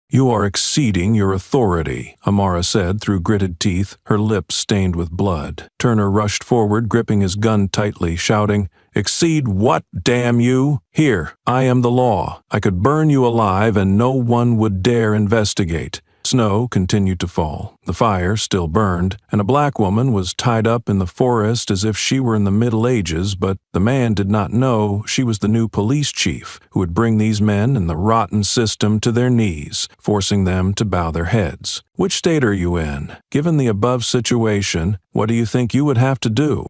"You are exceeding your authority," Amara said through gritted teeth, her lips stained with blood. Turner rushed forward, gripping his gun tightly, shouting, "Exceed what, damn you? Here, I am the law. I could burn you alive and no one would dare investigate." Snow continued to fall. The fire still burned, and a black woman was tied up in the forest as if she were in the Middle Ages, but the man did not know she was the new police chief who would bring these men in the rotten system to their knees, forcing them to bow their heads. "Which state are you in? Given the above situation, what do you think you would have to do?"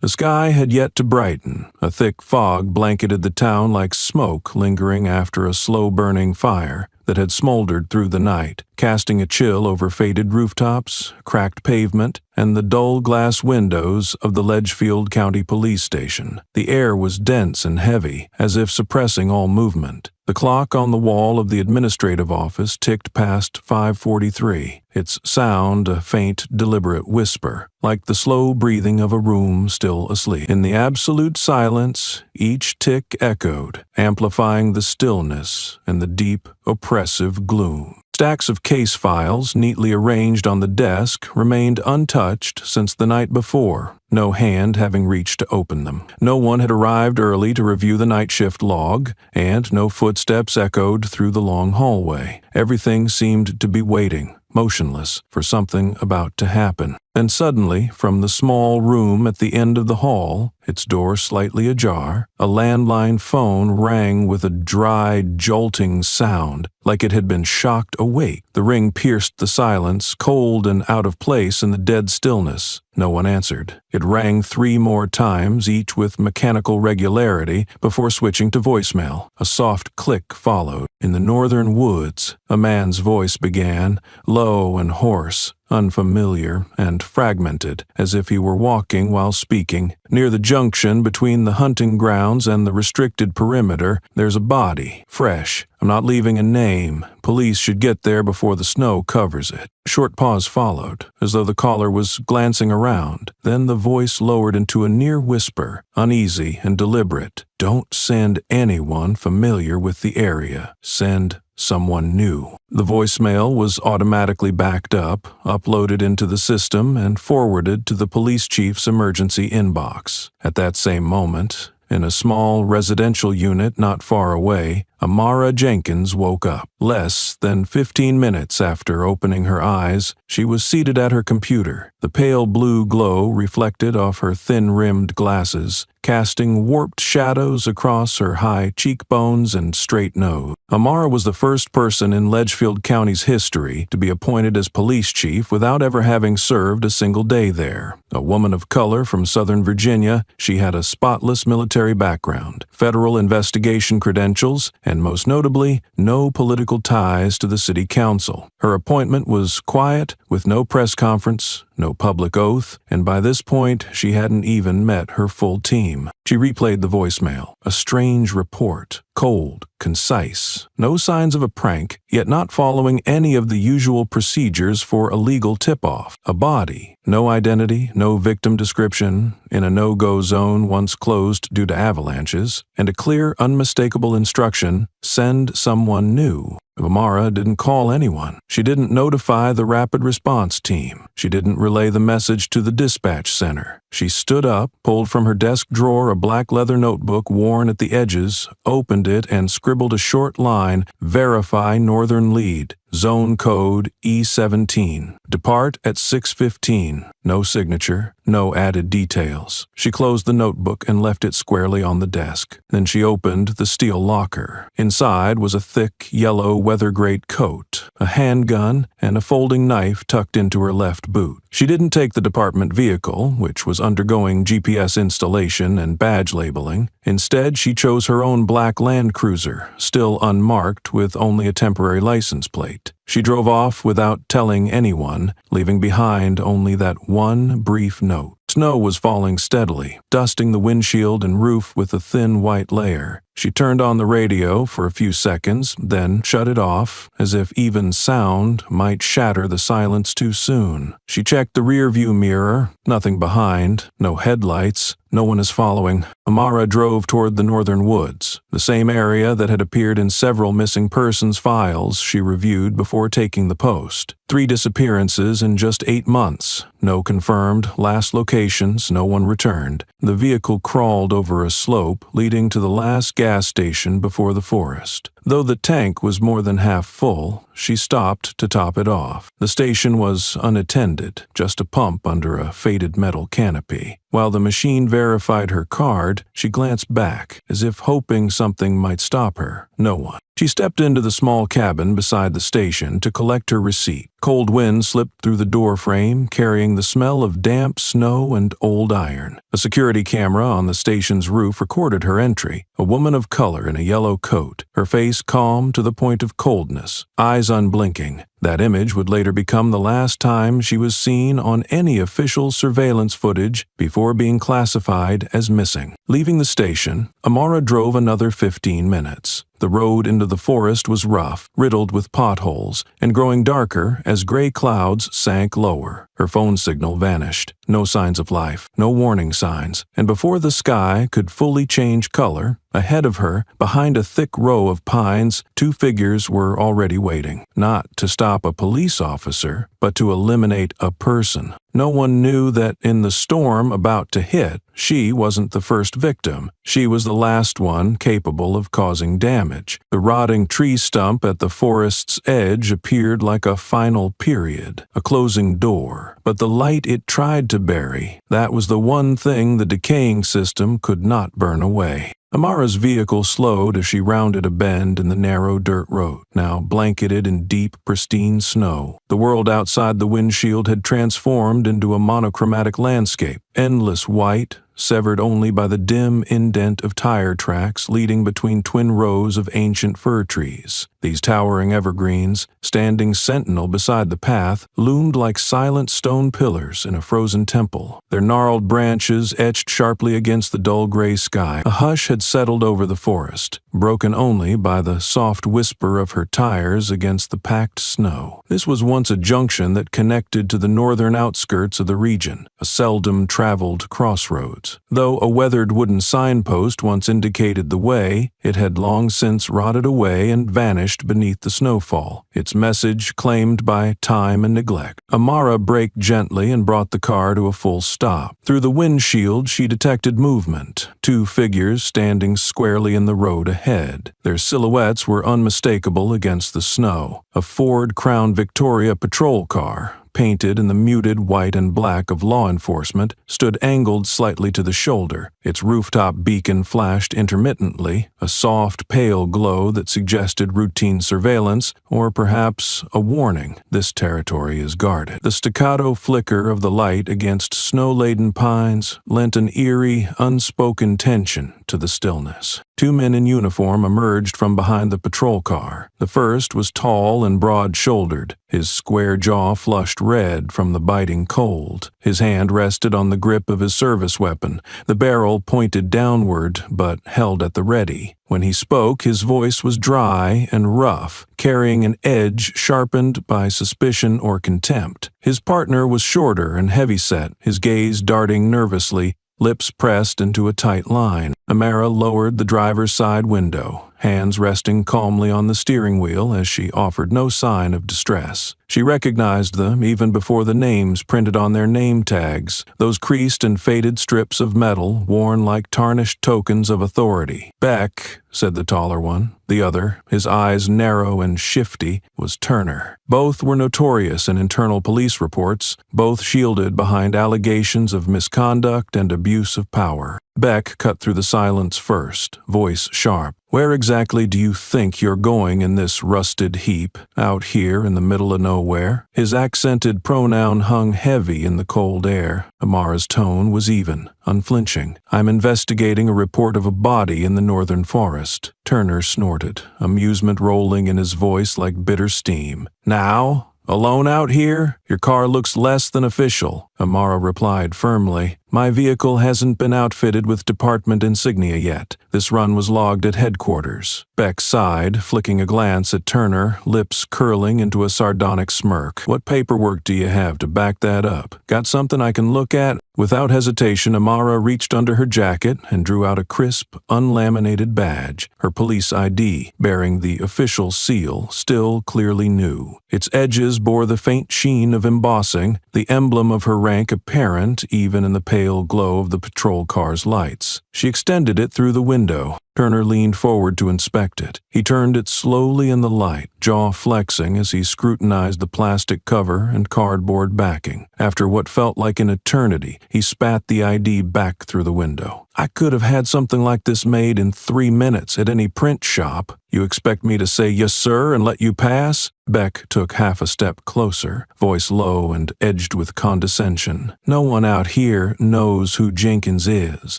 The sky had yet to brighten. A thick fog blanketed the town like smoke lingering after a slow-burning fire that had smoldered through the night, casting a chill over faded rooftops, cracked pavement, and the dull glass windows of the Ledgefield County Police Station. The air was dense and heavy, as if suppressing all movement. The clock on the wall of the administrative office ticked past 5:43, its sound a faint, deliberate whisper, like the slow breathing of a room still asleep. In the absolute silence, each tick echoed, amplifying the stillness and the deep, oppressive gloom. Stacks of case files, neatly arranged on the desk, remained untouched since the night before, no hand having reached to open them. No one had arrived early to review the night shift log, and no footsteps echoed through the long hallway. Everything seemed to be waiting, motionless, for something about to happen. And suddenly, from the small room at the end of the hall, its door slightly ajar, a landline phone rang with a dry, jolting sound, like it had been shocked awake. The ring pierced the silence, cold and out of place in the dead stillness. No one answered. It rang 3 more times, each with mechanical regularity, before switching to voicemail. A soft click followed. In the northern woods, a man's voice began, low and hoarse, unfamiliar and fragmented, as if he were walking while speaking. "Near the junction between the hunting grounds and the restricted perimeter, there's a body, fresh. I'm not leaving a name. Police should get there before the snow covers it." A short pause followed, as though the caller was glancing around. Then the voice lowered into a near whisper, uneasy and deliberate. "Don't send anyone familiar with the area. Send someone new." The voicemail was automatically backed up, uploaded into the system, and forwarded to the police chief's emergency inbox. At that same moment, in a small residential unit not far away, Amara Jenkins woke up. Less than 15 minutes after opening her eyes, she was seated at her computer, the pale blue glow reflected off her thin-rimmed glasses, casting warped shadows across her high cheekbones and straight nose. Amara was the first person in Ledgefield County's history to be appointed as police chief without ever having served a single day there. A woman of color from Southern Virginia, she had a spotless military background, federal investigation credentials, and most notably, no political ties to the city council. Her appointment was quiet, with no press conference, no public oath, and by this point she hadn't even met her full team. She replayed the voicemail. A strange report, cold, concise. No signs of a prank, yet not following any of the usual procedures for a legal tip-off. A body, no identity, no victim description, in a no-go zone once closed due to avalanches, and a clear, unmistakable instruction, send someone new. Amara didn't call anyone. She didn't notify the rapid response team. She didn't relay the message to the dispatch center. She stood up, pulled from her desk drawer a black leather notebook worn at the edges, opened it, and scribbled a short line, "Verify Northern Lead. Zone code E17. Depart at 6:15. No signature, no added details. She closed the notebook and left it squarely on the desk. Then she opened the steel locker. Inside was a thick, yellow weather-grade coat, a handgun, and a folding knife tucked into her left boot. She didn't take the department vehicle, which was undergoing GPS installation and badge labeling. Instead, she chose her own black Land Cruiser, still unmarked with only a temporary license plate. She drove off without telling anyone, leaving behind only that one brief note. Snow was falling steadily, dusting the windshield and roof with a thin white layer. She turned on the radio for a few seconds, then shut it off, as if even sound might shatter the silence too soon. She checked the rearview mirror, nothing behind, no headlights, no one is following. Amara drove toward the northern woods, the same area that had appeared in several missing persons files she reviewed before taking the post. 3 disappearances in just 8 months. No confirmed last locations, no one returned. The vehicle crawled over a slope leading to the last gas station before the forest. Though the tank was more than half full, she stopped to top it off. The station was unattended, just a pump under a faded metal canopy. While the machine verified her card, she glanced back, as if hoping something might stop her. No one. She stepped into the small cabin beside the station to collect her receipt. Cold wind slipped through the door frame, carrying the smell of damp snow and old iron. A security camera on the station's roof recorded her entry, a woman of color in a yellow coat, her face calm to the point of coldness, eyes unblinking. That image would later become the last time she was seen on any official surveillance footage before being classified as missing. Leaving the station, Amara drove another 15 minutes. The road into the forest was rough, riddled with potholes, and growing darker as gray clouds sank lower. Her phone signal vanished. No signs of life, no warning signs, and before the sky could fully change color, ahead of her, behind a thick row of pines, 2 figures were already waiting, not to stop a police officer, but to eliminate a person. No one knew that in the storm about to hit, she wasn't the first victim. She was the last one capable of causing damage. The rotting tree stump at the forest's edge appeared like a final period, a closing door. But the light it tried to bury, that was the one thing the decaying system could not burn away. Amara's vehicle slowed as she rounded a bend in the narrow dirt road, now blanketed in deep, pristine snow. The world outside the windshield had transformed into a monochromatic landscape, endless white, severed only by the dim indent of tire tracks leading between twin rows of ancient fir trees. These towering evergreens, standing sentinel beside the path, loomed like silent stone pillars in a frozen temple, their gnarled branches etched sharply against the dull gray sky. A hush had settled over the forest, broken only by the soft whisper of her tires against the packed snow. This was once a junction that connected to the northern outskirts of the region, a seldom traveled crossroads. Though a weathered wooden signpost once indicated the way, it had long since rotted away and vanished beneath the snowfall, its message claimed by time and neglect. Amara braked gently and brought the car to a full stop. Through the windshield, she detected movement, 2 figures standing squarely in the road ahead. Their silhouettes were unmistakable against the snow. A Ford Crown Victoria patrol car, painted in the muted white and black of law enforcement, stood angled slightly to the shoulder. Its rooftop beacon flashed intermittently, a soft, pale glow that suggested routine surveillance, or perhaps a warning, this territory is guarded. The staccato flicker of the light against snow-laden pines lent an eerie, unspoken tension to the stillness. 2 men in uniform emerged from behind the patrol car. The first was tall and broad-shouldered, his square jaw flushed red from the biting cold. His hand rested on the grip of his service weapon, the barrel pointed downward but held at the ready. When he spoke, his voice was dry and rough, carrying an edge sharpened by suspicion or contempt. His partner was shorter and heavyset, his gaze darting nervously, lips pressed into a tight line. Amara lowered the driver's side window, hands resting calmly on the steering wheel as she offered no sign of distress. She recognized them even before the names printed on their name tags, those creased and faded strips of metal worn like tarnished tokens of authority. "Beck," said the taller one. The other, his eyes narrow and shifty, was Turner. Both were notorious in internal police reports, both shielded behind allegations of misconduct and abuse of power. Beck cut through the silence first, voice sharp. "Where exactly do you think you're going in this rusted heap, out here in the middle of nowhere?" His accented pronoun hung heavy in the cold air. Amara's tone was even, unflinching. "I'm investigating a report of a body in the northern forest." Turner snorted, amusement rolling in his voice like bitter steam. "Now?" Alone out here? Your car looks less than official, Amara replied firmly. My vehicle hasn't been outfitted with department insignia yet. This run was logged at headquarters. Beck sighed, flicking a glance at Turner, lips curling into a sardonic smirk. What paperwork do you have to back that up? Got something I can look at? Without hesitation, Amara reached under her jacket and drew out a crisp, unlaminated badge, her police ID, bearing the official seal, still clearly new. Its edges bore the faint sheen of embossing, the emblem of her rank apparent even in the pale glow of the patrol car's lights. She extended it through the window. Turner leaned forward to inspect it. He turned it slowly in the light, jaw flexing as he scrutinized the plastic cover and cardboard backing. After what felt like an eternity, he spat the ID back through the window. I could have had something like this made in 3 minutes at any print shop. You expect me to say yes, sir, and let you pass? Beck took half a step closer, voice low and edged with condescension. No one out here knows who Jenkins is.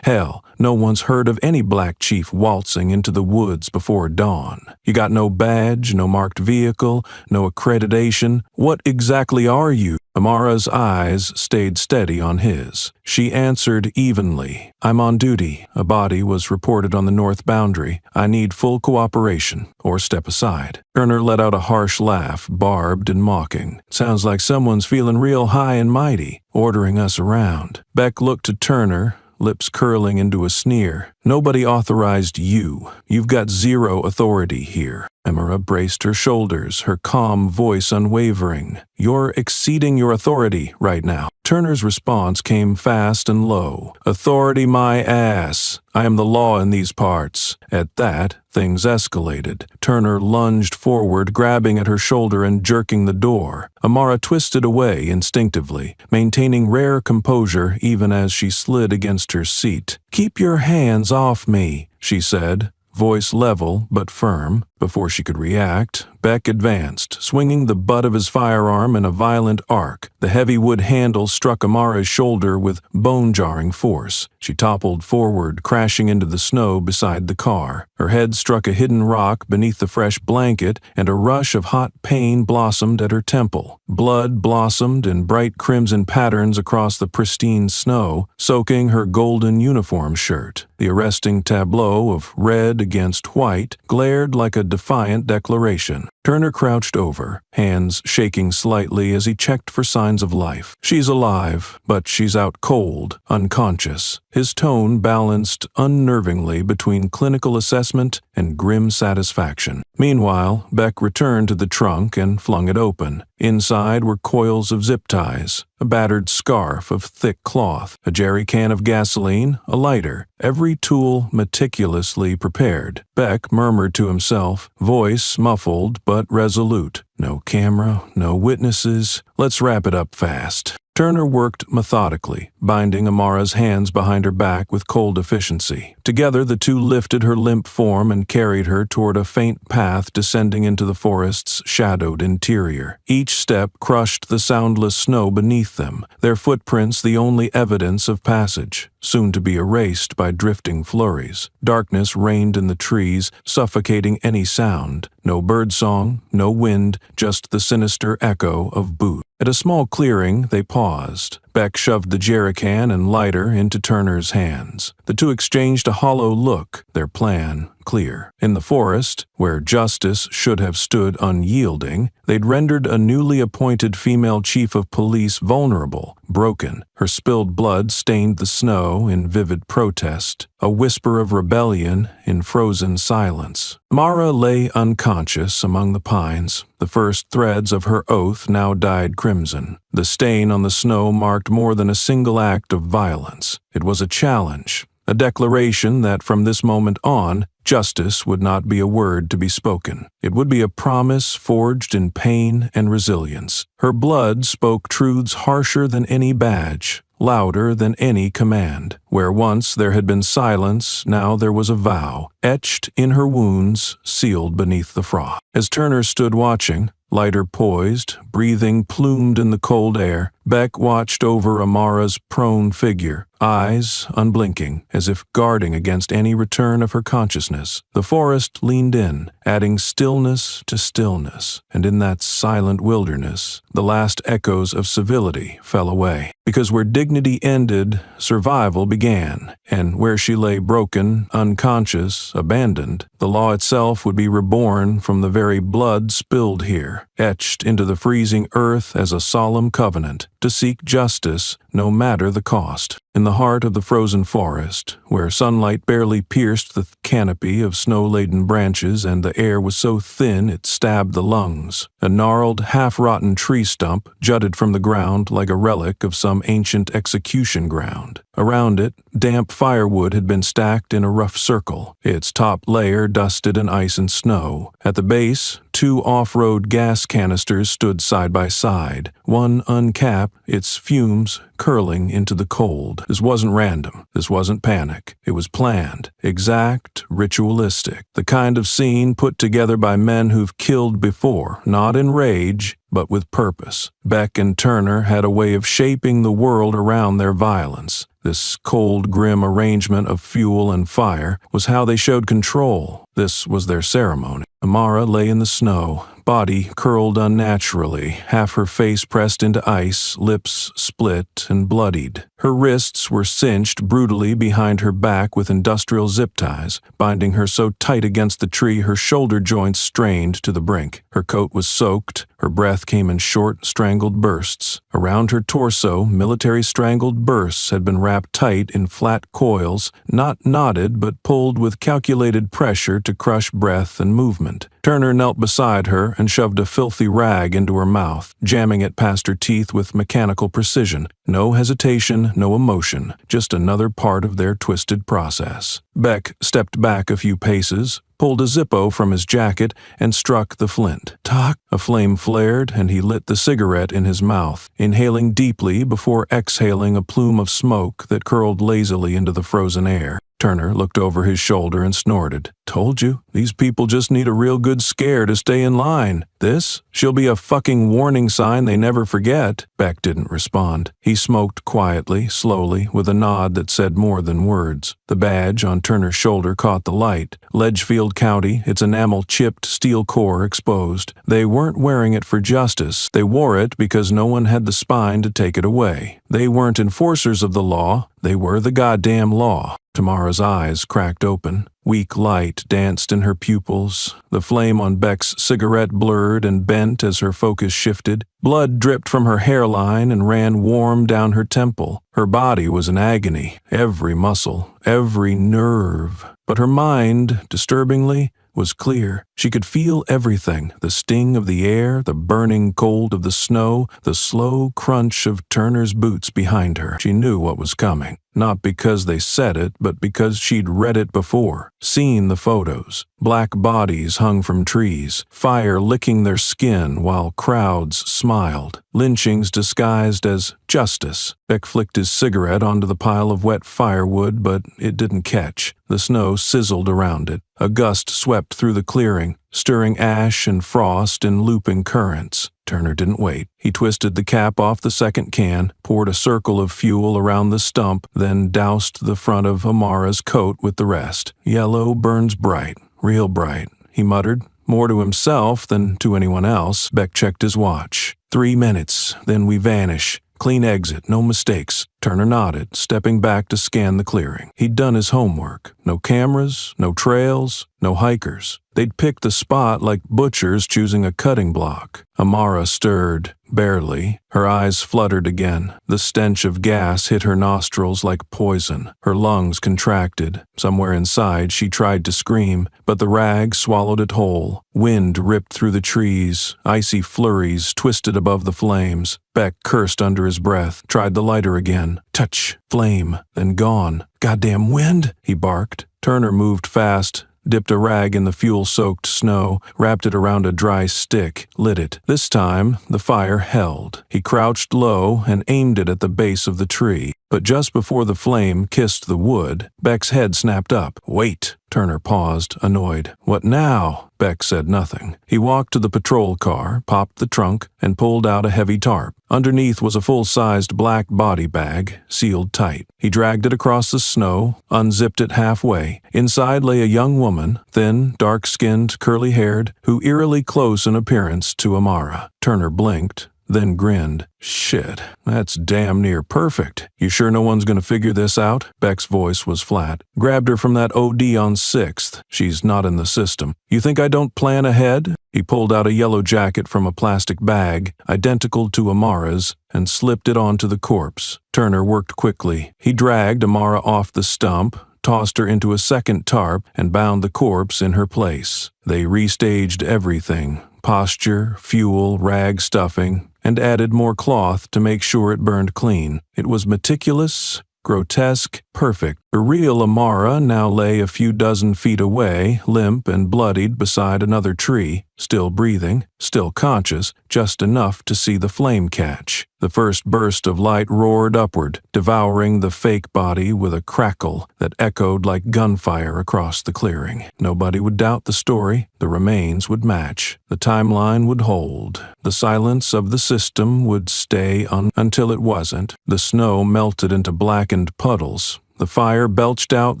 Hell, no one's heard of any black chief waltzing into the woods before dawn. You got no badge, no marked vehicle, no accreditation. What exactly are you? Amara's eyes stayed steady on his. She answered evenly. I'm on duty. A body was reported on the north boundary. I need full cooperation, or step aside. Turner let out a harsh laugh, barbed and mocking. Sounds like someone's feeling real high and mighty, ordering us around. Beck looked to Turner, lips curling into a sneer. Nobody authorized you. You've got zero authority here. Amara braced her shoulders, her calm voice unwavering. You're exceeding your authority right now. Turner's response came fast and low. Authority my ass. I am the law in these parts. At that, things escalated. Turner lunged forward, grabbing at her shoulder and jerking the door. Amara twisted away instinctively, maintaining rare composure even as she slid against her seat. Keep your hands off me, she said, voice level but firm. Before she could react, Beck advanced, swinging the butt of his firearm in a violent arc. The heavy wood handle struck Amara's shoulder with bone-jarring force. She toppled forward, crashing into the snow beside the car. Her head struck a hidden rock beneath the fresh blanket, and a rush of hot pain blossomed at her temple. Blood blossomed in bright crimson patterns across the pristine snow, soaking her golden uniform shirt. The arresting tableau of red against white glared like a defiant declaration. Turner crouched over, hands shaking slightly as he checked for signs of life. She's alive, but she's out cold, unconscious. His tone balanced unnervingly between clinical assessment and grim satisfaction. Meanwhile, Beck returned to the trunk and flung it open. Inside were coils of zip ties, a battered scarf of thick cloth, a jerry can of gasoline, a lighter, every tool meticulously prepared. Beck murmured to himself, voice muffled but resolute. No camera, no witnesses. Let's wrap it up fast. Turner worked methodically, binding Amara's hands behind her back with cold efficiency. Together, the two lifted her limp form and carried her toward a faint path descending into the forest's shadowed interior. Each step crushed the soundless snow beneath them, their footprints the only evidence of passage, soon to be erased by drifting flurries. Darkness reigned in the trees, suffocating any sound. No birdsong, no wind, just the sinister echo of boots. At a small clearing, they paused. Beck shoved the jerrycan and lighter into Turner's hands. The two exchanged a hollow look, their plan clear. In the forest, where justice should have stood unyielding, they'd rendered a newly appointed female chief of police vulnerable, broken. Her spilled blood stained the snow in vivid protest, a whisper of rebellion in frozen silence. Mara lay unconscious among the pines. The first threads of her oath now dyed crimson. The stain on the snow marked more than a single act of violence. It was a challenge, a declaration that from this moment on, justice would not be a word to be spoken. It would be a promise forged in pain and resilience. Her blood spoke truths harsher than any badge, louder than any command. Where once there had been silence, now there was a vow, etched in her wounds, sealed beneath the frost. As Turner stood watching, lighter poised, breathing plumed in the cold air, Beck watched over Amara's prone figure, eyes unblinking, as if guarding against any return of her consciousness. The forest leaned in, adding stillness to stillness, and in that silent wilderness, the last echoes of civility fell away. Because where dignity ended, survival began, and where she lay broken, unconscious, abandoned, the law itself would be reborn from the very blood spilled here, etched into the freezing earth as a solemn covenant, to seek justice no matter the cost. In the heart of the frozen forest, where sunlight barely pierced the canopy of snow-laden branches and the air was so thin it stabbed the lungs, a gnarled, half-rotten tree stump jutted from the ground like a relic of some ancient execution ground. Around it, damp firewood had been stacked in a rough circle, its top layer dusted in ice and snow. At the base, 2 off-road gas canisters stood side by side, one uncapped, its fumes curling into the cold. This wasn't random. This wasn't panic. It was planned, exact, ritualistic, the kind of scene put together by men who've killed before, not in rage, but with purpose. Beck and Turner had a way of shaping the world around their violence. This cold, grim arrangement of fuel and fire was how they showed control. This was their ceremony. Amara lay in the snow, body curled unnaturally, half her face pressed into ice, lips split and bloodied. Her wrists were cinched brutally behind her back with industrial zip ties, binding her so tight against the tree her shoulder joints strained to the brink. Her coat was soaked, her breath came in short, strangled bursts. Around her torso, military strangled bursts had been wrapped tight in flat coils, not knotted but pulled with calculated pressure to crush breath and movement. Turner knelt beside her and shoved a filthy rag into her mouth, jamming it past her teeth with mechanical precision. No hesitation, no emotion, just another part of their twisted process. Beck stepped back a few paces, pulled a Zippo from his jacket, and struck the flint. Tock! A flame flared, and he lit the cigarette in his mouth, inhaling deeply before exhaling a plume of smoke that curled lazily into the frozen air. Turner looked over his shoulder and snorted. Told you, these people just need a real good scare to stay in line. This? She'll be a fucking warning sign they never forget. Beck didn't respond. He smoked quietly, slowly, with a nod that said more than words. The badge on Turner's shoulder caught the light. Ledgefield County, its enamel-chipped steel core exposed. They weren't wearing it for justice. They wore it because no one had the spine to take it away. They weren't enforcers of the law. They were the goddamn law. Tamara's eyes cracked open. Weak light danced in her pupils. The flame on Beck's cigarette blurred and bent as her focus shifted. Blood dripped from her hairline and ran warm down her temple. Her body was in agony, every muscle, every nerve. But her mind, disturbingly, was clear. She could feel everything, the sting of the air, the burning cold of the snow, the slow crunch of Turner's boots behind her. She knew what was coming, not because they said it, but because she'd read it before, seen the photos. Black bodies hung from trees, fire licking their skin while crowds smiled, lynchings disguised as justice. Beck flicked his cigarette onto the pile of wet firewood, but it didn't catch. The snow sizzled around it. A gust swept through the clearing, stirring ash and frost in looping currents. Turner didn't wait. He twisted the cap off the second can, poured a circle of fuel around the stump, then doused the front of Amara's coat with the rest. Yellow burns bright, real bright, he muttered. More to himself than to anyone else. Beck checked his watch. 3 minutes, then we vanish. Clean exit, no mistakes. Turner nodded, stepping back to scan the clearing. He'd done his homework. No cameras, no trails, no hikers. They'd picked the spot like butchers choosing a cutting block. Amara stirred, barely. Her eyes fluttered again. The stench of gas hit her nostrils like poison. Her lungs contracted. Somewhere inside, she tried to scream, but the rag swallowed it whole. Wind ripped through the trees. Icy flurries twisted above the flames. Beck cursed under his breath, tried the lighter again. Touch, flame, then gone. Goddamn wind, he barked. Turner moved fast, dipped a rag in the fuel-soaked snow, wrapped it around a dry stick, lit it. This time, the fire held. He crouched low and aimed it at the base of the tree. But just before the flame kissed the wood, Beck's head snapped up. "Wait!" Turner paused, annoyed. "What now?" Beck said nothing. He walked to the patrol car, popped the trunk, and pulled out a heavy tarp. Underneath was a full-sized black body bag, sealed tight. He dragged it across the snow, unzipped it halfway. Inside lay a young woman, thin, dark-skinned, curly-haired, who eerily close in appearance to Amara. Turner blinked, then grinned. "Shit, that's damn near perfect. You sure no one's gonna figure this out?" Beck's voice was flat. "Grabbed her from that OD on 6th. She's not in the system. You think I don't plan ahead?" He pulled out a yellow jacket from a plastic bag, identical to Amara's, and slipped it onto the corpse. Turner worked quickly. He dragged Amara off the stump, tossed her into a second tarp, and bound the corpse in her place. They restaged everything: posture, fuel, rag stuffing, and added more cloth to make sure it burned clean. It was meticulous, grotesque, perfect. The real Amara now lay a few dozen feet away, limp and bloodied beside another tree, still breathing, still conscious, just enough to see the flame catch. The first burst of light roared upward, devouring the fake body with a crackle that echoed like gunfire across the clearing. Nobody would doubt the story. The remains would match. The timeline would hold. The silence of the system would stay until it wasn't. The snow melted into blackened puddles. The fire belched out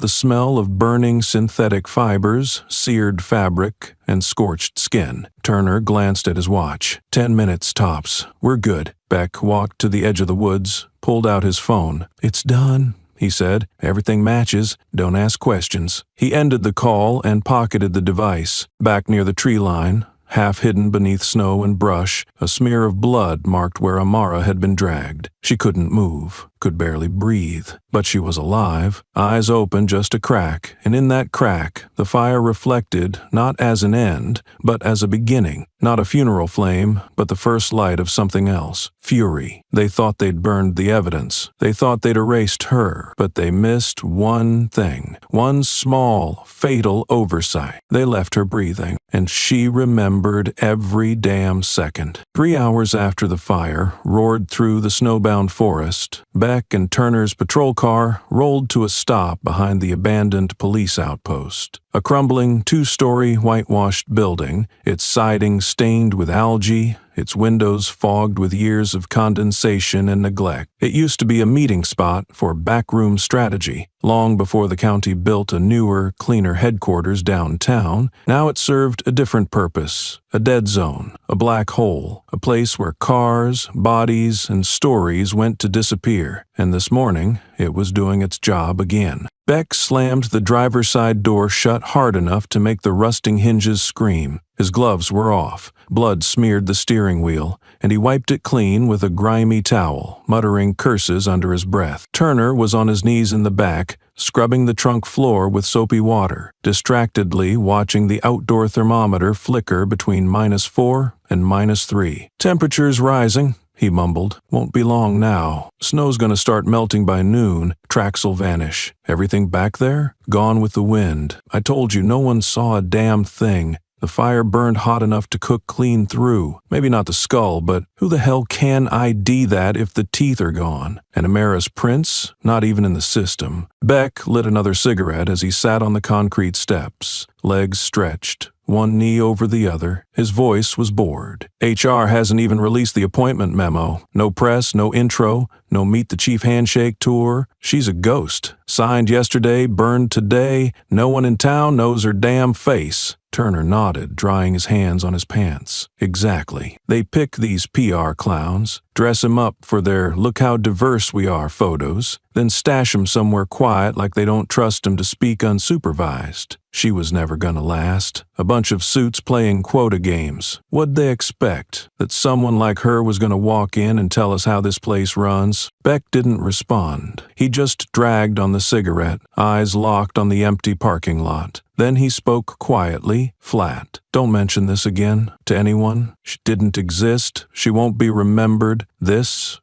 the smell of burning synthetic fibers, seared fabric, and scorched skin. Turner glanced at his watch. 10 minutes tops. "We're good." Beck walked to the edge of the woods, pulled out his phone. "It's done," he said. "Everything matches. Don't ask questions." He ended the call and pocketed the device. Back near the tree line, half hidden beneath snow and brush, a smear of blood marked where Amara had been dragged. She couldn't move, could barely breathe, but she was alive, eyes open just a crack, and in that crack, the fire reflected not as an end, but as a beginning. Not a funeral flame, but the first light of something else. Fury. They thought they'd burned the evidence. They thought they'd erased her, but they missed one thing. One small, fatal oversight. They left her breathing, and she remembered every damn second. 3 hours after the fire roared through the snowbound forest, Beck and Turner's patrol car rolled to a stop behind the abandoned police outpost. A crumbling 2-story whitewashed building, its siding stained with algae, its windows fogged with years of condensation and neglect. It used to be a meeting spot for backroom strategy. Long before the county built a newer, cleaner headquarters downtown, now it served a different purpose. A dead zone, a black hole, a place where cars, bodies, and stories went to disappear. And this morning, it was doing its job again. Beck slammed the driver's side door shut hard enough to make the rusting hinges scream. His gloves were off. Blood smeared the steering wheel, and he wiped it clean with a grimy towel, muttering curses under his breath. Turner was on his knees in the back, scrubbing the trunk floor with soapy water, distractedly watching the outdoor thermometer flicker between -4 and -3. "Temperature's rising," he mumbled. "Won't be long now. Snow's gonna start melting by noon. Tracks'll vanish. Everything back there? Gone with the wind. I told you no one saw a damn thing. The fire burned hot enough to cook clean through. Maybe not the skull, but who the hell can ID that if the teeth are gone? And Amara's prints? Not even in the system." Beck lit another cigarette as he sat on the concrete steps, legs stretched, one knee over the other. His voice was bored. "HR hasn't even released the appointment memo. No press, no intro, no meet the chief handshake tour. She's a ghost. Signed yesterday, burned today. No one in town knows her damn face." Turner nodded, drying his hands on his pants. "Exactly. They pick these PR clowns, dress 'em up for their 'look how diverse we are' photos, then stash 'em somewhere quiet like they don't trust 'em to speak unsupervised. She was never gonna last. A bunch of suits playing quota games. What'd they expect? That someone like her was gonna walk in and tell us how this place runs?" Beck didn't respond. He just dragged on the cigarette, eyes locked on the empty parking lot. Then he spoke quietly, flat. "Don't mention this again to anyone. She didn't exist. She won't be remembered. This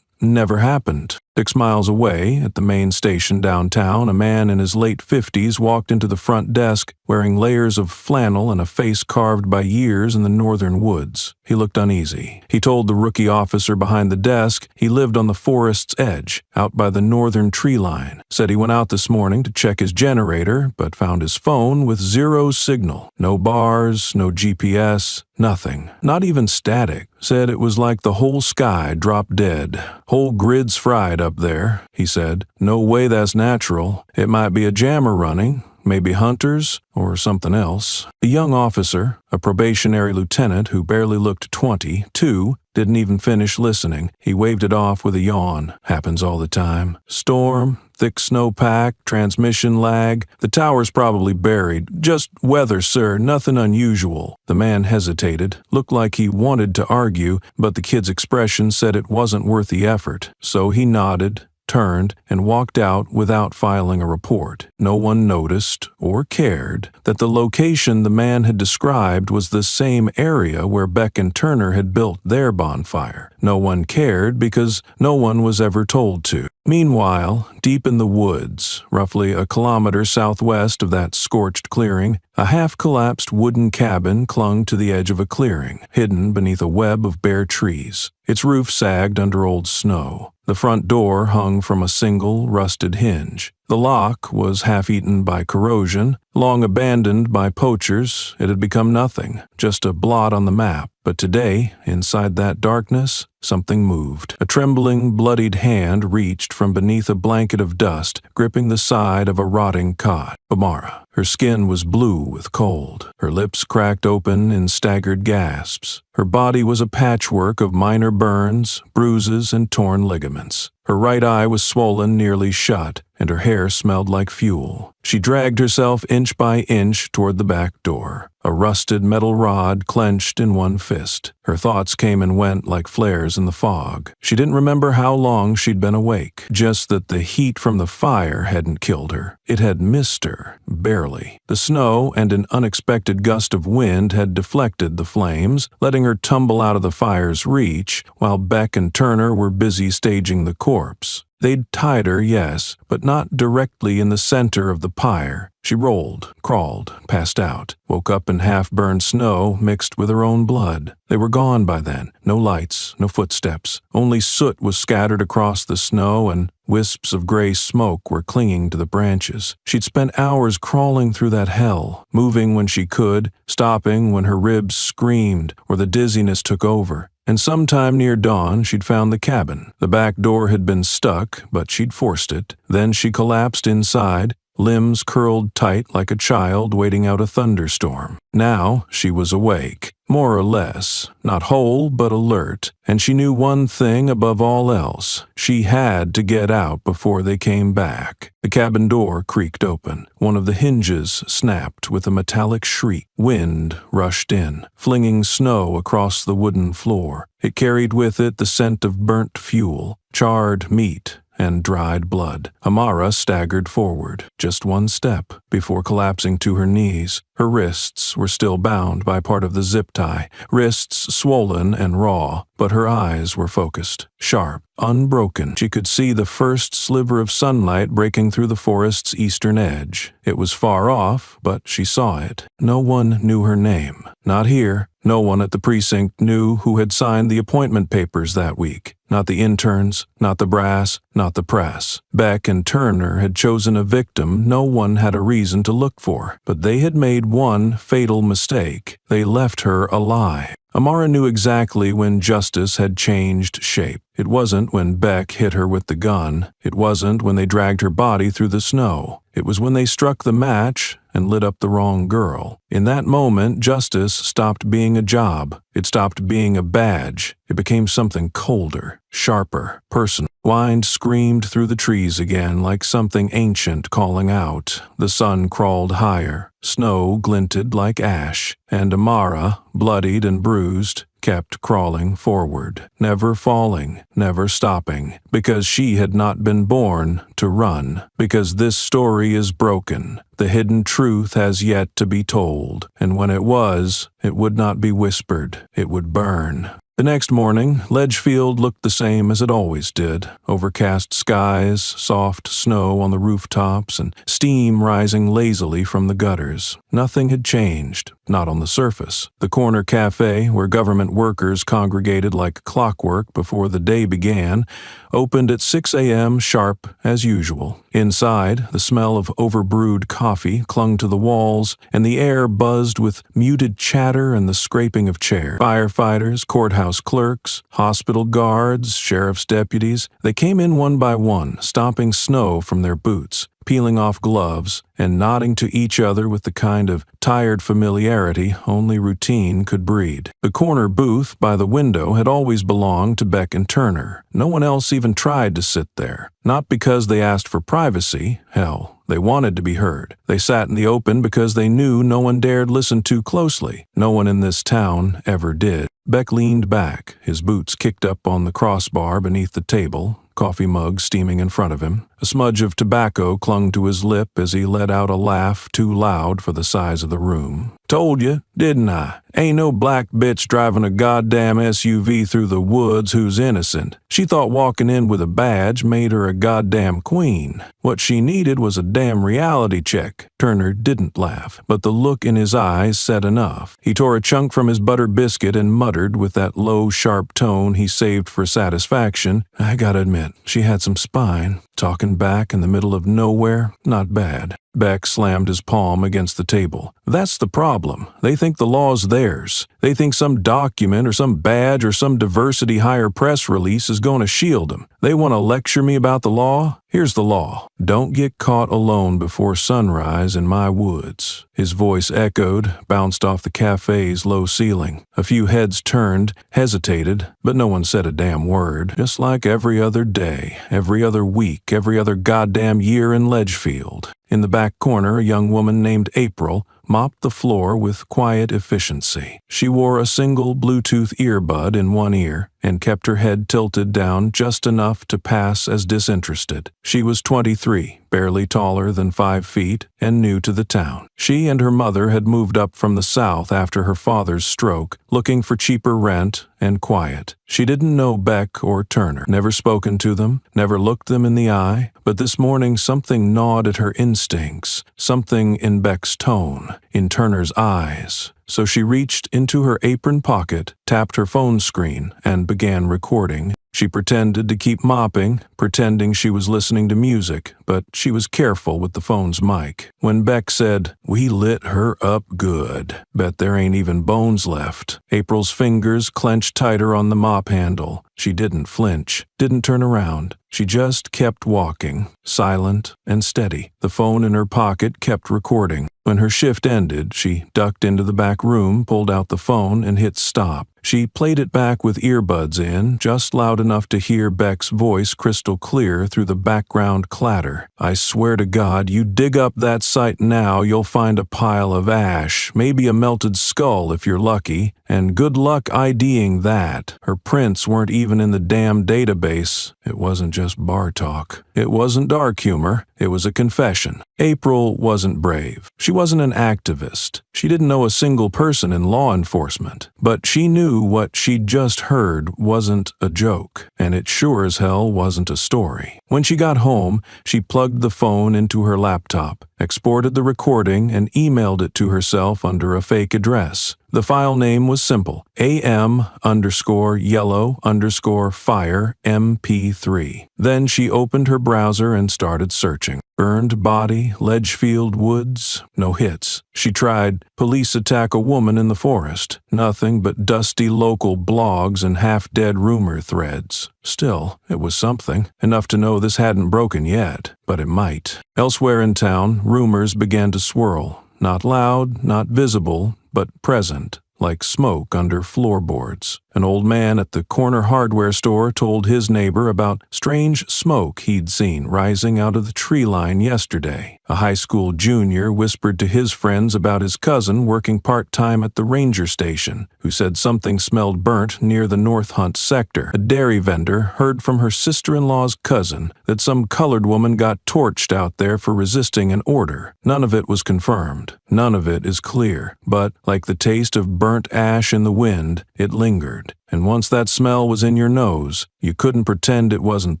never happened." 6 miles away, at the main station downtown, a man in his late 50s walked into the front desk wearing layers of flannel and a face carved by years in the northern woods. He looked uneasy. He told the rookie officer behind the desk he lived on the forest's edge, out by the northern tree line. Said he went out this morning to check his generator, but found his phone with zero signal. No bars, no GPS, nothing. Not even static. Said it was like the whole sky dropped dead. Whole grids fried up there, he said. No way that's natural. It might be a jammer running. Maybe hunters, or something else. The young officer, a probationary lieutenant who barely looked 22, didn't even finish listening. He waved it off with a yawn. Happens all the time. Storm, thick snowpack, transmission lag. The tower's probably buried. Just weather, sir, nothing unusual. The man hesitated, looked like he wanted to argue, but the kid's expression said it wasn't worth the effort. So he nodded, turned, and walked out without filing a report. No one noticed or cared that the location the man had described was the same area where Beck and Turner had built their bonfire. No one cared because no one was ever told to. Meanwhile, deep in the woods, roughly a kilometer southwest of that scorched clearing, a half-collapsed wooden cabin clung to the edge of a clearing, hidden beneath a web of bare trees. Its roof sagged under old snow. The front door hung from a single, rusted hinge. The lock was half-eaten by corrosion. Long abandoned by poachers, it had become nothing, just a blot on the map. But today, inside that darkness, something moved. A trembling, bloodied hand reached from beneath a blanket of dust, gripping the side of a rotting cot. Amara. Her skin was blue with cold. Her lips cracked open in staggered gasps. Her body was a patchwork of minor burns, bruises, and torn ligaments. Her right eye was swollen nearly shut, and her hair smelled like fuel. She dragged herself inch by inch toward the back door, a rusted metal rod clenched in one fist. Her thoughts came and went like flares in the fog. She didn't remember how long she'd been awake, just that the heat from the fire hadn't killed her. It had missed her, barely. The snow and an unexpected gust of wind had deflected the flames, letting her tumble out of the fire's reach, while Beck and Turner were busy staging the corpse. They'd tied her, yes, but not directly in the center of the pyre. She rolled, crawled, passed out, woke up in half-burned snow mixed with her own blood. They were gone by then. No lights, no footsteps. Only soot was scattered across the snow, and wisps of gray smoke were clinging to the branches. She'd spent hours crawling through that hell, moving when she could, stopping when her ribs screamed or the dizziness took over. And sometime near dawn, she'd found the cabin. The back door had been stuck, but she'd forced it. Then she collapsed inside, limbs curled tight like a child waiting out a thunderstorm. Now she was awake, more or less, not whole but alert, and she knew one thing above all else. She had to get out before they came back. The cabin door creaked open. One of the hinges snapped with a metallic shriek. Wind rushed in, flinging snow across the wooden floor. It carried with it the scent of burnt fuel, charred meat, and dried blood. Amara staggered forward, just one step, before collapsing to her knees. Her wrists were still bound by part of the zip tie, wrists swollen and raw, but her eyes were focused, sharp, unbroken. She could see the first sliver of sunlight breaking through the forest's eastern edge. It was far off, but she saw it. No one knew her name. Not here. No one at the precinct knew who had signed the appointment papers that week. Not the interns, not the brass, not the press. Beck and Turner had chosen a victim no one had a reason to look for, but they had made one fatal mistake. They left her alive. Amara knew exactly when justice had changed shape. It wasn't when Beck hit her with the gun. It wasn't when they dragged her body through the snow. It was when they struck the match and lit up the wrong girl. In that moment, justice stopped being a job. It stopped being a badge. It became something colder, sharper, personal. Wind screamed through the trees again like something ancient calling out. The sun crawled higher. Snow glinted like ash, and Amara, bloodied and bruised, kept crawling forward, never falling, never stopping, because she had not been born to run, because this story is broken. The hidden truth has yet to be told, and when it was, it would not be whispered, it would burn. The next morning, Ledgefield looked the same as it always did. Overcast skies, soft snow on the rooftops, and steam rising lazily from the gutters. Nothing had changed, not on the surface. The corner cafe, where government workers congregated like clockwork before the day began, opened at 6 a.m. sharp as usual. Inside, the smell of overbrewed coffee clung to the walls, and the air buzzed with muted chatter and the scraping of chairs. Firefighters, courthouse clerks, hospital guards, sheriff's deputies, they came in one by one, stomping snow from their boots, peeling off gloves, and nodding to each other with the kind of tired familiarity only routine could breed. The corner booth by the window had always belonged to Beck and Turner. No one else even tried to sit there. Not because they asked for privacy, hell, they wanted to be heard. They sat in the open because they knew no one dared listen too closely. No one in this town ever did. Beck leaned back, his boots kicked up on the crossbar beneath the table, coffee mug steaming in front of him. A smudge of tobacco clung to his lip as he let out a laugh too loud for the size of the room. Told you, didn't I? Ain't no black bitch driving a goddamn SUV through the woods who's innocent. She thought walking in with a badge made her a goddamn queen. What she needed was a damn reality check. Turner didn't laugh, but the look in his eyes said enough. He tore a chunk from his butter biscuit and muttered with that low, sharp tone he saved for satisfaction, "I gotta admit, she had some spine. Talking back in the middle of nowhere, not bad." Beck slammed his palm against the table. That's the problem. They think the law's theirs. They think some document or some badge or some diversity hire press release is going to shield them. They want to lecture me about the law? Here's the law. Don't get caught alone before sunrise in my woods. His voice echoed, bounced off the cafe's low ceiling. A few heads turned, hesitated, but no one said a damn word. Just like every other day, every other week, every other goddamn year in Ledgefield. In the back corner, a young woman named April mopped the floor with quiet efficiency. She wore a single Bluetooth earbud in one ear and kept her head tilted down just enough to pass as disinterested. She was 23, barely taller than 5 feet, and new to the town. She and her mother had moved up from the south after her father's stroke, looking for cheaper rent and quiet. She didn't know Beck or Turner, never spoken to them, never looked them in the eye, but this morning something gnawed at her instincts, something in Beck's tone, in Turner's eyes. So she reached into her apron pocket, tapped her phone screen, and began recording. She pretended to keep mopping, pretending she was listening to music, but she was careful with the phone's mic. When Beck said, "We lit her up good. Bet there ain't even bones left," April's fingers clenched tighter on the mop handle. She didn't flinch, didn't turn around. She just kept walking, silent and steady. The phone in her pocket kept recording. When her shift ended, she ducked into the back room, pulled out the phone, and hit stop. She played it back with earbuds in, just loud enough to hear Beck's voice crystal clear through the background clatter. "I swear to God, you dig up that site now, you'll find a pile of ash, maybe a melted skull if you're lucky, and good luck IDing that." Her prints weren't even in the damn database. It wasn't just bar talk. It wasn't dark humor. It was a confession. April wasn't brave. She wasn't an activist. She didn't know a single person in law enforcement. But she knew what she'd just heard wasn't a joke, and it sure as hell wasn't a story. When she got home, she plugged the phone into her laptop, exported the recording, and emailed it to herself under a fake address. The file name was simple, AM_yellow_fire MP3. Then she opened her browser and started searching. Burned body, Ledgefield Woods, no hits. She tried police attack a woman in the forest. Nothing but dusty local blogs and half-dead rumor threads. Still, it was something, enough to know this hadn't broken yet, but it might. Elsewhere in town, rumors began to swirl. Not loud, not visible, but present, like smoke under floorboards. An old man at the corner hardware store told his neighbor about strange smoke he'd seen rising out of the tree line yesterday. A high school junior whispered to his friends about his cousin working part-time at the ranger station, who said something smelled burnt near the North Hunt sector. A dairy vendor heard from her sister-in-law's cousin that some colored woman got torched out there for resisting an order. None of it was confirmed. None of it is clear, but, like the taste of burnt ash in the wind, it lingered. and once that smell was in your nose, you couldn't pretend it wasn't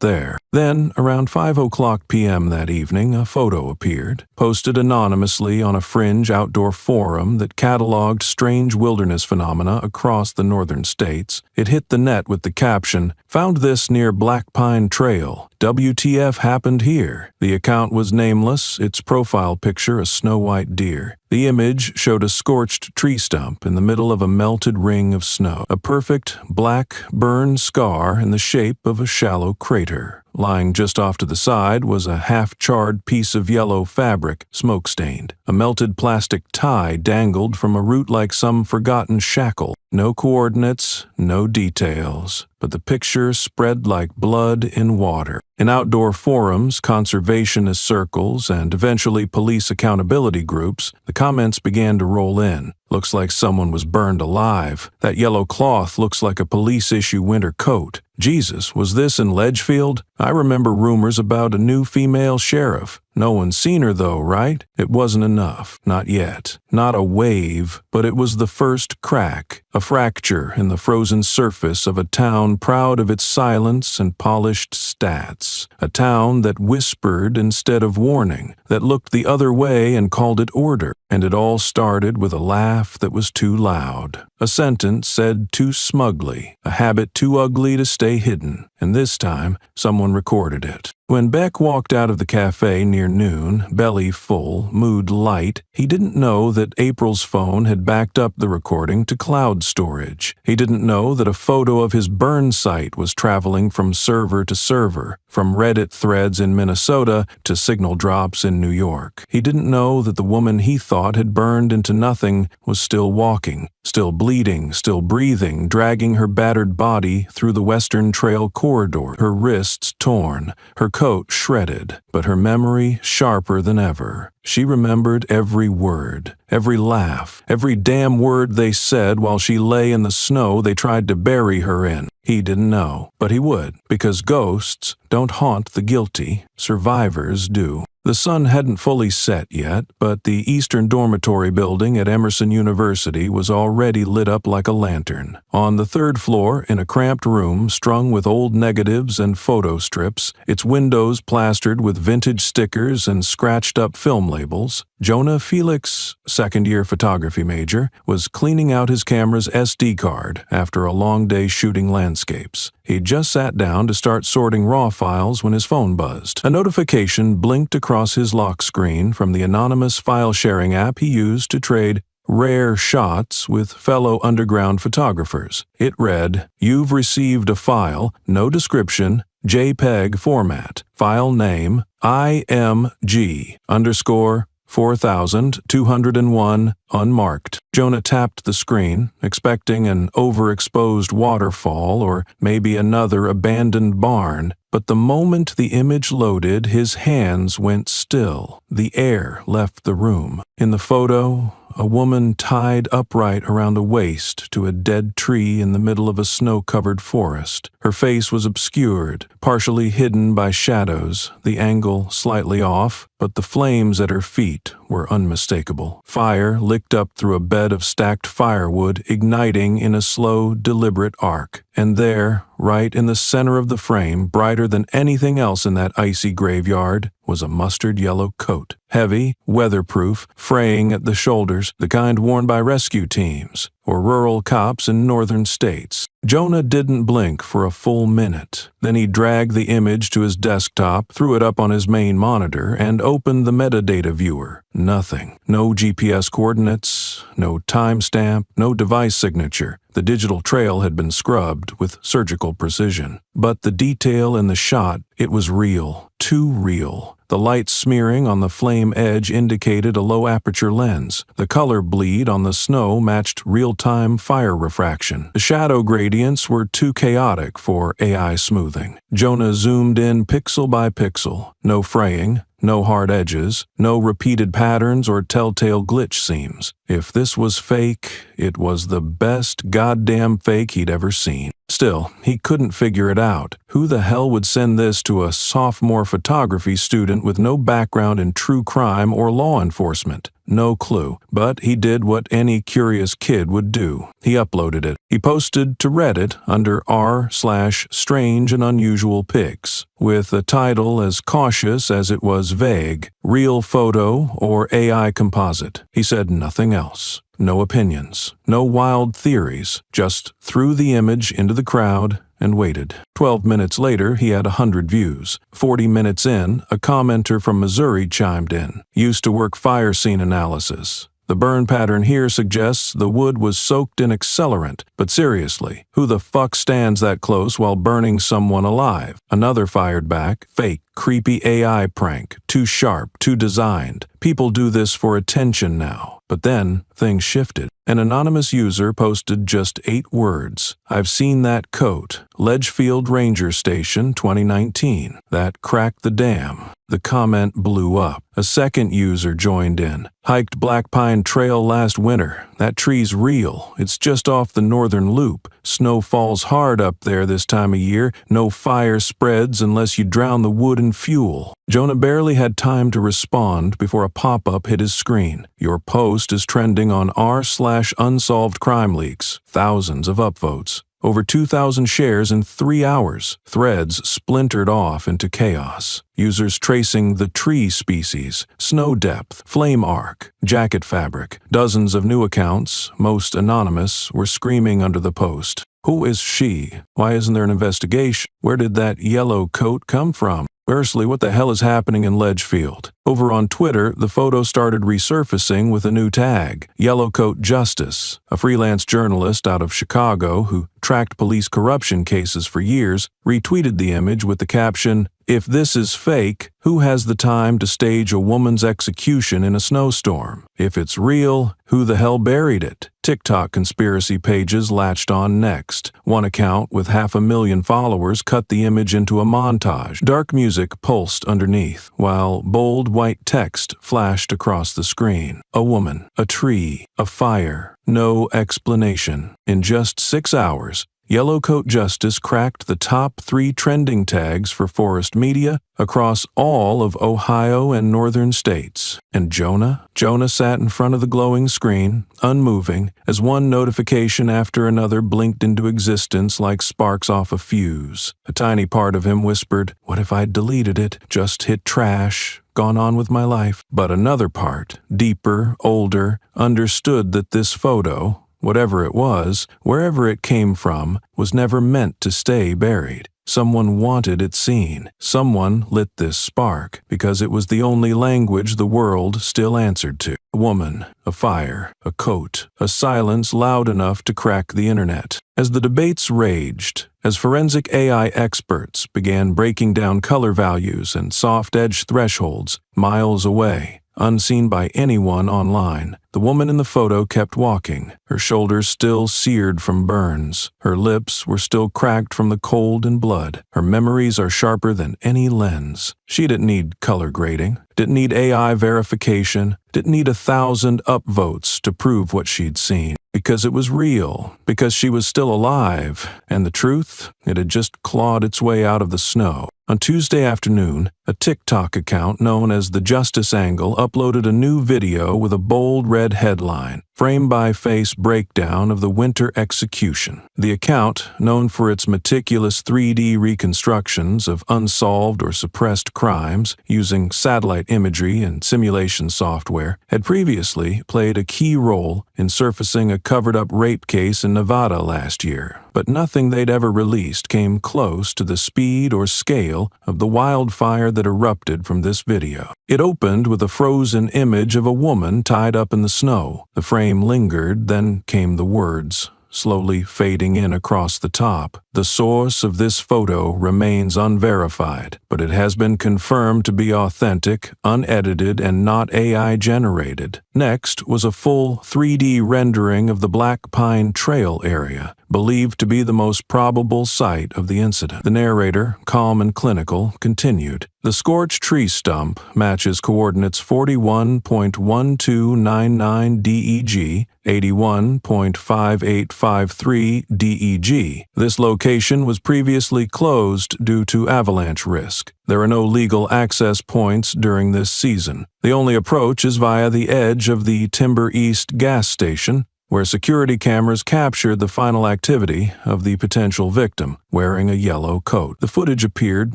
there. Then, around 5:00 p.m. that evening, a photo appeared, posted anonymously on a fringe outdoor forum that cataloged strange wilderness phenomena across the northern states. It hit the net with the caption, "Found this near Black Pine Trail. WTF happened here?" The account was nameless, its profile picture a snow-white deer. The image showed a scorched tree stump in the middle of a melted ring of snow, a perfect black burned scar in the shape of a shallow crater. Lying just off to the side was a half-charred piece of yellow fabric, smoke-stained. A melted plastic tie dangled from a root like some forgotten shackle. No coordinates, no details, but the picture spread like blood in water. In outdoor forums, conservationist circles, and eventually police accountability groups, the comments began to roll in. "Looks like someone was burned alive. That yellow cloth looks like a police-issue winter coat. Jesus, was this in Ledgefield? I remember rumors about a new female sheriff. No one's seen her though, right?" It wasn't enough. Not yet. Not a wave, but it was the first crack, a fracture in the frozen surface of a town proud of its silence and polished stats. A town that whispered instead of warning, that looked the other way and called it order. And it all started with a laugh that was too loud, a sentence said too smugly, a habit too ugly to stay hidden, and this time someone recorded it. When Beck walked out of the cafe near noon, belly full, mood light, he didn't know that April's phone had backed up the recording to cloud storage. He didn't know that a photo of his burn site was traveling from server to server, from Reddit threads in Minnesota to signal drops in New York. He didn't know that the woman he thought had burned into nothing was still walking, still bleeding, still breathing, dragging her battered body through the Western Trail corridor, her wrists torn, her coat shredded, but her memory sharper than ever. She remembered every word, every laugh, every damn word they said while she lay in the snow they tried to bury her in. He didn't know, but he would, because ghosts don't haunt the guilty, survivors do. The sun hadn't fully set yet, but the Eastern Dormitory building at Emerson University was already lit up like a lantern. On the third floor, in a cramped room strung with old negatives and photo strips, its windows plastered with vintage stickers and scratched-up film labels, Jonah Felix, second-year photography major, was cleaning out his camera's SD card after a long day shooting landscapes. He'd just sat down to start sorting RAW files when his phone buzzed. A notification blinked across his lock screen from the anonymous file-sharing app he used to trade rare shots with fellow underground photographers. It read, "You've received a file, no description, JPEG format. File name, IMG_4201, unmarked." Jonah tapped the screen, expecting an overexposed waterfall or maybe another abandoned barn, but the moment the image loaded, his hands went still. The air left the room. In the photo, a woman tied upright around the waist to a dead tree in the middle of a snow-covered forest. Her face was obscured, partially hidden by shadows, the angle slightly off, but the flames at her feet were unmistakable. Fire licked up through a bed of stacked firewood, igniting in a slow, deliberate arc. And there, right in the center of the frame, brighter than anything else in that icy graveyard, was a mustard-yellow coat. Heavy, weatherproof, fraying at the shoulders, the kind worn by rescue teams or rural cops in northern states. Jonah didn't blink for a full minute. Then he dragged the image to his desktop, threw it up on his main monitor, and opened the metadata viewer. Nothing. No GPS coordinates, no timestamp, no device signature. The digital trail had been scrubbed with surgical precision. But the detail in the shot, it was real. Too real. The light smearing on the flame edge indicated a low-aperture lens. The color bleed on the snow matched real-time fire refraction. The shadow gradients were too chaotic for AI smoothing. Jonah zoomed in pixel by pixel. No fraying, no hard edges, no repeated patterns or telltale glitch seams. If this was fake, it was the best goddamn fake he'd ever seen. Still, he couldn't figure it out. Who the hell would send this to a sophomore photography student with no background in true crime or law enforcement? No clue, but he did what any curious kid would do. He uploaded it. He posted to Reddit under r/strange and unusual pics, with a title as cautious as it was vague, real photo or AI composite. He said nothing else. No opinions, no wild theories, just threw the image into the crowd and waited. 12 minutes later, he had 100 views. 40 minutes in, a commenter from Missouri chimed in. Used to work fire scene analysis. The burn pattern here suggests the wood was soaked in accelerant, but seriously, who the fuck stands that close while burning someone alive? Another fired back, fake, creepy AI prank, too sharp, too designed. People do this for attention now. But then, things shifted. An anonymous user posted just 8 words. I've seen that coat. Ledgefield Ranger Station, 2019. That cracked the dam. The comment blew up. A second user joined in. Hiked Black Pine Trail last winter. That tree's real. It's just off the northern loop. Snow falls hard up there this time of year. No fire spreads unless you drown the wood in fuel. Jonah barely had time to respond before a pop-up hit his screen. Your post is trending on r/unsolved crime leaks. Thousands of upvotes. Over 2,000 shares in 3 hours. Threads splintered off into chaos. Users tracing the tree species, snow depth, flame arc, jacket fabric. Dozens of new accounts, most anonymous, were screaming under the post. Who is she? Why isn't there an investigation? Where did that yellow coat come from? Firstly, what the hell is happening in Ledgefield? Over on Twitter, the photo started resurfacing with a new tag, Yellowcoat Justice. A freelance journalist out of Chicago who tracked police corruption cases for years retweeted the image with the caption, "If this is fake, who has the time to stage a woman's execution in a snowstorm? If it's real, who the hell buried it?" TikTok conspiracy pages latched on next. One account with 500,000 followers cut the image into a montage. Dark music pulsed underneath, while bold white text flashed across the screen. A woman, a tree, a fire. No explanation. In just 6 hours, Yellowcoat Justice cracked the top 3 trending tags for forest media across all of Ohio and northern states. And Jonah? Jonah sat in front of the glowing screen, unmoving, as one notification after another blinked into existence like sparks off a fuse. A tiny part of him whispered, "What if I'd deleted it? Just hit trash. Gone on with my life." But another part, deeper, older, understood that this photo, whatever it was, wherever it came from, was never meant to stay buried. Someone wanted it seen. Someone lit this spark, because it was the only language the world still answered to. A woman, a fire, a coat, a silence loud enough to crack the internet. As the debates raged, as forensic AI experts began breaking down color values and soft edge thresholds miles away, unseen by anyone online, the woman in the photo kept walking, her shoulders still seared from burns. Her lips were still cracked from the cold and blood. Her memories are sharper than any lens. She didn't need color grading, didn't need AI verification, didn't need 1,000 upvotes to prove what she'd seen. Because it was real, because she was still alive, and the truth, it had just clawed its way out of the snow. On Tuesday afternoon, a TikTok account known as The Justice Angle uploaded a new video with a bold red headline, frame-by-face breakdown of the winter execution. The account, known for its meticulous 3D reconstructions of unsolved or suppressed crimes using satellite imagery and simulation software, had previously played a key role in surfacing a covered-up rape case in Nevada last year. But nothing they'd ever released came close to the speed or scale of the wildfire that erupted from this video. It opened with a frozen image of a woman tied up in the snow. The frame lingered, then came the words, slowly fading in across the top. The source of this photo remains unverified, but it has been confirmed to be authentic, unedited, and not AI-generated. Next was a full 3D rendering of the Black Pine Trail area, believed to be the most probable site of the incident. The narrator, calm and clinical, continued. The scorched tree stump matches coordinates 41.1299 DEG, 81.5853 DEG. This location was previously closed due to avalanche risk. There are no legal access points during this season. The only approach is via the edge of the Timber East gas station, where security cameras captured the final activity of the potential victim, wearing a yellow coat. The footage appeared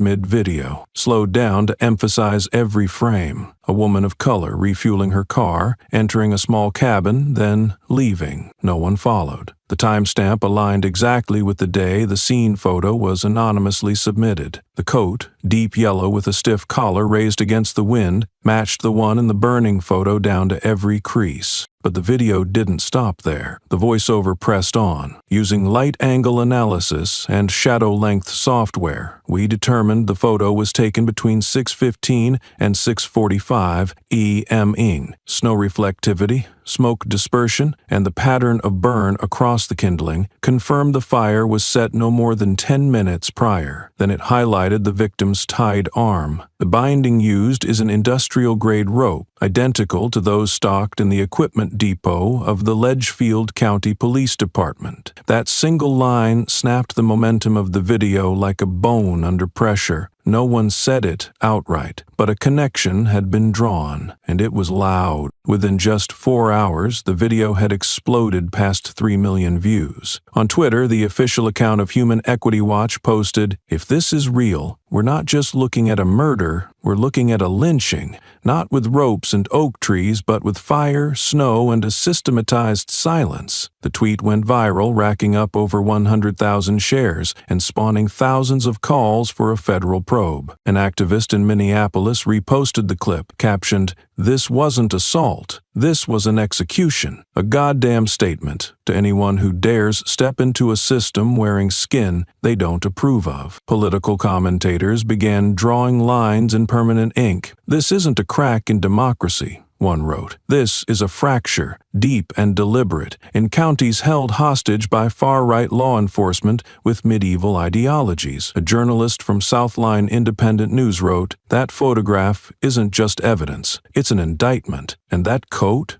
mid-video, slowed down to emphasize every frame. A woman of color refueling her car, entering a small cabin, then leaving. No one followed. The timestamp aligned exactly with the day the scene photo was anonymously submitted. The coat, deep yellow with a stiff collar raised against the wind, matched the one in the burning photo down to every crease. But the video didn't stop there. The voiceover pressed on. Using light angle analysis and shadow length software, we determined the photo was taken between 6:15 and 6:45 EM. Snow reflectivity, smoke dispersion, and the pattern of burn across the kindling confirmed the fire was set no more than 10 minutes prior. Then it highlighted the victim's tied arm. The binding used is an industrial-grade rope, identical to those stocked in the equipment depot of the Ledgefield County Police Department. That single line snapped the momentum of the video like a bone under pressure. No one said it outright, but a connection had been drawn, and it was loud. Within just 4 hours, the video had exploded past 3 million views. On Twitter, the official account of Human Equity Watch posted, "If this is real, we're not just looking at a murder, we're looking at a lynching, not with ropes and oak trees, but with fire, snow, and a systematized silence." The tweet went viral, racking up over 100,000 shares and spawning thousands of calls for a federal probe. An activist in Minneapolis reposted the clip, captioned, "This wasn't assault. This was an execution. A goddamn statement to anyone who dares step into a system wearing skin they don't approve of." Political commentators began drawing lines in permanent ink. "This isn't a crack in democracy," one wrote. "This is a fracture, deep and deliberate, in counties held hostage by far-right law enforcement with medieval ideologies." A journalist from Southline Independent News wrote, "That photograph isn't just evidence, it's an indictment. And that coat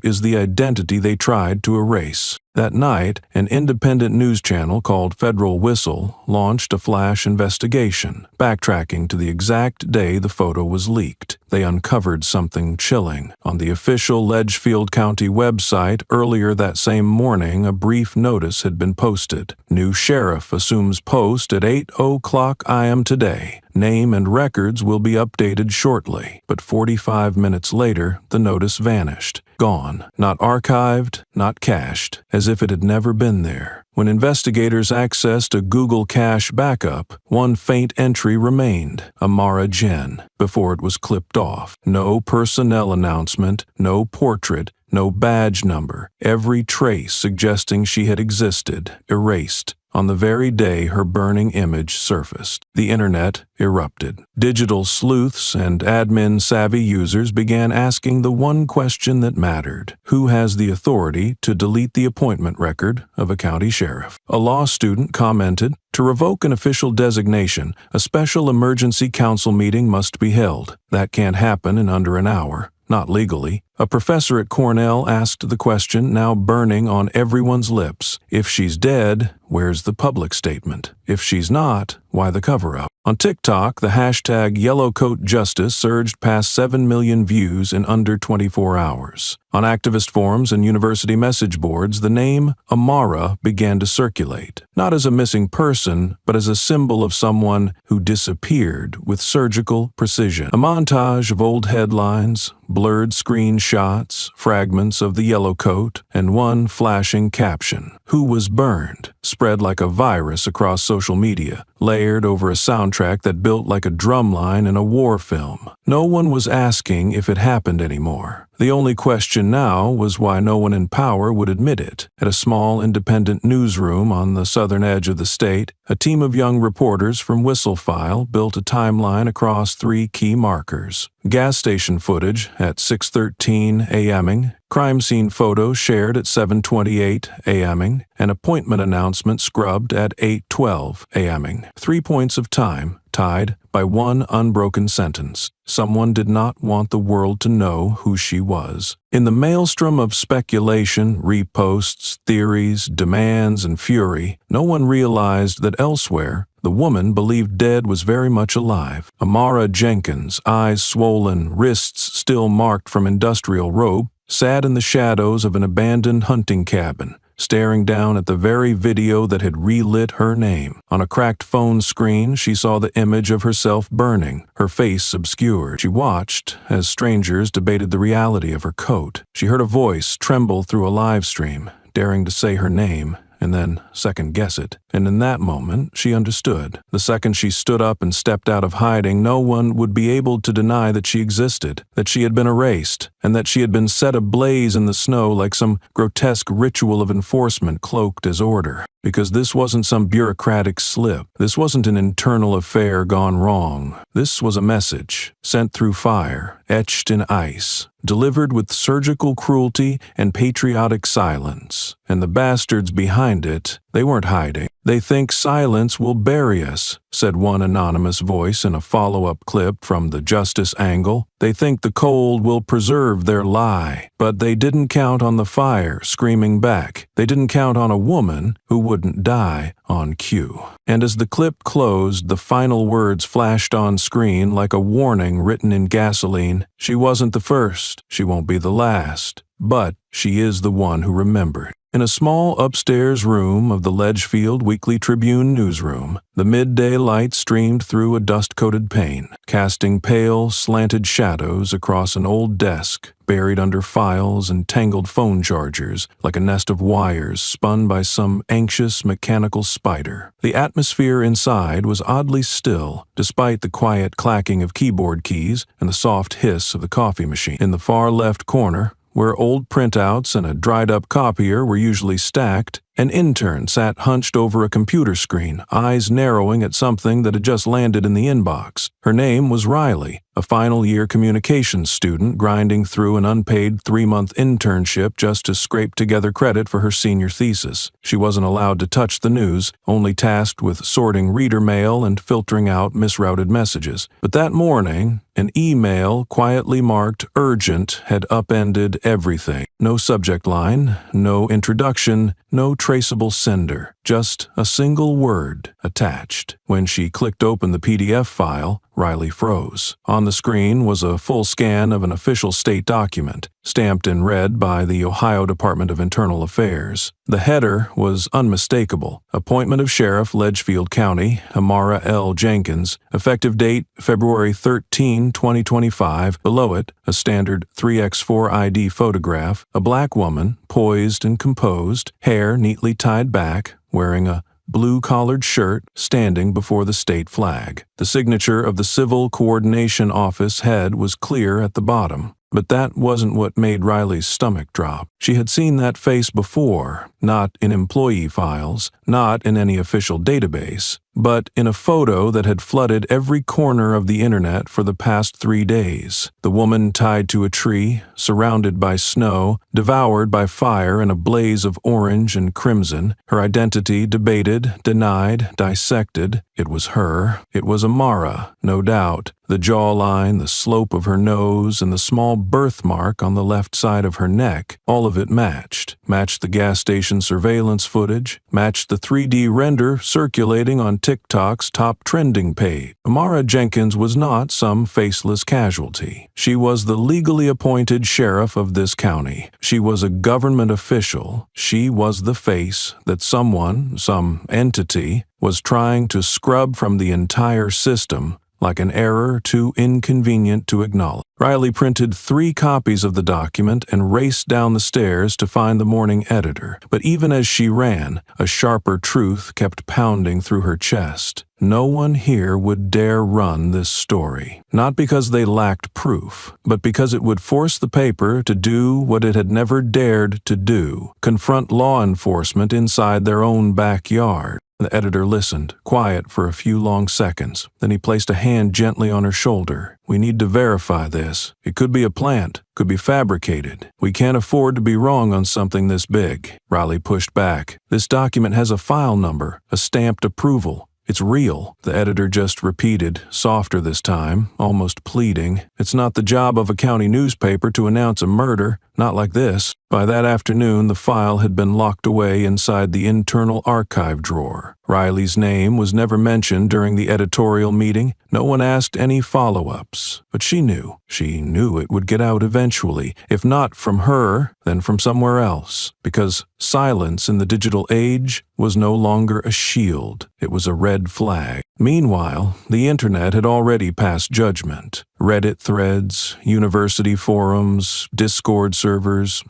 is the identity they tried to erase." That night, an independent news channel called Federal Whistle launched a flash investigation, backtracking to the exact day the photo was leaked. They uncovered something chilling. On the official Ledgefield County website earlier that same morning, a brief notice had been posted. "New sheriff assumes post at 8:00 AM today. Name and records will be updated shortly." But 45 minutes later, the notice vanished. Gone. Not archived, not cached, as if it had never been there. When investigators accessed a Google Cache backup, one faint entry remained, Amara Jen, before it was clipped off. No personnel announcement, no portrait, no badge number. Every trace suggesting she had existed, erased. On the very day her burning image surfaced, the internet erupted. Digital sleuths and admin-savvy users began asking the one question that mattered: who has the authority to delete the appointment record of a county sheriff? A law student commented, "To revoke an official designation, a special emergency council meeting must be held. That can't happen in under an hour. Not legally." A professor at Cornell asked the question now burning on everyone's lips: if she's dead, where's the public statement? If she's not, why the cover-up? On TikTok, the hashtag #YellowCoatJustice surged past 7 million views in under 24 hours. On activist forums and university message boards, the name Amara began to circulate, not as a missing person, but as a symbol of someone who disappeared with surgical precision. A montage of old headlines, blurred screenshots, fragments of the yellow coat, and one flashing caption, "Who was burned?" spread like a virus across social media, layered over a soundtrack that built like a drumline in a war film. No one was asking if it happened anymore. The only question now was why no one in power would admit it. At a small independent newsroom on the southern edge of the state, a team of young reporters from Whistlefile built a timeline across 3 key markers: gas station footage at 6:13 a.m., crime scene photos shared at 7:28 a.m. An appointment announcement scrubbed at 8:12 a.m. 3 points of time, tied by one unbroken sentence. Someone did not want the world to know who she was. In the maelstrom of speculation, reposts, theories, demands, and fury, no one realized that elsewhere, the woman believed dead was very much alive. Amara Jenkins, eyes swollen, wrists still marked from industrial rope, sat in the shadows of an abandoned hunting cabin, staring down at the very video that had relit her name. On a cracked phone screen, she saw the image of herself burning, her face obscured. She watched as strangers debated the reality of her coat. She heard a voice tremble through a live stream, daring to say her name, and then second-guess it. And in that moment, she understood. The second she stood up and stepped out of hiding, no one would be able to deny that she existed, that she had been erased, and that she had been set ablaze in the snow like some grotesque ritual of enforcement cloaked as order. Because this wasn't some bureaucratic slip. This wasn't an internal affair gone wrong. This was a message, sent through fire, etched in ice, delivered with surgical cruelty and patriotic silence. And the bastards behind it, they weren't hiding. "They think silence will bury us," said one anonymous voice in a follow-up clip from the justice angle. "They think the cold will preserve their lie. But they didn't count on the fire screaming back. They didn't count on a woman who wouldn't die on cue." And as the clip closed, the final words flashed on screen like a warning written in gasoline. "She wasn't the first. She won't be the last. But she is the one who remembered." In a small upstairs room of the Ledgefield Weekly Tribune newsroom, the midday light streamed through a dust-coated pane, casting pale, slanted shadows across an old desk, buried under files and tangled phone chargers, like a nest of wires spun by some anxious mechanical spider. The atmosphere inside was oddly still, despite the quiet clacking of keyboard keys and the soft hiss of the coffee machine. In the far left corner, where old printouts and a dried-up copier were usually stacked, an intern sat hunched over a computer screen, eyes narrowing at something that had just landed in the inbox. Her name was Riley, a final-year communications student grinding through an unpaid 3-month internship just to scrape together credit for her senior thesis. She wasn't allowed to touch the news, only tasked with sorting reader mail and filtering out misrouted messages. But that morning, an email quietly marked urgent had upended everything. No subject line, no introduction, no traceable sender, just a single word attached. When she clicked open the PDF file, Riley froze. On the screen was a full scan of an official state document, stamped in red by the Ohio Department of Internal Affairs. The header was unmistakable. Appointment of Sheriff, Ledgefield County, Amara L. Jenkins. Effective date, February 13, 2025. Below it, a standard 3x4 ID photograph, a black woman, poised and composed, hair neatly tied back, wearing a blue-collared shirt, standing before the state flag. The signature of the Civil Coordination Office head was clear at the bottom. But that wasn't what made Riley's stomach drop. She had seen that face before, not in employee files, not in any official database, but in a photo that had flooded every corner of the internet for the past 3 days. The woman tied to a tree, surrounded by snow, devoured by fire in a blaze of orange and crimson, her identity debated, denied, dissected. It was her. It was Amara, no doubt. The jawline, the slope of her nose, and the small birthmark on the left side of her neck, all of it matched. Matched the gas station surveillance footage, matched the 3D render circulating on TikTok's top trending page. Amara Jenkins was not some faceless casualty. She was the legally appointed sheriff of this county. She was a government official. She was the face that someone, some entity, was trying to scrub from the entire system like an error too inconvenient to acknowledge. Riley printed 3 copies of the document and raced down the stairs to find the morning editor. But even as she ran, a sharper truth kept pounding through her chest. No one here would dare run this story. Not because they lacked proof, but because it would force the paper to do what it had never dared to do: confront law enforcement inside their own backyard. The editor listened, quiet for a few long seconds. Then he placed a hand gently on her shoulder. "We need to verify this. It could be a plant, could be fabricated. We can't afford to be wrong on something this big." Riley pushed back. "This document has a file number, a stamped approval. It's real," the editor just repeated, softer this time, almost pleading. "It's not the job of a county newspaper to announce a murder, not like this." By that afternoon, the file had been locked away inside the internal archive drawer. Riley's name was never mentioned during the editorial meeting. No one asked any follow-ups. But she knew. She knew it would get out eventually, if not from her, then from somewhere else. Because silence in the digital age was no longer a shield. It was a red flag. Meanwhile, the internet had already passed judgment. Reddit threads, university forums, Discord servers.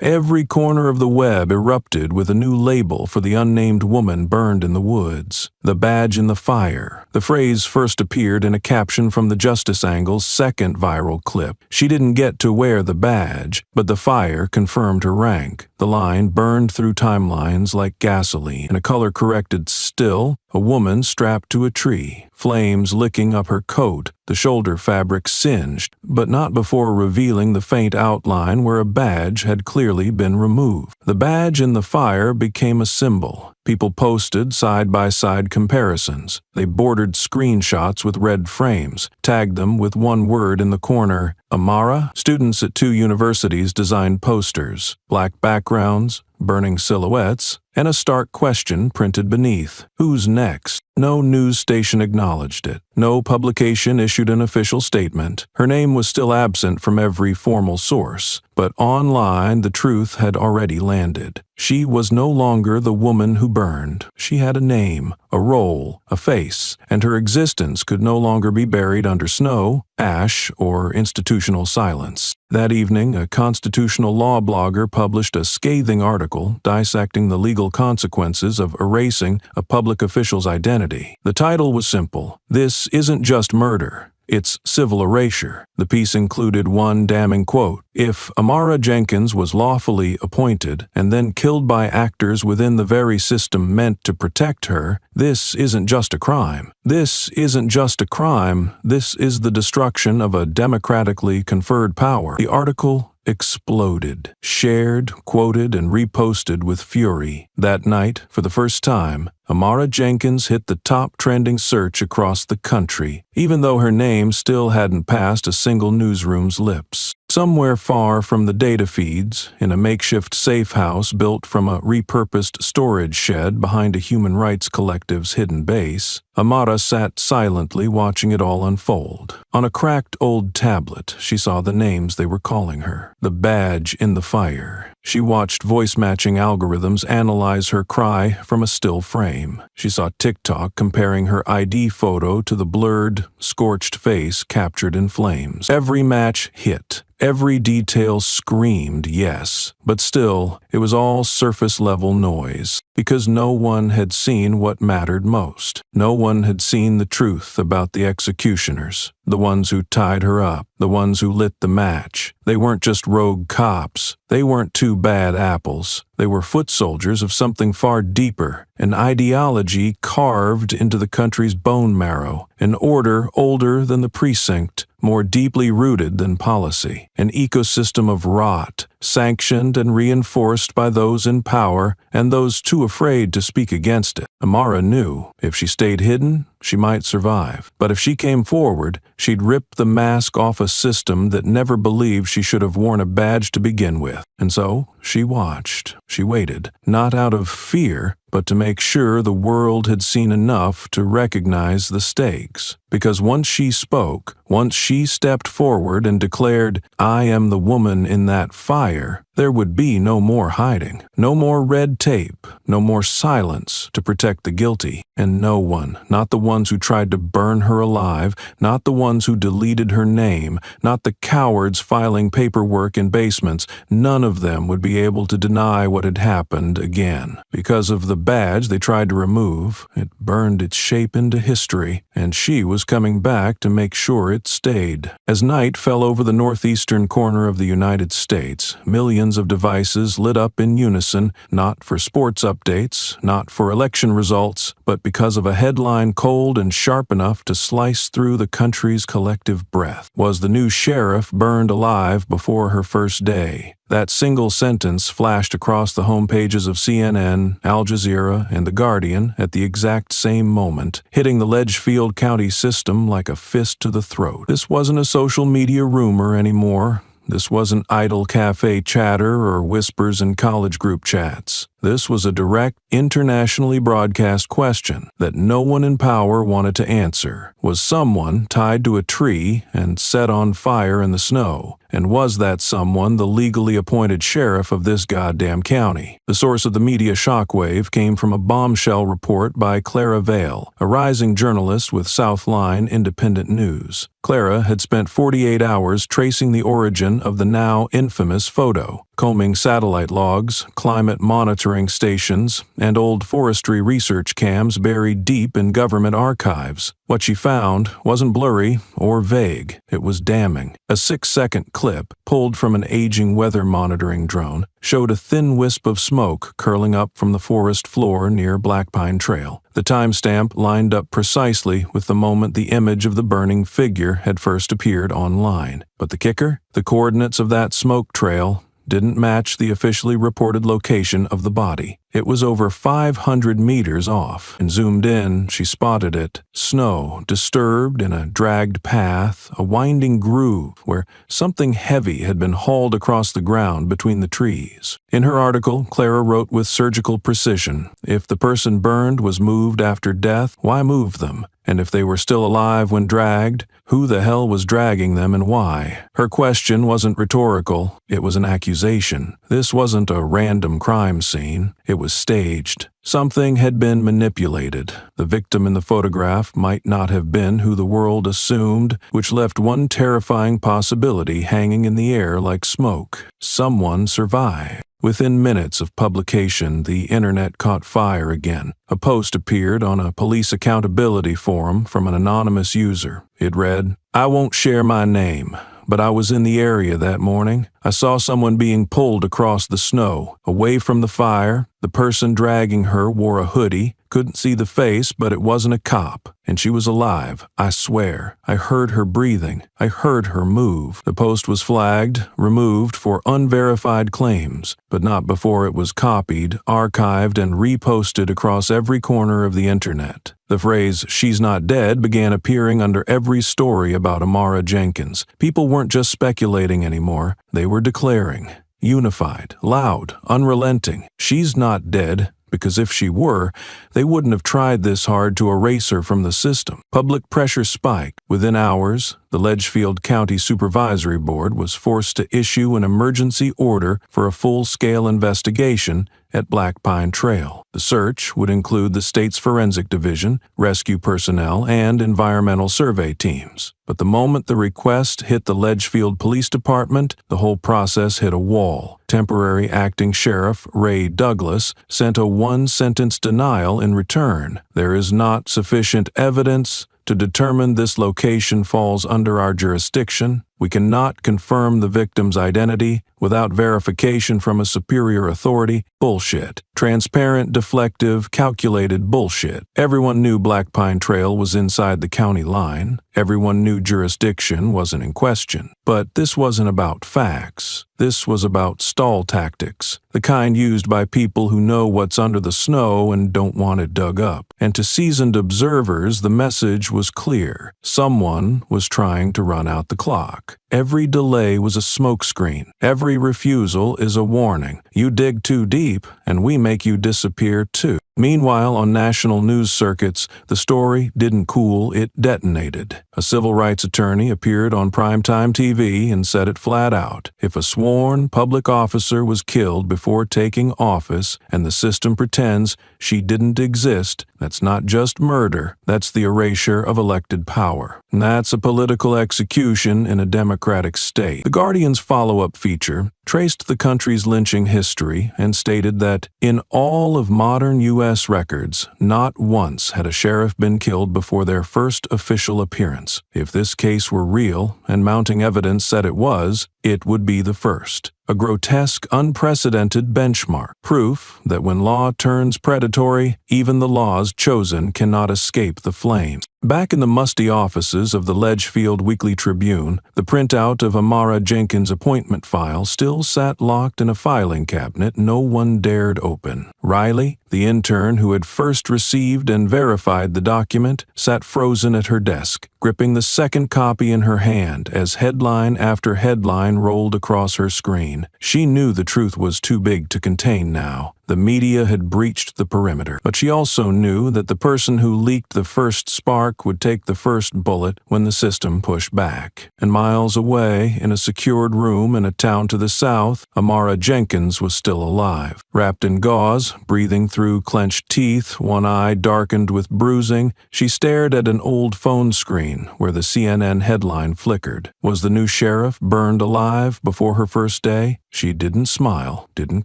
Every corner of the web erupted with a new label for the unnamed woman burned in the woods. The badge in the fire. The phrase first appeared in a caption from the Justice Angle's second viral clip. She didn't get to wear the badge, but the fire confirmed her rank. The line burned through timelines like gasoline. In a color-corrected still, a woman strapped to a tree, flames licking up her coat, the shoulder fabric singed, but not before revealing the faint outline where a badge had clearly been removed. The badge in the fire became a symbol. People posted side-by-side comparisons. They bordered screenshots with red frames, tagged them with one word in the corner, Amara. Students at 2 universities designed posters, black backgrounds, burning silhouettes, and a stark question printed beneath. Who's next? No news station acknowledged it. No publication issued an official statement. Her name was still absent from every formal source, but online the truth had already landed. She was no longer the woman who burned. She had a name, a role, a face, and her existence could no longer be buried under snow, ash, or institutional silence. That evening, a constitutional law blogger published a scathing article dissecting the legal consequences of erasing a public official's identity. The title was simple: "This isn't just murder. It's civil erasure." The piece included one damning quote: "If Amara Jenkins was lawfully appointed and then killed by actors within the very system meant to protect her, this isn't just a crime. This isn't just a crime. This is the destruction of a democratically conferred power." The article exploded, shared, quoted, and reposted with fury. That night, for the first time, Amara Jenkins hit the top trending search across the country, even though her name still hadn't passed a single newsroom's lips. Somewhere far from the data feeds, in a makeshift safe house built from a repurposed storage shed behind a human rights collective's hidden base, Amara sat silently watching it all unfold. On a cracked old tablet, she saw the names they were calling her. The badge in the fire. She watched voice-matching algorithms analyze her cry from a still frame. She saw TikTok comparing her ID photo to the blurred, scorched face captured in flames. Every match hit. Every detail screamed yes, but still, it was all surface-level noise, because no one had seen what mattered most. No one had seen the truth about the executioners, the ones who tied her up, the ones who lit the match. They weren't just rogue cops. They weren't 2 bad apples. They were foot soldiers of something far deeper, an ideology carved into the country's bone marrow, an order older than the precinct, more deeply rooted than policy, an ecosystem of rot, sanctioned and reinforced by those in power and those too afraid to speak against it. Amara knew if she stayed hidden, she might survive. But if she came forward, she'd rip the mask off a system that never believed she should have worn a badge to begin with. And so, she watched. She waited, not out of fear, but to make sure the world had seen enough to recognize the stakes. Because once she spoke, once she stepped forward and declared, "I am the woman in that fire," there would be no more hiding, no more red tape, no more silence to protect the guilty, and no one, not the ones who tried to burn her alive, not the ones who deleted her name, not the cowards filing paperwork in basements, none of them would be able to deny what had happened again. Because of the badge they tried to remove, it burned its shape into history, and she was was coming back to make sure it stayed. As night fell over the northeastern corner of the United States, millions of devices lit up in unison, not for sports updates, not for election results, but because of a headline cold and sharp enough to slice through the country's collective breath. Was the new sheriff burned alive before her first day? That single sentence flashed across the homepages of CNN, Al Jazeera, and The Guardian at the exact same moment, hitting the Litchfield County system like a fist to the throat. This wasn't a social media rumor anymore. This wasn't idle cafe chatter or whispers in college group chats. This was a direct, internationally broadcast question that no one in power wanted to answer. Was someone tied to a tree and set on fire in the snow? And was that someone the legally appointed sheriff of this goddamn county? The source of the media shockwave came from a bombshell report by Clara Vale, a rising journalist with Southline Independent News. Clara had spent 48 hours tracing the origin of the now infamous photo, combing satellite logs, climate monitoring stations, and old forestry research cams buried deep in government archives. What she found wasn't blurry or vague. It was damning. A 6-second clip, pulled from an aging weather monitoring drone, showed a thin wisp of smoke curling up from the forest floor near Black Pine Trail. The timestamp lined up precisely with the moment the image of the burning figure had first appeared online. But the kicker? The coordinates of that smoke trail didn't match the officially reported location of the body. It was over 500 meters off, and zoomed in, she spotted it. Snow, disturbed in a dragged path, a winding groove where something heavy had been hauled across the ground between the trees. In her article, Clara wrote with surgical precision, if the person burned was moved after death, why move them? And if they were still alive when dragged, who the hell was dragging them and why? Her question wasn't rhetorical, it was an accusation. This wasn't a random crime scene, it was staged. Something had been manipulated. The victim in the photograph might not have been who the world assumed, which left one terrifying possibility hanging in the air like smoke. Someone survived. Within minutes of publication, the internet caught fire again. A post appeared on a police accountability forum from an anonymous user. It read, "I won't share my name, but I was in the area that morning. I saw someone being pulled across the snow, away from the fire. The person dragging her wore a hoodie. Couldn't see the face, but it wasn't a cop. And she was alive, I swear. I heard her breathing. I heard her move." The post was flagged, removed for unverified claims, but not before it was copied, archived, and reposted across every corner of the internet. The phrase, "she's not dead," began appearing under every story about Amara Jenkins. People weren't just speculating anymore, they were declaring. Unified, loud, unrelenting. She's not dead. Because if she were, they wouldn't have tried this hard to erase her from the system. Public pressure spiked. Within hours, the Litchfield County Supervisory Board was forced to issue an emergency order for a full-scale investigation at Black Pine Trail. The search would include the state's forensic division, rescue personnel, and environmental survey teams. But the moment the request hit the Litchfield Police Department, the whole process hit a wall. Temporary acting sheriff Ray Douglas sent a one-sentence denial in return. "There is not sufficient evidence to determine this location falls under our jurisdiction. We cannot confirm the victim's identity without verification from a superior authority." Bullshit. Transparent, deflective, calculated bullshit. Everyone knew Black Pine Trail was inside the county line. Everyone knew jurisdiction wasn't in question. But this wasn't about facts. This was about stall tactics, the kind used by people who know what's under the snow and don't want it dug up. And to seasoned observers, the message was clear. Someone was trying to run out the clock. Every delay was a smokescreen. Every refusal is a warning. You dig too deep, and we make you disappear too. Meanwhile, on national news circuits, the story didn't cool, it detonated. A civil rights attorney appeared on primetime TV and said it flat out. If a sworn public officer was killed before taking office and the system pretends she didn't exist, that's not just murder, that's the erasure of elected power. And that's a political execution in a democratic state. The Guardian's follow-up feature, traced the country's lynching history, and stated that, in all of modern U.S. records, not once had a sheriff been killed before their first official appearance. If this case were real, and mounting evidence said it was, it would be the first. A grotesque, unprecedented benchmark. Proof that when law turns predatory, even the laws chosen cannot escape the flames. Back in the musty offices of the Ledgefield Weekly Tribune, the printout of Amara Jenkins' appointment file still sat locked in a filing cabinet no one dared open. Riley, the intern who had first received and verified the document, sat frozen at her desk, gripping the second copy in her hand as headline after headline rolled across her screen. She knew the truth was too big to contain now. The media had breached the perimeter, but she also knew that the person who leaked the first spark would take the first bullet when the system pushed back. And miles away, in a secured room in a town to the south, Amara Jenkins was still alive. Wrapped in gauze, breathing through clenched teeth, one eye darkened with bruising, she stared at an old phone screen where the CNN headline flickered. Was the new sheriff burned alive before her first day? She didn't smile, didn't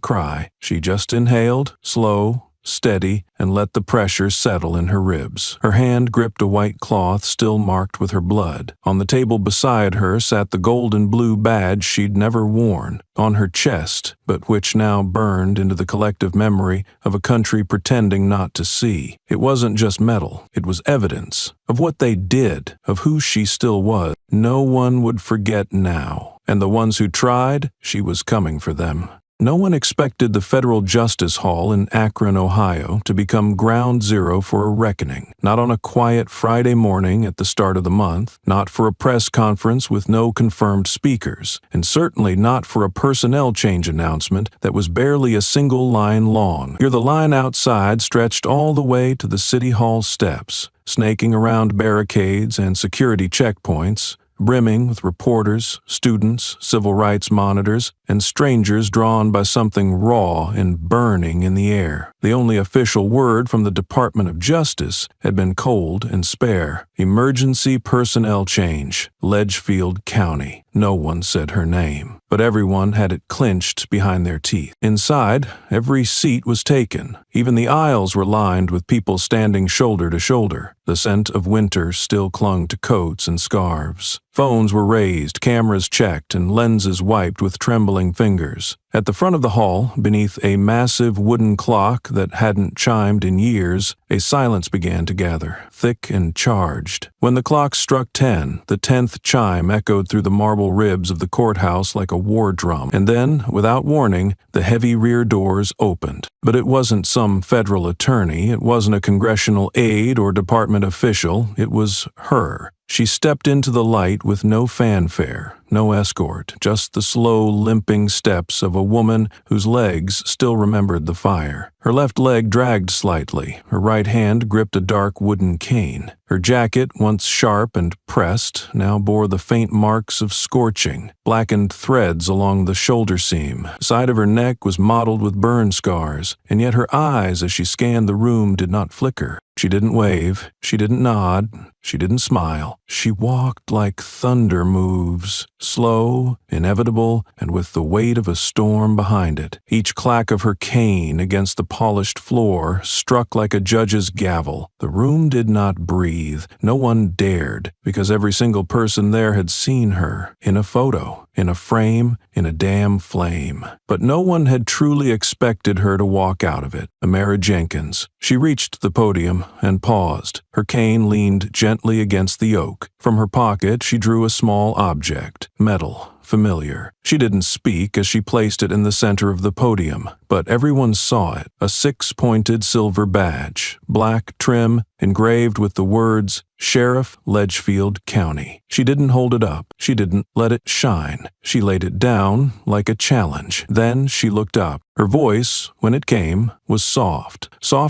cry. She just inhaled, slow, steady, and let the pressure settle in her ribs. Her hand gripped a white cloth still marked with her blood. On the table beside her sat the gold and blue badge she'd never worn, on her chest, but which now burned into the collective memory of a country pretending not to see. It wasn't just metal, it was evidence of what they did, of who she still was. No one would forget now. And the ones who tried, she was coming for them. No one expected the Federal Justice Hall in Akron, Ohio, to become ground zero for a reckoning. Not on a quiet Friday morning at the start of the month, not for a press conference with no confirmed speakers, and certainly not for a personnel change announcement that was barely a single line long. Here the line outside stretched all the way to the City Hall steps, snaking around barricades and security checkpoints, brimming with reporters, students, civil rights monitors, and strangers drawn by something raw and burning in the air. The only official word from the Department of Justice had been cold and spare. Emergency personnel change, Ledgefield County. No one said her name, but everyone had it clinched behind their teeth. Inside, every seat was taken. Even the aisles were lined with people standing shoulder to shoulder. The scent of winter still clung to coats and scarves. Phones were raised, cameras checked, and lenses wiped with trembling fingers. At the front of the hall, beneath a massive wooden clock that hadn't chimed in years, a silence began to gather, thick and charged. When the clock struck 10, the 10th chime echoed through the marble ribs of the courthouse like a war drum, and then, without warning, the heavy rear doors opened. But it wasn't some federal attorney, it wasn't a congressional aide or department official, it was her. She stepped into the light with no fanfare, no escort, just the slow, limping steps of a woman whose legs still remembered the fire. Her left leg dragged slightly, her right hand gripped a dark wooden cane. Her jacket, once sharp and pressed, now bore the faint marks of scorching, blackened threads along the shoulder seam. The side of her neck was mottled with burn scars, and yet her eyes as she scanned the room did not flicker. She didn't wave, she didn't nod, she didn't smile. She walked like thunder moves, slow, inevitable, and with the weight of a storm behind it. Each clack of her cane against the polished floor struck like a judge's gavel. The room did not breathe. No one dared, because every single person there had seen her, in a photo, in a frame, in a damn flame. But no one had truly expected her to walk out of it. Amara Jenkins. She reached the podium and paused. Her cane leaned gently against the oak. From her pocket, she drew a small object, metal, familiar. She didn't speak as she placed it in the center of the podium, but everyone saw it, a 6-pointed silver badge, black trim, engraved with the words, Sheriff Ledgefield County. She didn't hold it up. She didn't let it shine. She laid it down like a challenge. Then she looked up. Her voice, when it came, was soft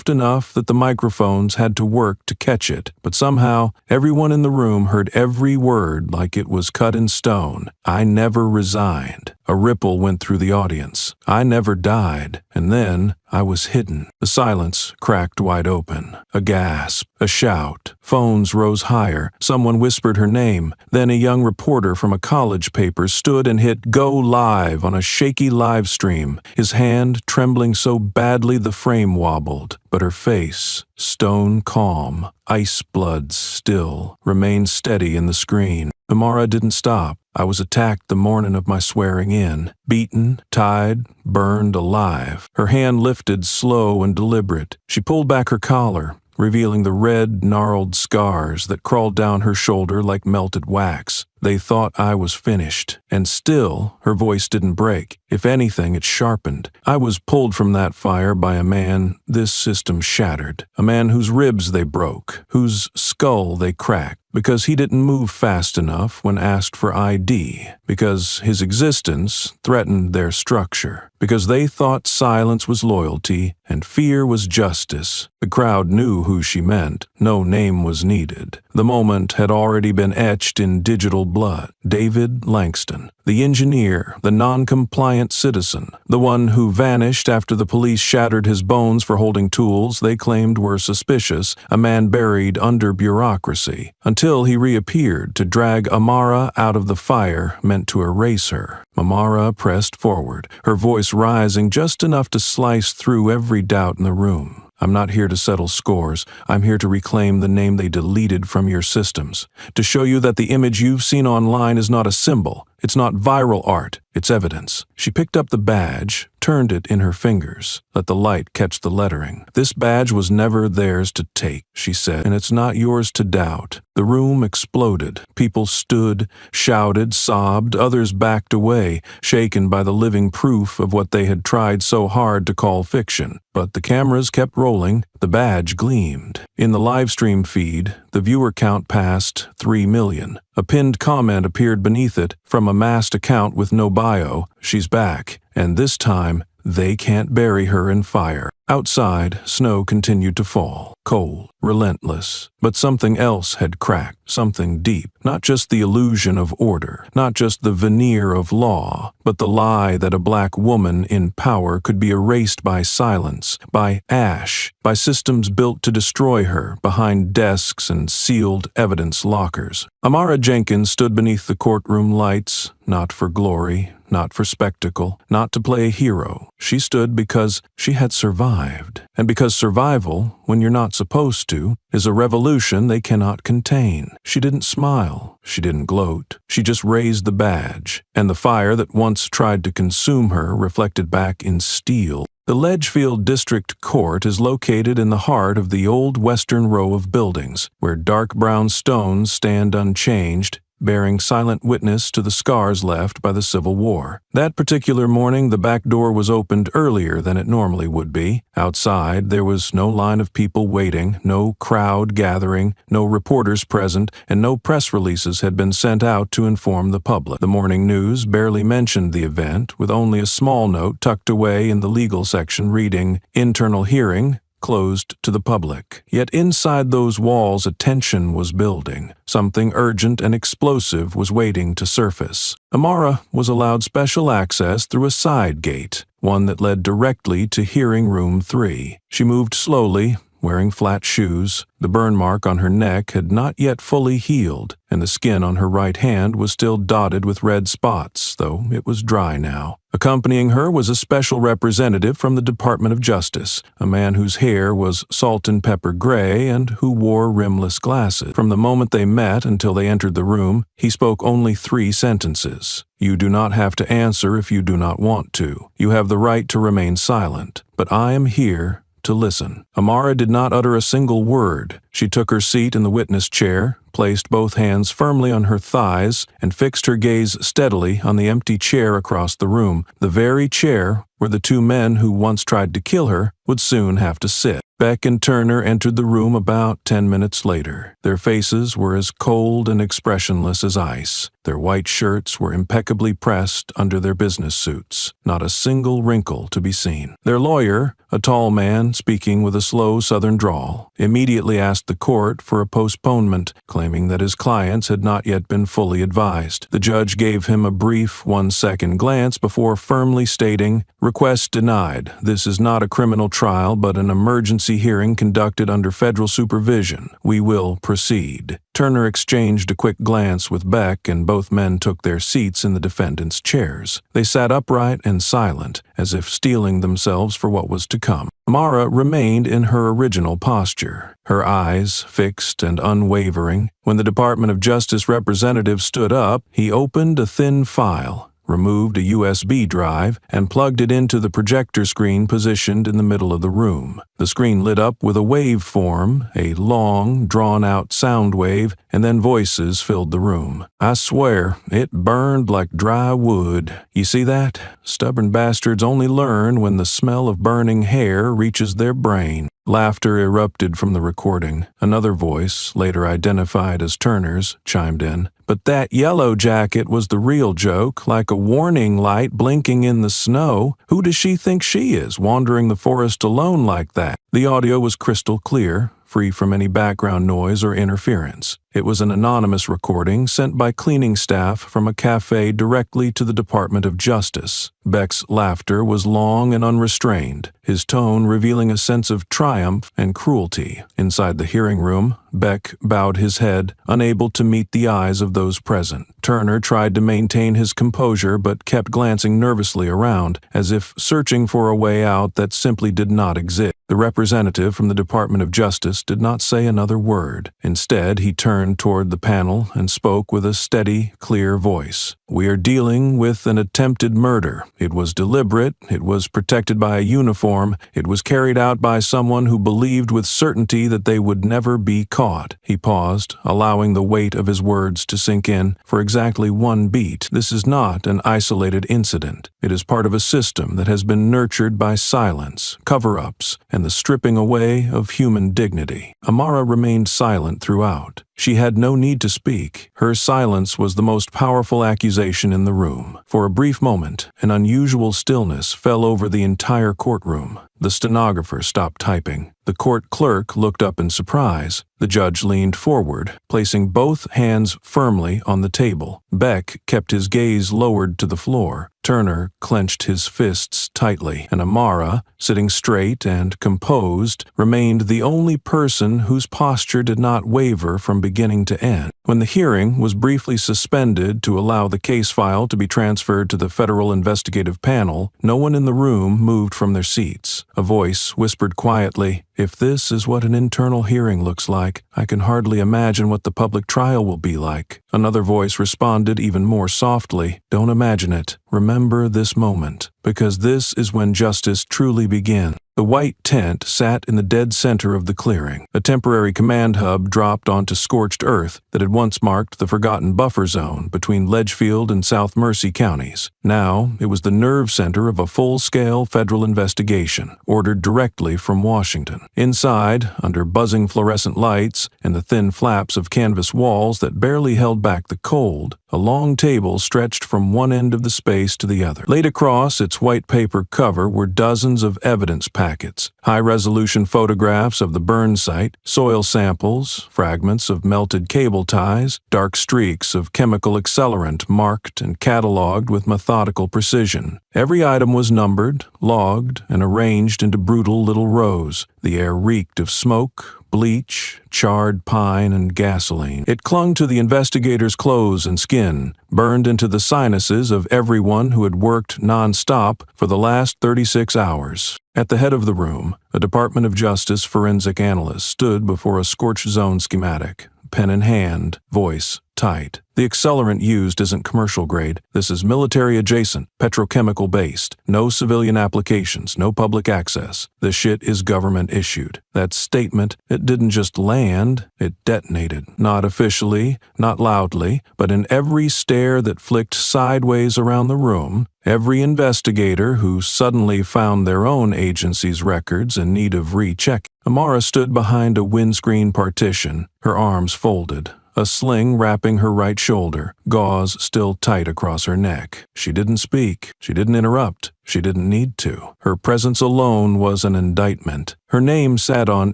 enough that the microphones had to work to catch it, but somehow everyone in the room heard every word like it was cut in stone. I never resigned. A ripple went through the audience. I never died. And then I was hidden. The silence cracked wide open. A gasp, a shout. Phones rose higher. Someone whispered her name. Then a young reporter from a college paper stood and hit "Go Live" on a shaky live stream, his hand trembling so badly the frame wobbled. But her face, stone calm, ice blood still, remained steady in the screen. Amara didn't stop. I was attacked the morning of my swearing in, beaten, tied, burned alive. Her hand lifted, slow and deliberate. She pulled back her collar, revealing the red, gnarled scars that crawled down her shoulder like melted wax. They thought I was finished, and still her voice didn't break. If anything, it sharpened. I was pulled from that fire by a man this system shattered, a man whose ribs they broke, whose skull they cracked, because he didn't move fast enough when asked for ID, because his existence threatened their structure, because they thought silence was loyalty and fear was justice. The crowd knew who she meant. No name was needed. The moment had already been etched in digital blood. David Langston, the engineer, the non-compliant citizen, the one who vanished after the police shattered his bones for holding tools they claimed were suspicious, a man buried under bureaucracy, until he reappeared to drag Amara out of the fire meant to erase her. Amara pressed forward, her voice rising just enough to slice through every doubt in the room. I'm not here to settle scores. I'm here to reclaim the name they deleted from your systems. To show you that the image you've seen online is not a symbol. It's not viral art. It's evidence. She picked up the badge, turned it in her fingers, let the light catch the lettering. This badge was never theirs to take, she said, and it's not yours to doubt. The room exploded. People stood, shouted, sobbed. Others backed away, shaken by the living proof of what they had tried so hard to call fiction. But the cameras kept rolling. The badge gleamed. In the livestream feed, the viewer count passed 3 million. A pinned comment appeared beneath it from a masked account with no bio. She's back, and this time, they can't bury her in fire. Outside, snow continued to fall, cold, relentless. But something else had cracked, something deep. Not just the illusion of order, not just the veneer of law, but the lie that a black woman in power could be erased by silence, by ash, by systems built to destroy her behind desks and sealed evidence lockers. Amara Jenkins stood beneath the courtroom lights, not for glory, not for spectacle, not to play a hero. She stood because she had survived. And because survival, when you're not supposed to, is a revolution they cannot contain. She didn't smile. She didn't gloat. She just raised the badge, and the fire that once tried to consume her reflected back in steel. The Ledgefield District Court is located in the heart of the old western row of buildings, where dark brown stones stand unchanged, bearing silent witness to the scars left by the Civil War. That particular morning, the back door was opened earlier than it normally would be. Outside, there was no line of people waiting, no crowd gathering, no reporters present, and no press releases had been sent out to inform the public. The morning news barely mentioned the event, with only a small note tucked away in the legal section reading, "Internal hearing, closed to the public." Yet inside those walls a tension was building. Something urgent and explosive was waiting to surface. Amara was allowed special access through a side gate, one that led directly to hearing room 3. She moved slowly, wearing flat shoes. The burn mark on her neck had not yet fully healed, and the skin on her right hand was still dotted with red spots, though it was dry now. Accompanying her was a special representative from the Department of Justice, a man whose hair was salt and pepper gray and who wore rimless glasses. From the moment they met until they entered the room, he spoke only 3 sentences. "You do not have to answer if you do not want to. You have the right to remain silent, but I am here to listen." Amara did not utter a single word. She took her seat in the witness chair, placed both hands firmly on her thighs, and fixed her gaze steadily on the empty chair across the room, the very chair where the 2 men who once tried to kill her would soon have to sit. Beck and Turner entered the room about 10 minutes later. Their faces were as cold and expressionless as ice. Their white shirts were impeccably pressed under their business suits, not a single wrinkle to be seen. Their lawyer, a tall man speaking with a slow southern drawl, immediately asked the court for a postponement, claiming that his clients had not yet been fully advised. The judge gave him a brief 1-second glance before firmly stating, "Request denied. This is not a criminal trial but an emergency hearing conducted under federal supervision. We will proceed." Turner exchanged a quick glance with Beck, and both men took their seats in the defendant's chairs. They sat upright and silent, as if steeling themselves for what was to come. Amara remained in her original posture, her eyes fixed and unwavering. When the Department of Justice representative stood up, he opened a thin file, removed a USB drive, and plugged it into the projector screen positioned in the middle of the room. The screen lit up with a waveform, a long, drawn-out sound wave, and then voices filled the room. "I swear, it burned like dry wood. You see that? Stubborn bastards only learn when the smell of burning hair reaches their brain." Laughter erupted from the recording. Another voice, later identified as Turner's, chimed in. "But that yellow jacket was the real joke, like a warning light blinking in the snow. Who does she think she is, wandering the forest alone like that?" The audio was crystal clear, free from any background noise or interference. It was an anonymous recording sent by cleaning staff from a cafe directly to the Department of Justice. Beck's laughter was long and unrestrained, his tone revealing a sense of triumph and cruelty. Inside the hearing room, Beck bowed his head, unable to meet the eyes of those present. Turner tried to maintain his composure but kept glancing nervously around, as if searching for a way out that simply did not exist. The representative from the Department of Justice did not say another word. Instead, he turned toward the panel and spoke with a steady, clear voice. "We are dealing with an attempted murder. It was deliberate, it was protected by a uniform, it was carried out by someone who believed with certainty that they would never be caught." He paused, allowing the weight of his words to sink in for exactly one beat. "This is not an isolated incident. It is part of a system that has been nurtured by silence, cover-ups, and the stripping away of human dignity." Amara remained silent throughout. She had no need to speak. Her silence was the most powerful accusation in the room. For a brief moment, an unusual stillness fell over the entire courtroom. The stenographer stopped typing. The court clerk looked up in surprise. The judge leaned forward, placing both hands firmly on the table. Beck kept his gaze lowered to the floor. Turner clenched his fists tightly, and Amara, sitting straight and composed, remained the only person whose posture did not waver from beginning to end. When the hearing was briefly suspended to allow the case file to be transferred to the Federal Investigative Panel, no one in the room moved from their seats. A voice whispered quietly, "If this is what an internal hearing looks like, I can hardly imagine what the public trial will be like." Another voice responded even more softly, "Don't imagine it. Remember this moment, because this is when justice truly begins." The white tent sat in the dead center of the clearing. A temporary command hub dropped onto scorched earth that had once marked the forgotten buffer zone between Ledgefield and South Mercy counties. Now, it was the nerve center of a full-scale federal investigation, ordered directly from Washington. Inside, under buzzing fluorescent lights and the thin flaps of canvas walls that barely held back the cold, a long table stretched from one end of the space to the other. Laid across its white paper cover were dozens of evidence packets, high-resolution photographs of the burn site, soil samples, fragments of melted cable ties, dark streaks of chemical accelerant marked and cataloged with methodical precision. Every item was numbered, logged, and arranged into brutal little rows. The air reeked of smoke, bleach, charred pine, and gasoline. It clung to the investigators' clothes and skin, burned into the sinuses of everyone who had worked non-stop for the last 36 hours. At the head of the room, a Department of Justice forensic analyst stood before a scorched zone schematic, pen in hand, voice tight. The accelerant used isn't commercial grade. This is military adjacent, petrochemical based. No civilian applications, no public access. The shit is government issued. That statement, it didn't just land, it detonated. Not officially, not loudly, but in every stare that flicked sideways around the room, every investigator who suddenly found their own agency's records in need of recheck. Amara stood behind a windscreen partition, her arms folded, a sling wrapping her right shoulder, gauze still tight across her neck. She didn't speak. She didn't interrupt. She didn't need to. Her presence alone was an indictment. Her name sat on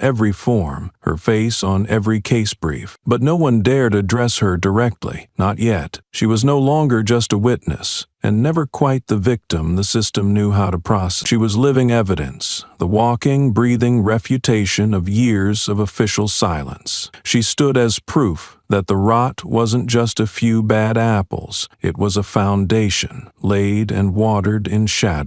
every form, her face on every case brief, but no one dared address her directly. Not yet. She was no longer just a witness, and never quite the victim the system knew how to process. She was living evidence, the walking, breathing refutation of years of official silence. She stood as proof that the rot wasn't just a few bad apples. It was a foundation, laid and watered in shadow.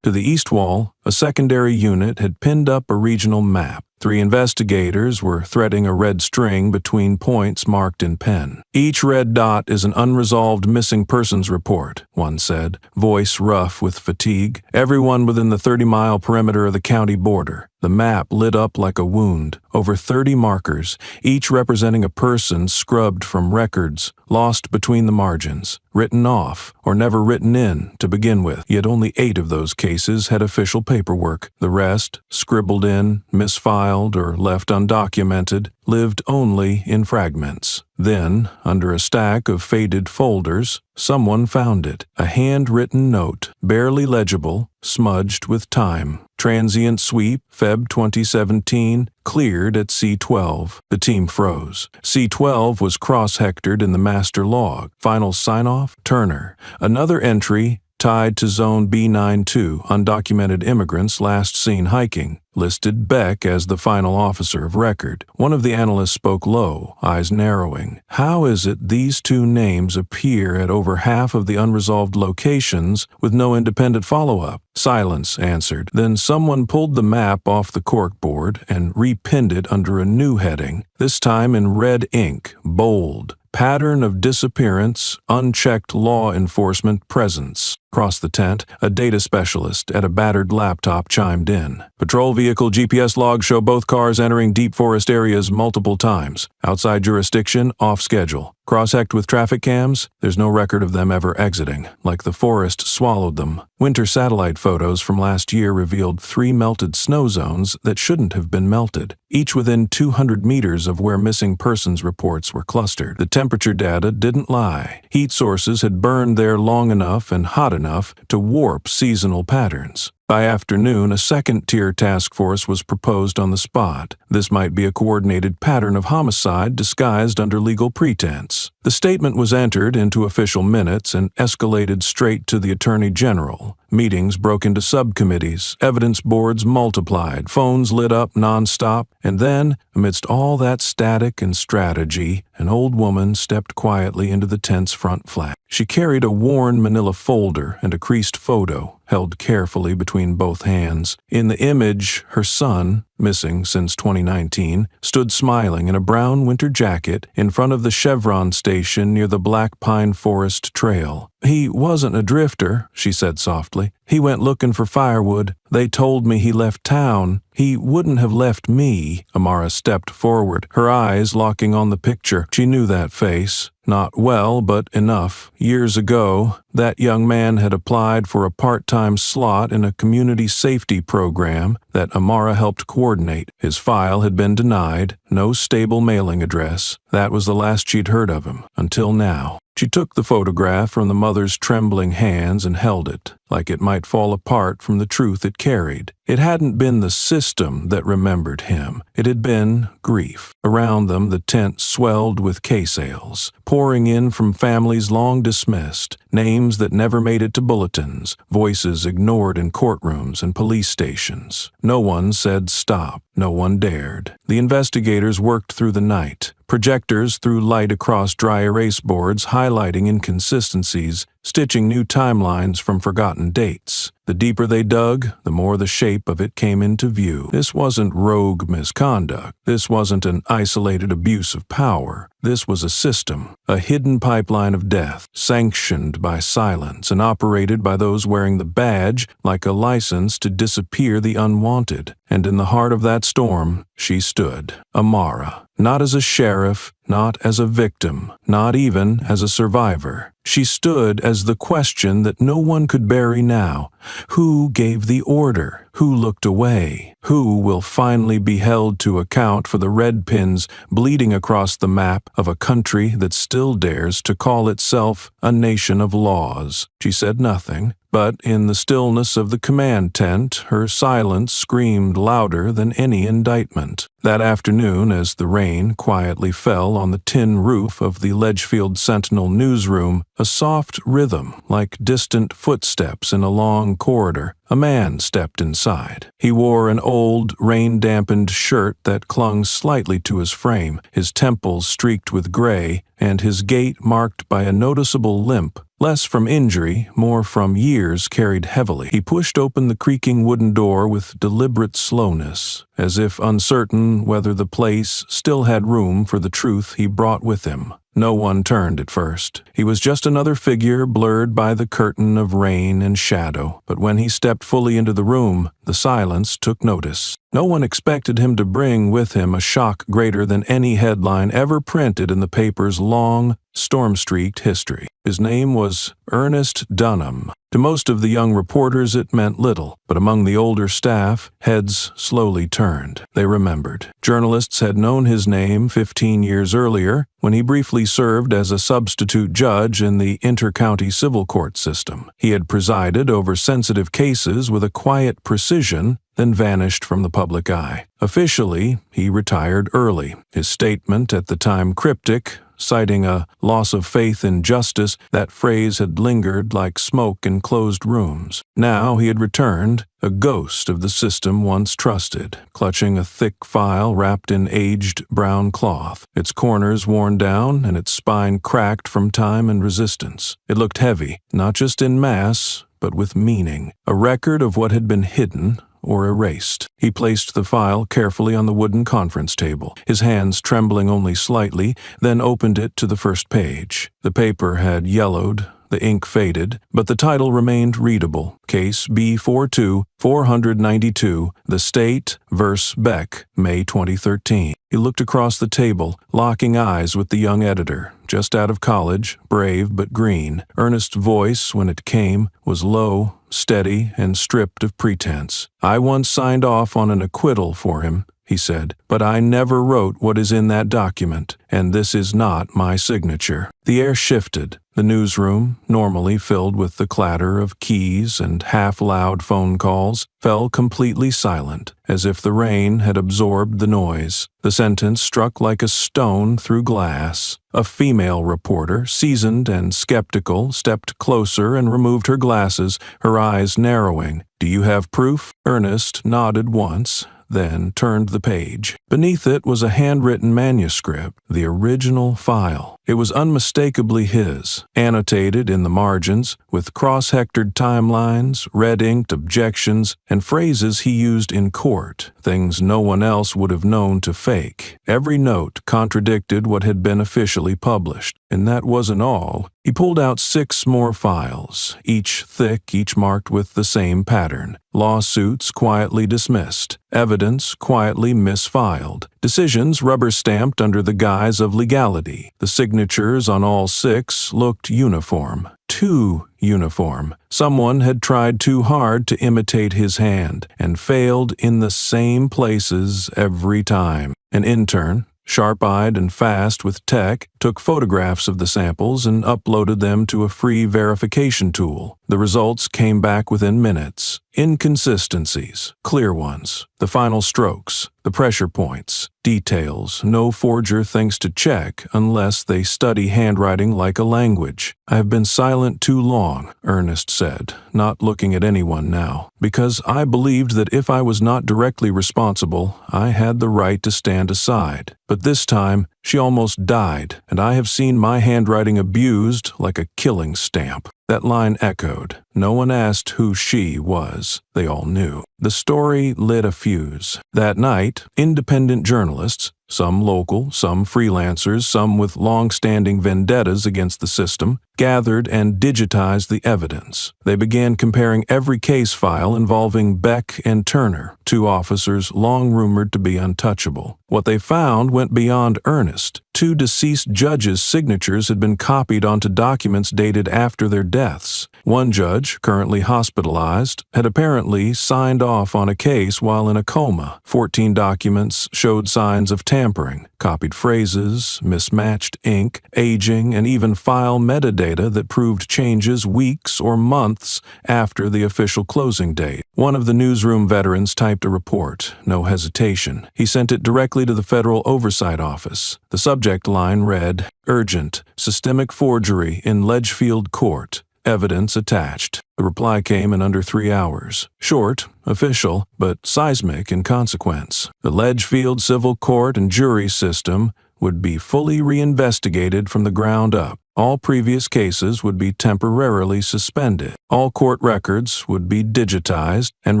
To the east wall, a secondary unit had pinned up a regional map. 3 investigators were threading a red string between points marked in pen. Each red dot is an unresolved missing persons report, one said, voice rough with fatigue. Everyone within the 30-mile perimeter of the county border. The map lit up like a wound. Over 30 markers, each representing a person scrubbed from records, lost between the margins, written off, or never written in to begin with. Yet only 8 of those cases had official paperwork. The rest, scribbled in, misfiled, or left undocumented, lived only in fragments. Then, under a stack of faded folders, someone found it. A handwritten note, barely legible, smudged with time. Transient sweep, Feb 2017, cleared at C12. The team froze. C12 was cross-hectored in the master log. Final sign-off, Turner. Another entry, tied to Zone B92, undocumented immigrants last seen hiking, listed Beck as the final officer of record. One of the analysts spoke low, eyes narrowing. How is it these 2 names appear at over half of the unresolved locations with no independent follow-up? Silence answered. Then someone pulled the map off the corkboard and repinned it under a new heading, this time in red ink, bold. Pattern of disappearance, unchecked law enforcement presence. Across the tent, a data specialist at a battered laptop chimed in. Patrol vehicle GPS logs show both cars entering deep forest areas multiple times. Outside jurisdiction, off schedule. Cross-hecked with traffic cams, there's no record of them ever exiting, like the forest swallowed them. Winter satellite photos from last year revealed 3 melted snow zones that shouldn't have been melted, each within 200 meters of where missing persons reports were clustered. The temperature data didn't lie. Heat sources had burned there long enough and hot enough to warp seasonal patterns. By afternoon, a second-tier task force was proposed on the spot. This might be a coordinated pattern of homicide disguised under legal pretense. The statement was entered into official minutes and escalated straight to the Attorney General. Meetings broke into subcommittees, evidence boards multiplied, phones lit up nonstop, and then, amidst all that static and strategy, an old woman stepped quietly into the tent's front flat. She carried a worn manila folder and a creased photo, held carefully between both hands. In the image, her son, missing since 2019, stood smiling in a brown winter jacket in front of the Chevron station near the Black Pine Forest Trail. "He wasn't a drifter," she said softly. "He went looking for firewood. They told me he left town. He wouldn't have left me." Amara stepped forward, her eyes locking on the picture. She knew that face. Not well, but enough. Years ago, that young man had applied for a part-time slot in a community safety program that Amara helped coordinate. His file had been denied, no stable mailing address. That was the last she'd heard of him, until now. She took the photograph from the mother's trembling hands and held it, like it might fall apart from the truth it carried. It hadn't been the system that remembered him. It had been grief. Around them, the tent swelled with K-sales, pouring in from families long dismissed, names that never made it to bulletins, voices ignored in courtrooms and police stations. No one said stop. No one dared. The investigators worked through the night. Projectors threw light across dry erase boards, highlighting inconsistencies, stitching new timelines from forgotten dates. The deeper they dug, the more the shape of it came into view. This wasn't rogue misconduct. This wasn't an isolated abuse of power. This was a system, a hidden pipeline of death, sanctioned by silence and operated by those wearing the badge like a license to disappear the unwanted. And in the heart of that storm, she stood, Amara. Not as a sheriff, not as a victim, not even as a survivor. She stood as the question that no one could bury now. Who gave the order? Who looked away? Who will finally be held to account for the red pins bleeding across the map of a country that still dares to call itself a nation of laws? She said nothing, but in the stillness of the command tent, her silence screamed louder than any indictment. That afternoon, as the rain quietly fell on the tin roof of the Ledgefield Sentinel newsroom, a soft rhythm, like distant footsteps in a long corridor, a man stepped inside. He wore an old, rain-dampened shirt that clung slightly to his frame, his temples streaked with gray, and his gait marked by a noticeable limp, less from injury, more from years carried heavily. He pushed open the creaking wooden door with deliberate slowness, as if uncertain whether the place still had room for the truth he brought with him. No one turned at first. He was just another figure blurred by the curtain of rain and shadow. But when he stepped fully into the room, the silence took notice. No one expected him to bring with him a shock greater than any headline ever printed in the paper's long, storm-streaked history. His name was Ernest Dunham. To most of the young reporters it meant little, but among the older staff, heads slowly turned. They remembered. Journalists had known his name 15 years earlier, when he briefly served as a substitute judge in the inter-county civil court system. He had presided over sensitive cases with a quiet precision, then vanished from the public eye. Officially, he retired early, his statement at the time cryptic, citing a loss of faith in justice. That phrase had lingered like smoke in closed rooms. Now he had returned, a ghost of the system once trusted, clutching a thick file wrapped in aged brown cloth, its corners worn down and its spine cracked from time and resistance. It looked heavy, not just in mass, but with meaning, a record of what had been hidden or erased. He placed the file carefully on the wooden conference table, his hands trembling only slightly, then opened it to the first page. The paper had yellowed, the ink faded, but the title remained readable. Case B42-492, The State vs. Beck, May 2013. He looked across the table, locking eyes with the young editor, just out of college, brave but green. Ernest's voice, when it came, was low, steady, and stripped of pretense. I once signed off on an acquittal for him, he said, but I never wrote what is in that document, and this is not my signature. The air shifted. The newsroom, normally filled with the clatter of keys and half-loud phone calls, fell completely silent, as if the rain had absorbed the noise. The sentence struck like a stone through glass. A female reporter, seasoned and skeptical, stepped closer and removed her glasses, her eyes narrowing. Do you have proof? Ernest nodded once, then turned the page. Beneath it was a handwritten manuscript, the original file. It was unmistakably his, annotated in the margins, with cross-hectored timelines, red-inked objections, and phrases he used in court, things no one else would have known to fake. Every note contradicted what had been officially published. And that wasn't all. He pulled out 6 more files, each thick, each marked with the same pattern. Lawsuits quietly dismissed, evidence quietly misfiled, decisions rubber-stamped under the guise of legality. The signatures on all 6 looked uniform. Too uniform. Someone had tried too hard to imitate his hand, and failed in the same places every time. An intern, sharp-eyed and fast with tech, took photographs of the samples and uploaded them to a free verification tool. The results came back within minutes. Inconsistencies, clear ones, the final strokes, the pressure points, details no forger thinks to check unless they study handwriting like a language. I have been silent too long, Ernest said, not looking at anyone now, because I believed that if I was not directly responsible, I had the right to stand aside. But this time, she almost died, and I have seen my handwriting abused like a killing stamp. That line echoed. No one asked who she was. They all knew. The story lit a fuse. That night, independent journalists, some local, some freelancers, some with long-standing vendettas against the system, gathered and digitized the evidence. They began comparing every case file involving Beck and Turner, two officers long rumored to be untouchable. What they found went beyond Ernest. Two deceased judges' signatures had been copied onto documents dated after their deaths. One judge, currently hospitalized, had apparently signed off on a case while in a coma. 14 documents showed signs of tampering, copied phrases, mismatched ink, aging, and even file metadata that proved changes weeks or months after the official closing date. One of the newsroom veterans typed a report, no hesitation. He sent it directly to the Federal Oversight Office. The subject line read, "Urgent, systemic forgery in Ledgefield Court. Evidence attached." The reply came in under 3 hours. Short, official, but seismic in consequence. The Ledgefield civil court and jury system would be fully reinvestigated from the ground up. All previous cases would be temporarily suspended. All court records would be digitized and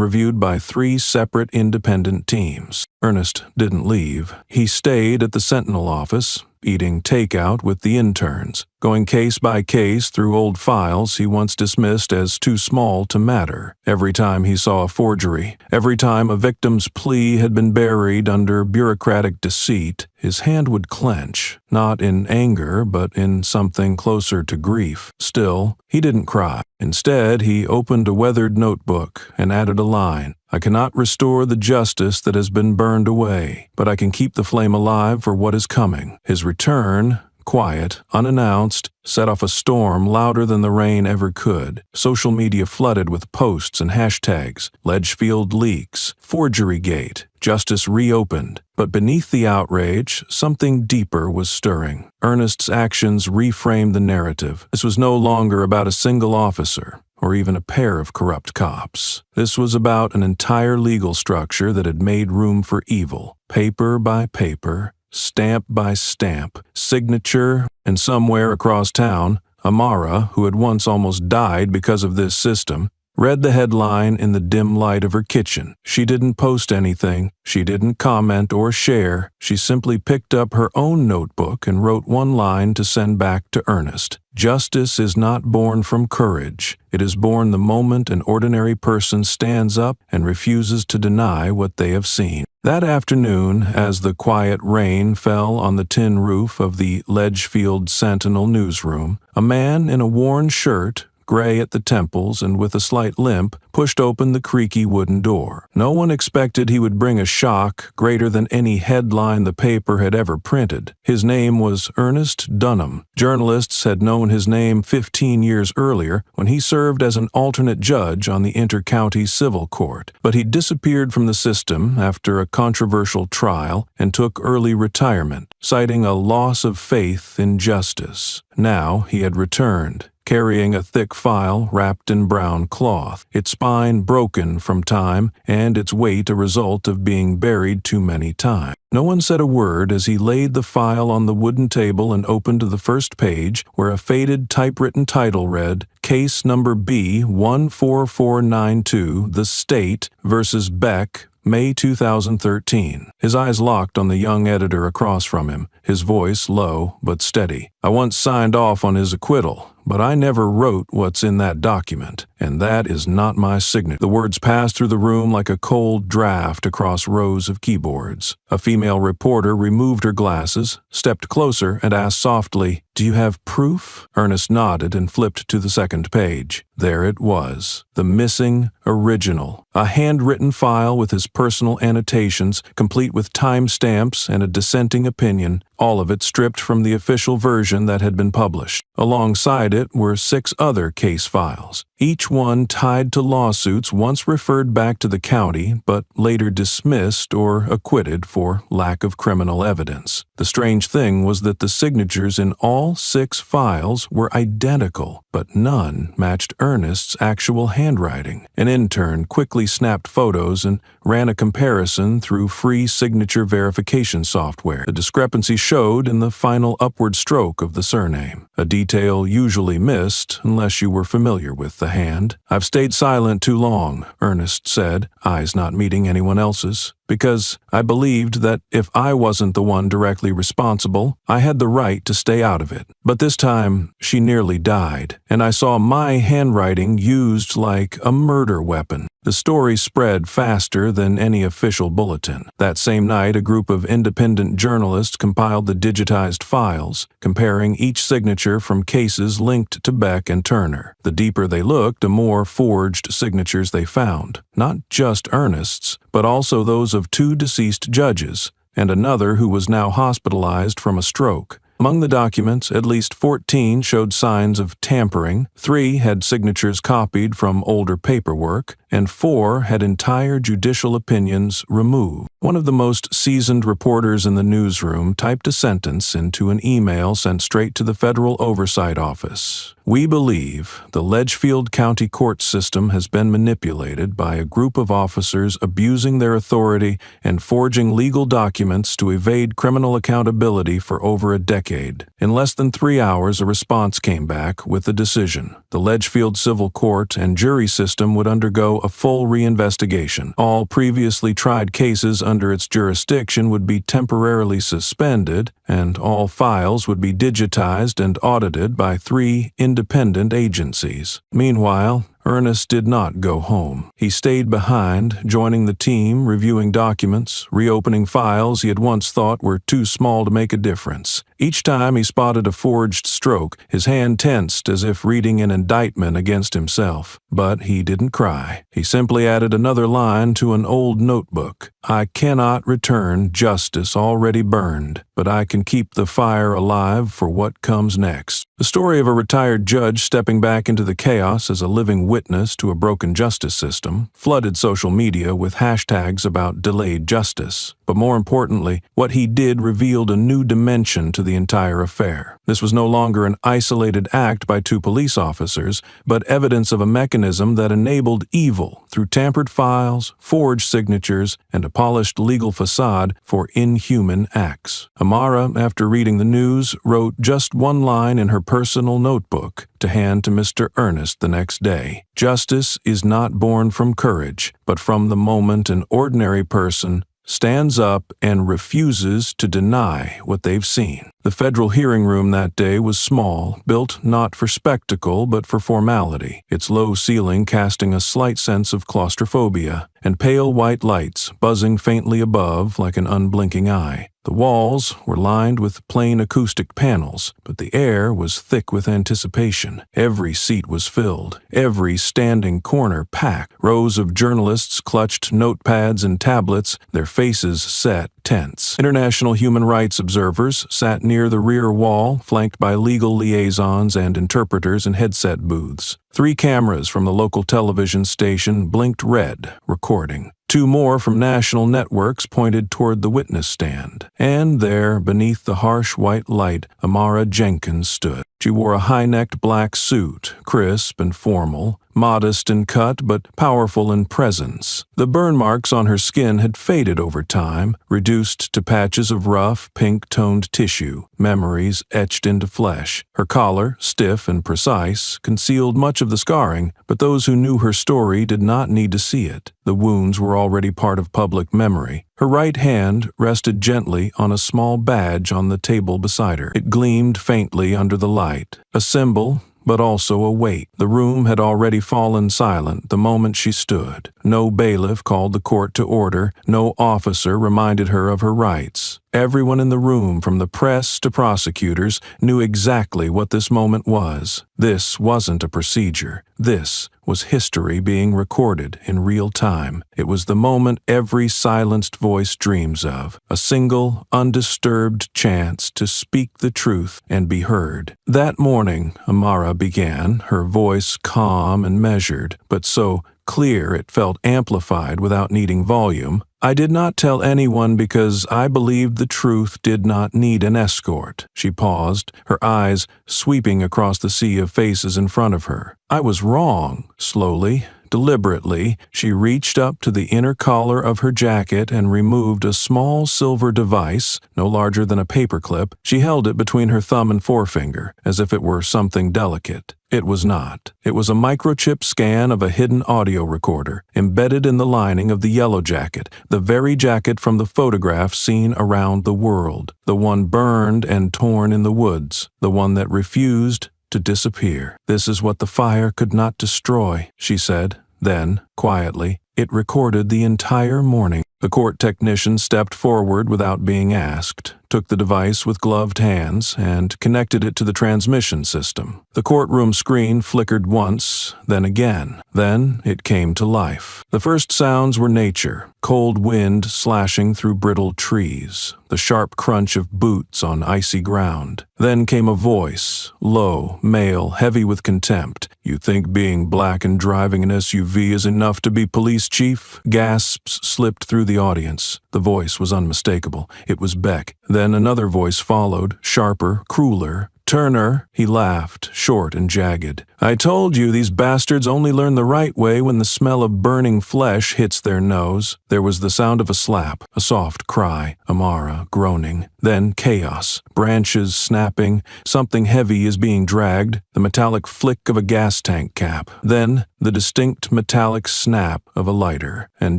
reviewed by 3 separate independent teams. Ernest didn't leave. He stayed at the Sentinel office, eating takeout with the interns, going case by case through old files he once dismissed as too small to matter. Every time he saw a forgery, every time a victim's plea had been buried under bureaucratic deceit, his hand would clench, not in anger but in something closer to grief. Still, he didn't cry. Instead, he opened a weathered notebook and added a line. "I cannot restore the justice that has been burned away, but I can keep the flame alive for what is coming." His return, quiet, unannounced, set off a storm louder than the rain ever could. Social media flooded with posts and hashtags. Ledgefield leaks, Forgerygate, justice reopened. But beneath the outrage, something deeper was stirring. Ernest's actions reframed the narrative. This was no longer about a single officer, or even a pair of corrupt cops. This was about an entire legal structure that had made room for evil, paper by paper, stamp by stamp, signature, and somewhere across town, Amara, who had once almost died because of this system, read the headline in the dim light of her kitchen. She didn't post anything. She didn't comment or share. She simply picked up her own notebook and wrote one line to send back to Ernest. "Justice is not born from courage. It is born the moment an ordinary person stands up and refuses to deny what they have seen." That afternoon, as the quiet rain fell on the tin roof of the Ledgefield Sentinel newsroom, a man in a worn shirt, gray at the temples and with a slight limp, pushed open the creaky wooden door. No one expected he would bring a shock greater than any headline the paper had ever printed. His name was Ernest Dunham. Journalists had known his name 15 years earlier when he served as an alternate judge on the Inter-County Civil Court, but he disappeared from the system after a controversial trial and took early retirement, citing a loss of faith in justice. Now he had returned, carrying a thick file wrapped in brown cloth, its spine broken from time and its weight a result of being buried too many times. No one said a word as he laid the file on the wooden table and opened to the first page, where a faded typewritten title read, "Case Number B 14492, The State versus Beck, May 2013. His eyes locked on the young editor across from him, his voice low but steady. "I once signed off on his acquittal, but I never wrote what's in that document, and that is not my signature." The words passed through the room like a cold draft across rows of keyboards. A female reporter removed her glasses, stepped closer, and asked softly, "Do you have proof?" Ernest nodded and flipped to the second page. There it was, the missing original. A handwritten file with his personal annotations, complete with timestamps and a dissenting opinion, all of it stripped from the official version that had been published. Alongside it were 6 other case files, each one tied to lawsuits once referred back to the county but later dismissed or acquitted for lack of criminal evidence. The strange thing was that the signatures in all 6 files were identical, but none matched Ernest's actual handwriting. An intern quickly snapped photos and ran a comparison through free signature verification software. The discrepancy showed in the final upward stroke of the surname, a detail usually missed unless you were familiar with the hand. "I've stayed silent too long," Ernest said, eyes not meeting anyone else's, "because I believed that if I wasn't the one directly responsible, I had the right to stay out of it. But this time, she nearly died, and I saw my handwriting used like a murder weapon." The story spread faster than any official bulletin. That same night, a group of independent journalists compiled the digitized files, comparing each signature from cases linked to Beck and Turner. The deeper they looked, the more forged signatures they found. Not just Ernest's, but also those of 2 deceased judges, and another who was now hospitalized from a stroke. Among the documents, at least 14 showed signs of tampering, 3 had signatures copied from older paperwork, and 4 had entire judicial opinions removed. One of the most seasoned reporters in the newsroom typed a sentence into an email sent straight to the Federal Oversight Office. "We believe the Litchfield County court system has been manipulated by a group of officers abusing their authority and forging legal documents to evade criminal accountability for over a decade." In less than 3 hours, a response came back with a decision. The Litchfield Civil Court and jury system would undergo a full reinvestigation. All previously tried cases under its jurisdiction would be temporarily suspended, and all files would be digitized and audited by 3 independent agencies. Meanwhile, Ernest did not go home. He stayed behind, joining the team, reviewing documents, reopening files he had once thought were too small to make a difference. Each time he spotted a forged stroke, his hand tensed as if reading an indictment against himself. But he didn't cry. He simply added another line to an old notebook. "I cannot return justice already burned, but I can keep the fire alive for what comes next." The story of a retired judge stepping back into the chaos as a living witness to a broken justice system flooded social media with hashtags about delayed justice. But more importantly, what he did revealed a new dimension to the entire affair. This was no longer an isolated act by 2 police officers, but evidence of a mechanism that enabled evil through tampered files, forged signatures, and a polished legal facade for inhuman acts. Amara, after reading the news, wrote just 1 line in her personal notebook to hand to Mr. Ernest the next day. "Justice is not born from courage, but from the moment an ordinary person stands up and refuses to deny what they've seen." The federal hearing room that day was small, built not for spectacle but for formality, its low ceiling casting a slight sense of claustrophobia, and pale white lights buzzing faintly above like an unblinking eye. The walls were lined with plain acoustic panels, but the air was thick with anticipation. Every seat was filled, every standing corner packed. Rows of journalists clutched notepads and tablets, their faces set, tense. International human rights observers sat near the rear wall, flanked by legal liaisons and interpreters in headset booths. 3 cameras from the local television station blinked red, recording. 2 more from national networks pointed toward the witness stand. And there, beneath the harsh white light, Amara Jenkins stood. She wore a high-necked black suit, crisp and formal, modest in cut but powerful in presence. The burn marks on her skin had faded over time, reduced to patches of rough, pink-toned tissue, memories etched into flesh. Her collar, stiff and precise, concealed much of the scarring, but those who knew her story did not need to see it. The wounds were already part of public memory. Her right hand rested gently on a small badge on the table beside her. It gleamed faintly under the light, a symbol, but also a weight. The room had already fallen silent the moment she stood. No bailiff called the court to order, no officer reminded her of her rights. Everyone in the room, from the press to prosecutors, knew exactly what this moment was. This wasn't a procedure. This was history being recorded in real time. It was the moment every silenced voice dreams of, a single, undisturbed chance to speak the truth and be heard. That morning, Amara began, her voice calm and measured, but so clear it felt amplified without needing volume. I did not tell anyone because I believed the truth did not need an escort. She paused, her eyes sweeping across the sea of faces in front of her. I was wrong. Slowly, deliberately, she reached up to the inner collar of her jacket and removed a small silver device, no larger than a paperclip. She held it between her thumb and forefinger, as if it were something delicate. It was not. It was a microchip scan of a hidden audio recorder, embedded in the lining of the yellow jacket, the very jacket from the photograph seen around the world, the one burned and torn in the woods, the one that refused to disappear. This is what the fire could not destroy, she said. Then, quietly, it recorded the entire morning. The court technician stepped forward without being asked, took the device with gloved hands, and connected it to the transmission system. The courtroom screen flickered once, then again. Then it came to life. The first sounds were nature, cold wind slashing through brittle trees, the sharp crunch of boots on icy ground. Then came a voice, low, male, heavy with contempt. "You think being black and driving an SUV is enough to be police chief?" Gasps slipped through the audience. The voice was unmistakable. It was Beck. Then another voice followed, sharper, crueler. "Turner," he laughed, short and jagged. "I told you these bastards only learn the right way when the smell of burning flesh hits their nose." There was the sound of a slap, a soft cry, Amara groaning. Then chaos, branches snapping, something heavy is being dragged, the metallic flick of a gas tank cap. Then the distinct metallic snap of a lighter. And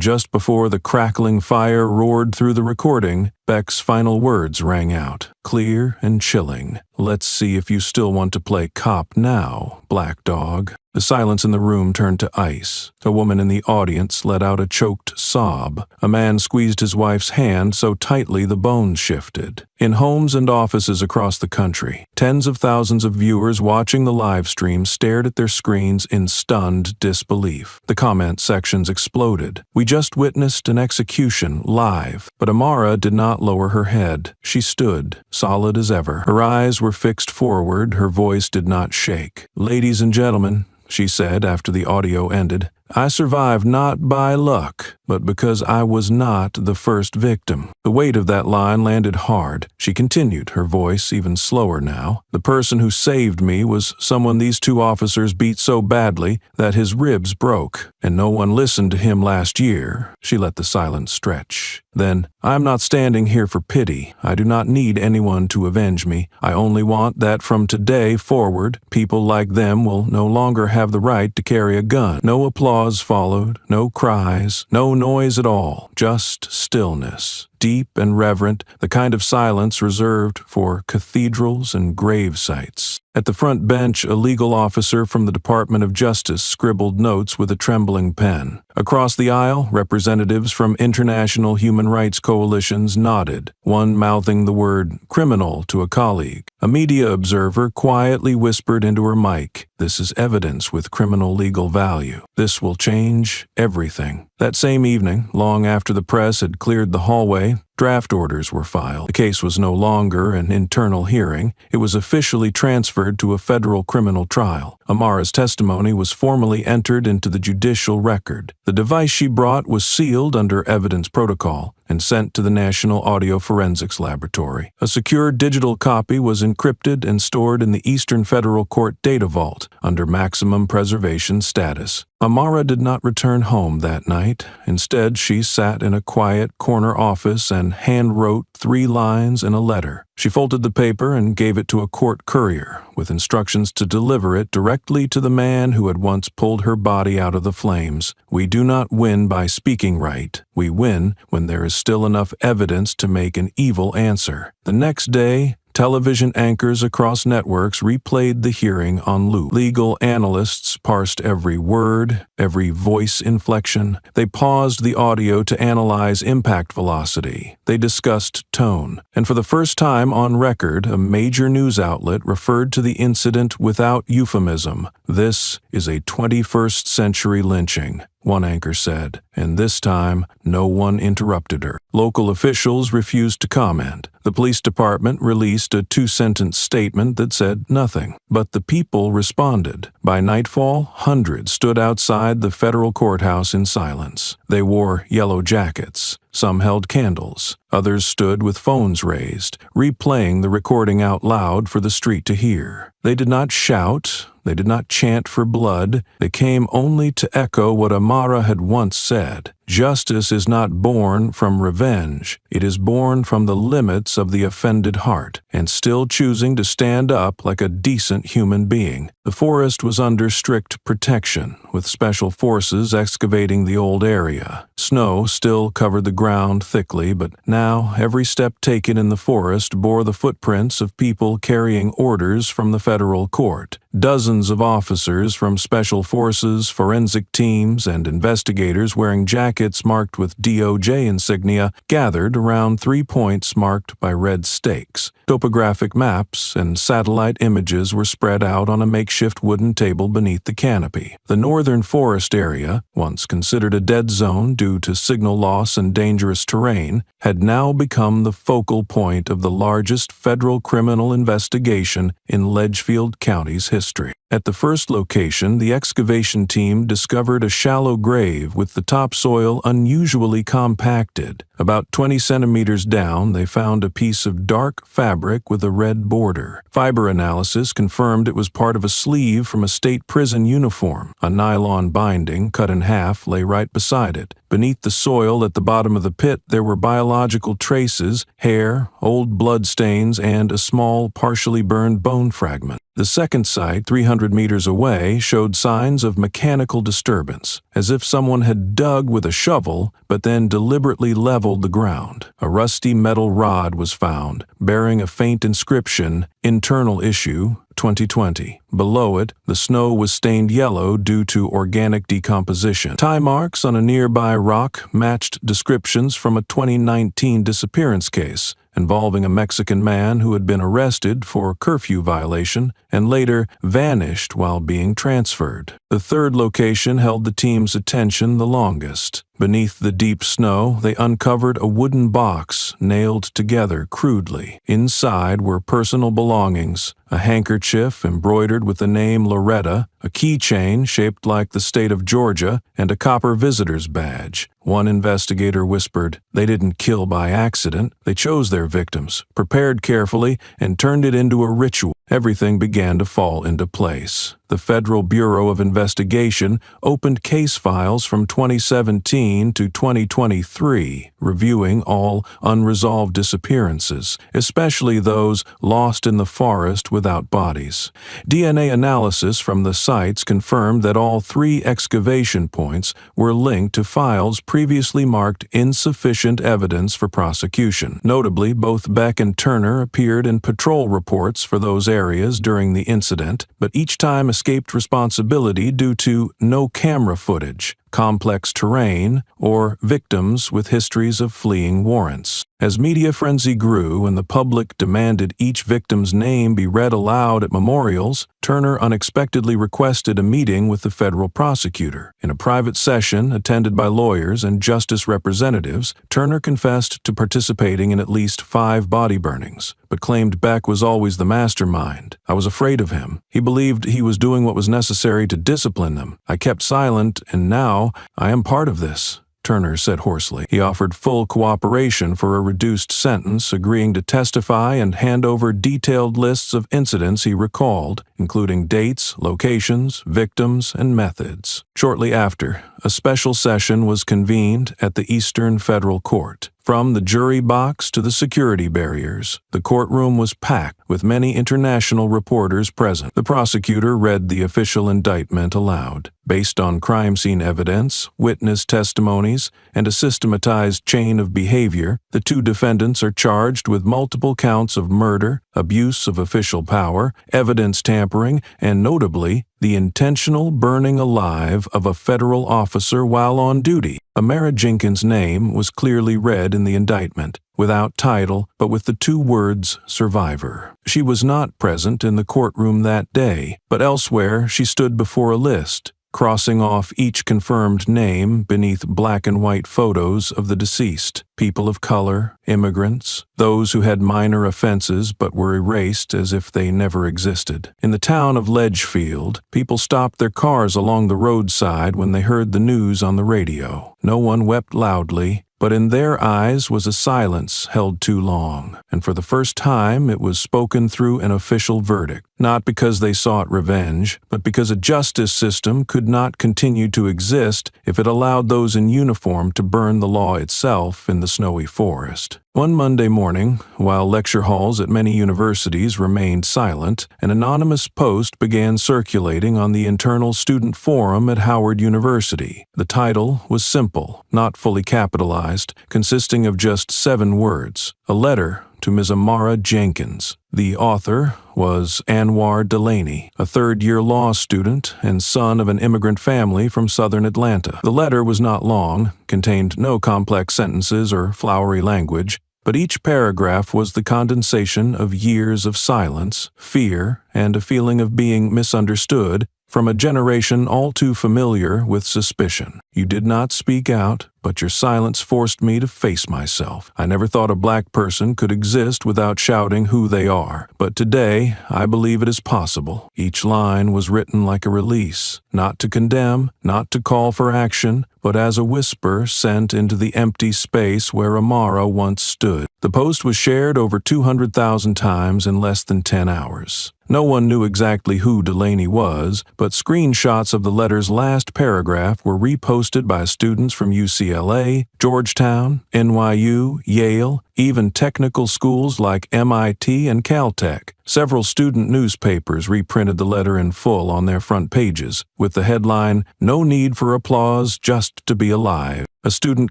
just before the crackling fire roared through the recording, Beck's final words rang out, clear and chilling. "Let's see if you still want to play cop now, black dog." The silence in the room turned to ice. A woman in the audience let out a choked sob. A man squeezed his wife's hand so tightly the bones shifted. In homes and offices across the country, tens of thousands of viewers watching the live stream stared at their screens in stunned disbelief. The comment sections exploded. "We just witnessed an execution live." But Amara did not lower her head. She stood, solid as ever. Her eyes were fixed forward, her voice did not shake. "Ladies and gentlemen," she said after the audio ended, "I survived not by luck, but because I was not the first victim." The weight of that line landed hard. She continued, her voice even slower now. "The person who saved me was someone these two officers beat so badly that his ribs broke, and no one listened to him last year." She let the silence stretch. Then, "I am not standing here for pity. I do not need anyone to avenge me. I only want that from today forward, people like them will no longer have the right to carry a gun." No applause followed, no cries, no noise at all, just stillness. Deep and reverent, the kind of silence reserved for cathedrals and grave sites. At the front bench, a legal officer from the Department of Justice scribbled notes with a trembling pen. Across the aisle, representatives from international human rights coalitions nodded, one mouthing the word criminal to a colleague. A media observer quietly whispered into her mic, "This is evidence with criminal legal value. This will change everything." That same evening, long after the press had cleared the hallway, draft orders were filed. The case was no longer an internal hearing. It was officially transferred to a federal criminal trial. Amara's testimony was formally entered into the judicial record. The device she brought was sealed under evidence protocol and sent to the National Audio Forensics Laboratory. A secure digital copy was encrypted and stored in the Eastern Federal Court data vault under maximum preservation status. Amara did not return home that night. Instead, she sat in a quiet corner office and hand-wrote 3 lines in a letter. She folded the paper and gave it to a court courier, with instructions to deliver it directly to the man who had once pulled her body out of the flames. "We do not win by speaking right. We win when there is still enough evidence to make an evil answer." The next day, Television anchors across networks replayed the hearing on loop. Legal analysts parsed every word, every voice inflection. They paused the audio to analyze impact velocity. They discussed tone. And for the first time on record, a major news outlet referred to the incident without euphemism. "This is a 21st century lynching," one anchor said, and this time no one interrupted her. Local officials refused to comment. The police department released a 2-sentence statement that said nothing, but the people responded. By nightfall, hundreds stood outside the federal courthouse in silence. They wore yellow jackets. Some held candles. Others stood with phones raised, replaying the recording out loud for the street to hear. They did not shout. They did not chant for blood. They came only to echo what Amara had once said. Justice is not born from revenge. It is born from the limits of the offended heart, and still choosing to stand up like a decent human being. The forest was under strict protection, with special forces excavating the old area. Snow still covered the ground thickly, but now every step taken in the forest bore the footprints of people carrying orders from the federal court. Dozens of officers from special forces, forensic teams, and investigators wearing jackets marked with DOJ insignia gathered around 3 points marked by red stakes. Topographic maps and satellite images were spread out on a makeshift wooden table beneath the canopy. The northern forest area, once considered a dead zone due to signal loss and dangerous terrain, had now become the focal point of the largest federal criminal investigation in Ledgefield County's history. At the first location, the excavation team discovered a shallow grave with the topsoil unusually compacted. About 20 centimeters down, they found a piece of dark fabric with a red border. Fiber analysis confirmed it was part of a sleeve from a state prison uniform. A nylon binding, cut in half, lay right beside it. Beneath the soil at the bottom of the pit, there were biological traces, hair, old blood stains, and a small, partially burned bone fragment. The second site, 300 meters away, showed signs of mechanical disturbance, as if someone had dug with a shovel but then deliberately leveled the ground. A rusty metal rod was found, bearing a faint inscription, "Internal Issue, 2020. Below it, the snow was stained yellow due to organic decomposition. Tie marks on a nearby rock matched descriptions from a 2019 disappearance case involving a Mexican man who had been arrested for curfew violation and later vanished while being transferred. The third location held the team's attention the longest. Beneath the deep snow, they uncovered a wooden box nailed together crudely. Inside were personal belongings, a handkerchief embroidered with the name Loretta, a keychain shaped like the state of Georgia, and a copper visitor's badge. One investigator whispered, "They didn't kill by accident. They chose their victims, prepared carefully, and turned it into a ritual." Everything began to fall into place. The Federal Bureau of Investigation opened case files from 2017 to 2023, reviewing all unresolved disappearances, especially those lost in the forest without bodies. DNA analysis from the sites confirmed that all 3 excavation points were linked to files previously marked insufficient evidence for prosecution. Notably, both Beck and Turner appeared in patrol reports for those areas during the incident, but each time escaped responsibility due to no camera footage, complex terrain, or victims with histories of fleeing warrants. As media frenzy grew and the public demanded each victim's name be read aloud at memorials, Turner unexpectedly requested a meeting with the federal prosecutor. In a private session attended by lawyers and justice representatives, Turner confessed to participating in at least 5 body burnings, but claimed Beck was always the mastermind. "I was afraid of him. He believed he was doing what was necessary to discipline them. I kept silent, and now I am part of this," Turner said hoarsely. He offered full cooperation for a reduced sentence, agreeing to testify and hand over detailed lists of incidents he recalled, including dates, locations, victims, and methods. Shortly after, a special session was convened at the Eastern Federal Court. From the jury box to the security barriers, the courtroom was packed with many international reporters present. The prosecutor read the official indictment aloud. Based on crime scene evidence, witness testimonies, and a systematized chain of behavior, the 2 defendants are charged with multiple counts of murder, abuse of official power, evidence tampering, and notably, the intentional burning alive of a federal officer while on duty. Amara Jenkins' name was clearly read in the indictment, without title, but with the two words survivor. She was not present in the courtroom that day, but elsewhere she stood before a list, crossing off each confirmed name beneath black and white photos of the deceased, people of color, immigrants, those who had minor offenses but were erased as if they never existed. In the town of Ledgefield, people stopped their cars along the roadside when they heard the news on the radio. No one wept loudly, but in their eyes was a silence held too long, and for the first time it was spoken through an official verdict, not because they sought revenge, but because a justice system could not continue to exist if it allowed those in uniform to burn the law itself in the snowy forest. One Monday morning, while lecture halls at many universities remained silent, an anonymous post began circulating on the internal student forum at Howard University. The title was simple, not fully capitalized, consisting of just 7 words: a letter to Ms. Amara Jenkins. The author was Anwar Delaney, a third-year law student and son of an immigrant family from southern Atlanta. The letter was not long, contained no complex sentences or flowery language, but each paragraph was the condensation of years of silence, fear, and a feeling of being misunderstood from a generation all too familiar with suspicion. You did not speak out, but your silence forced me to face myself. I never thought a black person could exist without shouting who they are, but today I believe it is possible. Each line was written like a release, not to condemn, not to call for action, but as a whisper sent into the empty space where Amara once stood. The post was shared over 200,000 times in less than 10 hours. No one knew exactly who Delaney was, but screenshots of the letter's last paragraph were reposted by students from UCLA, Georgetown, NYU, Yale, even technical schools like MIT and Caltech. Several student newspapers reprinted the letter in full on their front pages, with the headline, "No need for applause, just to be alive." A student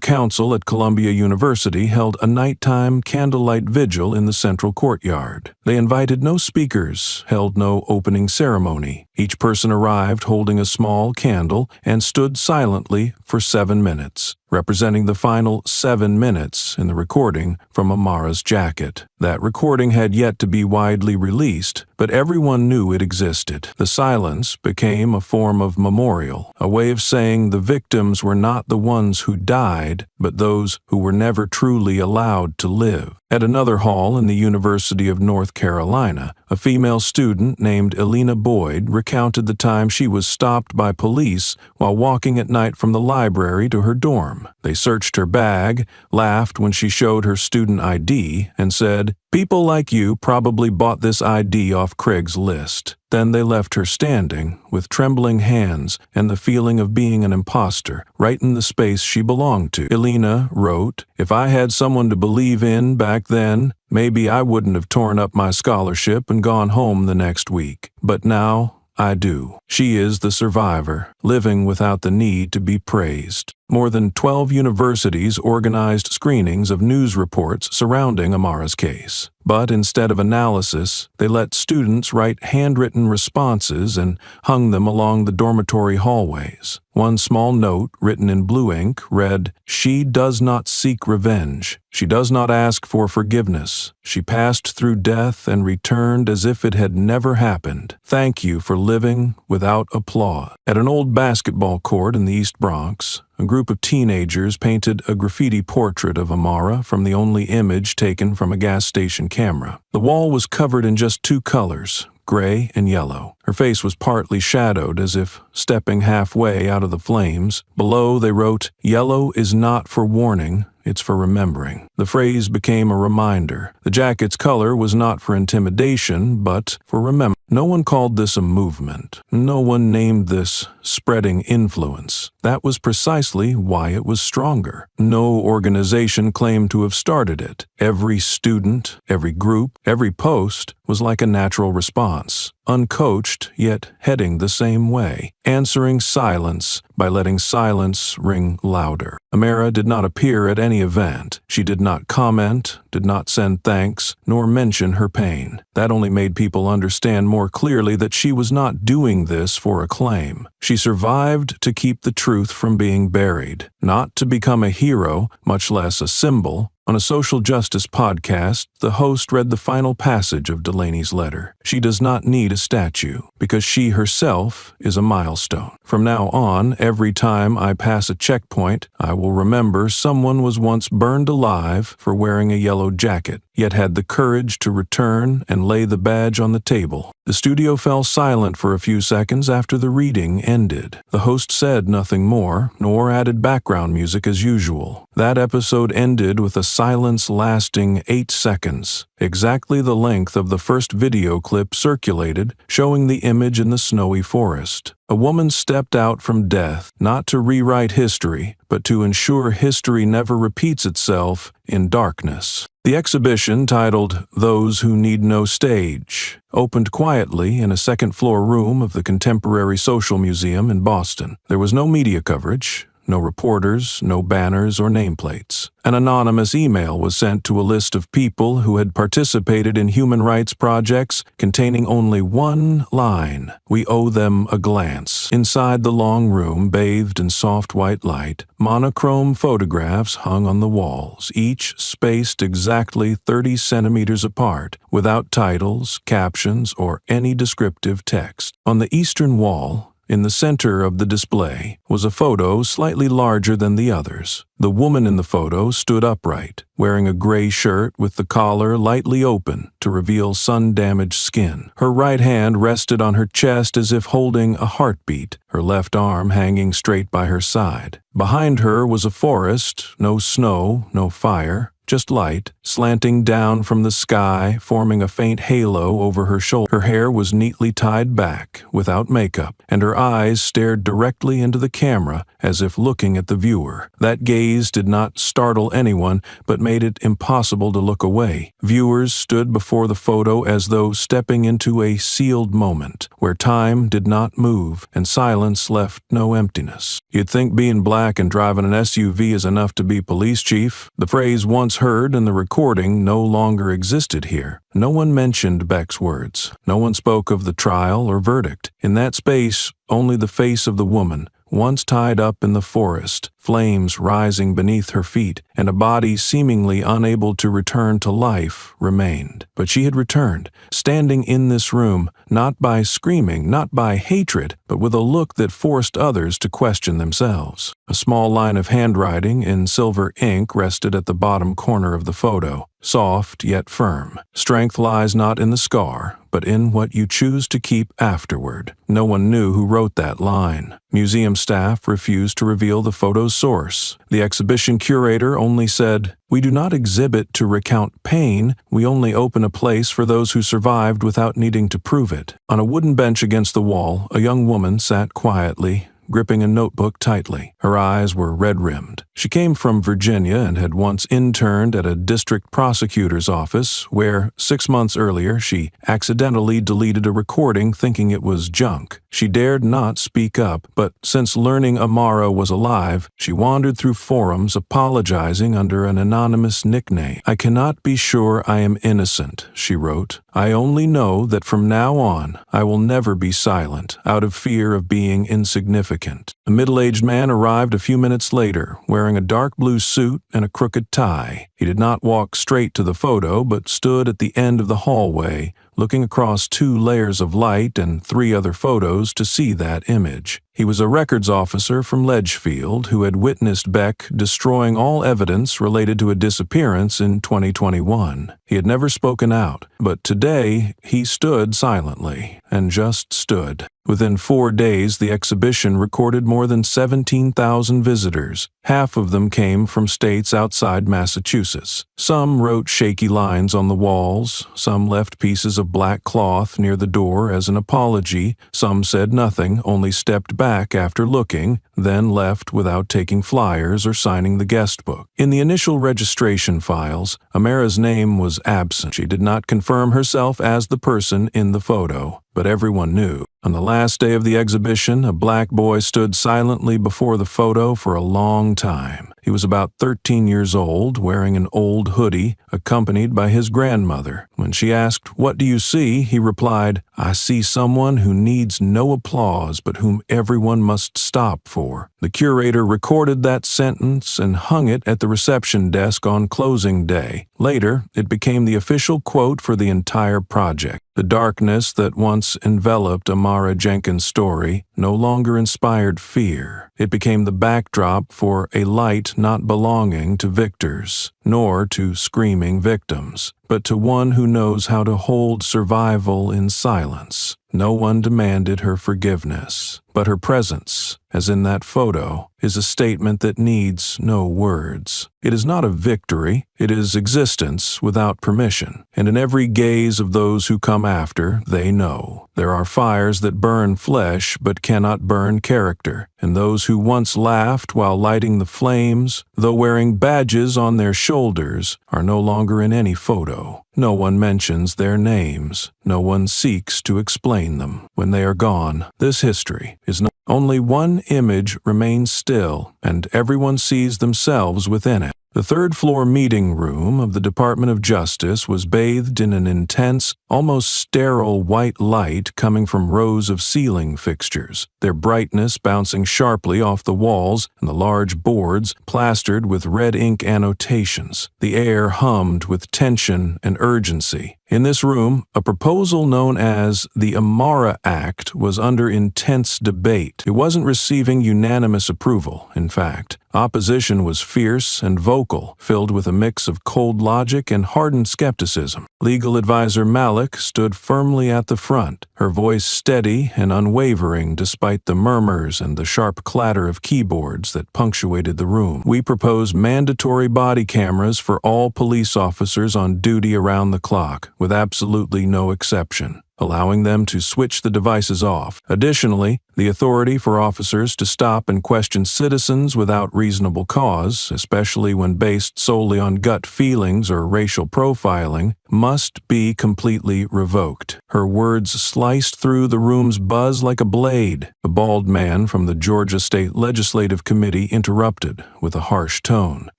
council at Columbia University held a nighttime candlelight vigil in the central courtyard. They invited no speakers, held no opening ceremony. Each person arrived holding a small candle and stood silently for 7 minutes, representing the final 7 minutes in the recording from Amara's jacket. That recording had yet to be widely released, but everyone knew it existed. The silence became a form of memorial, a way of saying the victims were not the ones who died, but those who were never truly allowed to live. At another hall in the University of North Carolina, a female student named Elena Boyd recounted the time she was stopped by police while walking at night from the library to her dorm. They searched her bag, laughed when she showed her student ID, and said, "People like you probably bought this ID off Craigslist." Then they left her standing, with trembling hands and the feeling of being an imposter, right in the space she belonged to. Elena wrote, "If I had someone to believe in back then, maybe I wouldn't have torn up my scholarship and gone home the next week. But now, I do." She is the survivor, living without the need to be praised. More than 12 universities organized screenings of news reports surrounding Amara's case. But instead of analysis, they let students write handwritten responses and hung them along the dormitory hallways. One small note, written in blue ink, read, "She does not seek revenge. She does not ask for forgiveness. She passed through death and returned as if it had never happened. Thank you for living without applause." At an old basketball court in the East Bronx, a group of teenagers painted a graffiti portrait of Amara from the only image taken from a gas station camera. The wall was covered in just 2 colors, gray and yellow. Her face was partly shadowed as if stepping halfway out of the flames. Below they wrote, "Yellow is not for warning, it's for remembering." The phrase became a reminder. The jacket's color was not for intimidation, but for remembrance. No one called this a movement. No one named this spreading influence. That was precisely why it was stronger. No organization claimed to have started it. Every student, every group, every post was like a natural response, uncoached yet heading the same way, answering silence by letting silence ring louder. Amara did not appear at any event. She did not comment, did not send thanks, nor mention her pain. That only made people understand more clearly that she was not doing this for acclaim. She survived to keep the truth from being buried, not to become a hero, much less a symbol. On a social justice podcast, the host read the final passage of Delaney's letter. She does not need a statue, because she herself is a milestone. From now on, every time I pass a checkpoint, I will remember someone was once burned alive for wearing a yellow jacket, yet had the courage to return and lay the badge on the table. The studio fell silent for a few seconds after the reading ended. The host said nothing more, nor added background music as usual. That episode ended with a silence lasting 8 seconds, exactly the length of the first video clip circulated, showing the image in the snowy forest. A woman stepped out from death, not to rewrite history, but to ensure history never repeats itself in darkness. The exhibition, titled "Those Who Need No Stage," opened quietly in a second-floor room of the Contemporary Social Museum in Boston. There was no media coverage, no reporters, no banners or nameplates. An anonymous email was sent to a list of people who had participated in human rights projects containing only one line: "We owe them a glance." Inside the long room, bathed in soft white light, monochrome photographs hung on the walls, each spaced exactly 30 centimeters apart, without titles, captions, or any descriptive text. On the eastern wall, in the center of the display, was a photo slightly larger than the others. The woman in the photo stood upright, wearing a gray shirt with the collar lightly open to reveal sun-damaged skin. Her right hand rested on her chest as if holding a heartbeat, her left arm hanging straight by her side. Behind her was a forest, no snow, no fire, just light, slanting down from the sky, forming a faint halo over her shoulder. Her hair was neatly tied back, without makeup, and her eyes stared directly into the camera as if looking at the viewer. That gaze did not startle anyone, but made it impossible to look away. Viewers stood before the photo as though stepping into a sealed moment, where time did not move and silence left no emptiness. You'd think being black and driving an SUV is enough to be police chief. The phrase once heard in the recording no longer existed here. No one mentioned Beck's words. No one spoke of the trial or verdict. In that space, only the face of the woman, once tied up in the forest, flames rising beneath her feet, and a body seemingly unable to return to life remained. But she had returned, standing in this room, not by screaming, not by hatred, but with a look that forced others to question themselves. A small line of handwriting in silver ink rested at the bottom corner of the photo, soft yet firm. Strength lies not in the scar, but in what you choose to keep afterward. No one knew who wrote that line. Museum staff refused to reveal the photo's source. The exhibition curator only said, "We do not exhibit to recount pain, we only open a place for those who survived without needing to prove it." On a wooden bench against the wall, a young woman sat quietly, gripping a notebook tightly. Her eyes were red-rimmed. She came from Virginia and had once interned at a district prosecutor's office where, 6 months earlier, she accidentally deleted a recording thinking it was junk. She dared not speak up, but since learning Amara was alive, she wandered through forums apologizing under an anonymous nickname. "I cannot be sure I am innocent," she wrote. "I only know that from now on, I will never be silent, out of fear of being insignificant." A middle-aged man arrived a few minutes later, wearing a dark blue suit and a crooked tie. He did not walk straight to the photo, but stood at the end of the hallway, looking across 2 layers of light and 3 other photos to see that image. He was a records officer from Ledgefield who had witnessed Beck destroying all evidence related to a disappearance in 2021. He had never spoken out, but today he stood silently, and just stood. Within 4 days, the exhibition recorded more than 17,000 visitors. Half of them came from states outside Massachusetts. faces. Some wrote shaky lines on the walls, some left pieces of black cloth near the door as an apology, some said nothing, only stepped back after looking, then left without taking flyers or signing the guest book. In the initial registration files, Amara's name was absent. She did not confirm herself as the person in the photo, but everyone knew. On the last day of the exhibition, a black boy stood silently before the photo for a long time. He was about 13 years old, wearing an old hoodie, accompanied by his grandmother. When she asked, "What do you see?" he replied, "I see someone who needs no applause but whom everyone must stop for." The curator recorded that sentence and hung it at the reception desk on closing day. Later, it became the official quote for the entire project. The darkness that once enveloped Amara Jenkins' story no longer inspired fear. It became the backdrop for a light not belonging to victors, nor to screaming victims, but to one who knows how to hold survival in silence. No one demanded her forgiveness, but her presence, as in that photo, is a statement that needs no words. It is not a victory, it is existence without permission, and in every gaze of those who come after, they know. There are fires that burn flesh but cannot burn character, and those who once laughed while lighting the flames, though wearing badges on their shoulders, are no longer in any photo. No one mentions their names. No one seeks to explain them. When they are gone, this history is not. Only one image remains still, and everyone sees themselves within it. The third-floor meeting room of the Department of Justice was bathed in an intense, almost sterile white light coming from rows of ceiling fixtures, their brightness bouncing sharply off the walls and the large boards plastered with red ink annotations. The air hummed with tension and urgency. In this room, a proposal known as the Amara Act was under intense debate. It wasn't receiving unanimous approval, in fact. Opposition was fierce and vocal, filled with a mix of cold logic and hardened skepticism. Legal advisor Malik stood firmly at the front, her voice steady and unwavering despite the murmurs and the sharp clatter of keyboards that punctuated the room. "We propose mandatory body cameras for all police officers on duty around the clock, with absolutely no exception, allowing them to switch the devices off. Additionally, the authority for officers to stop and question citizens without reasonable cause, especially when based solely on gut feelings or racial profiling, must be completely revoked." Her words sliced through the room's buzz like a blade. The bald man from the Georgia State Legislative Committee interrupted with a harsh tone.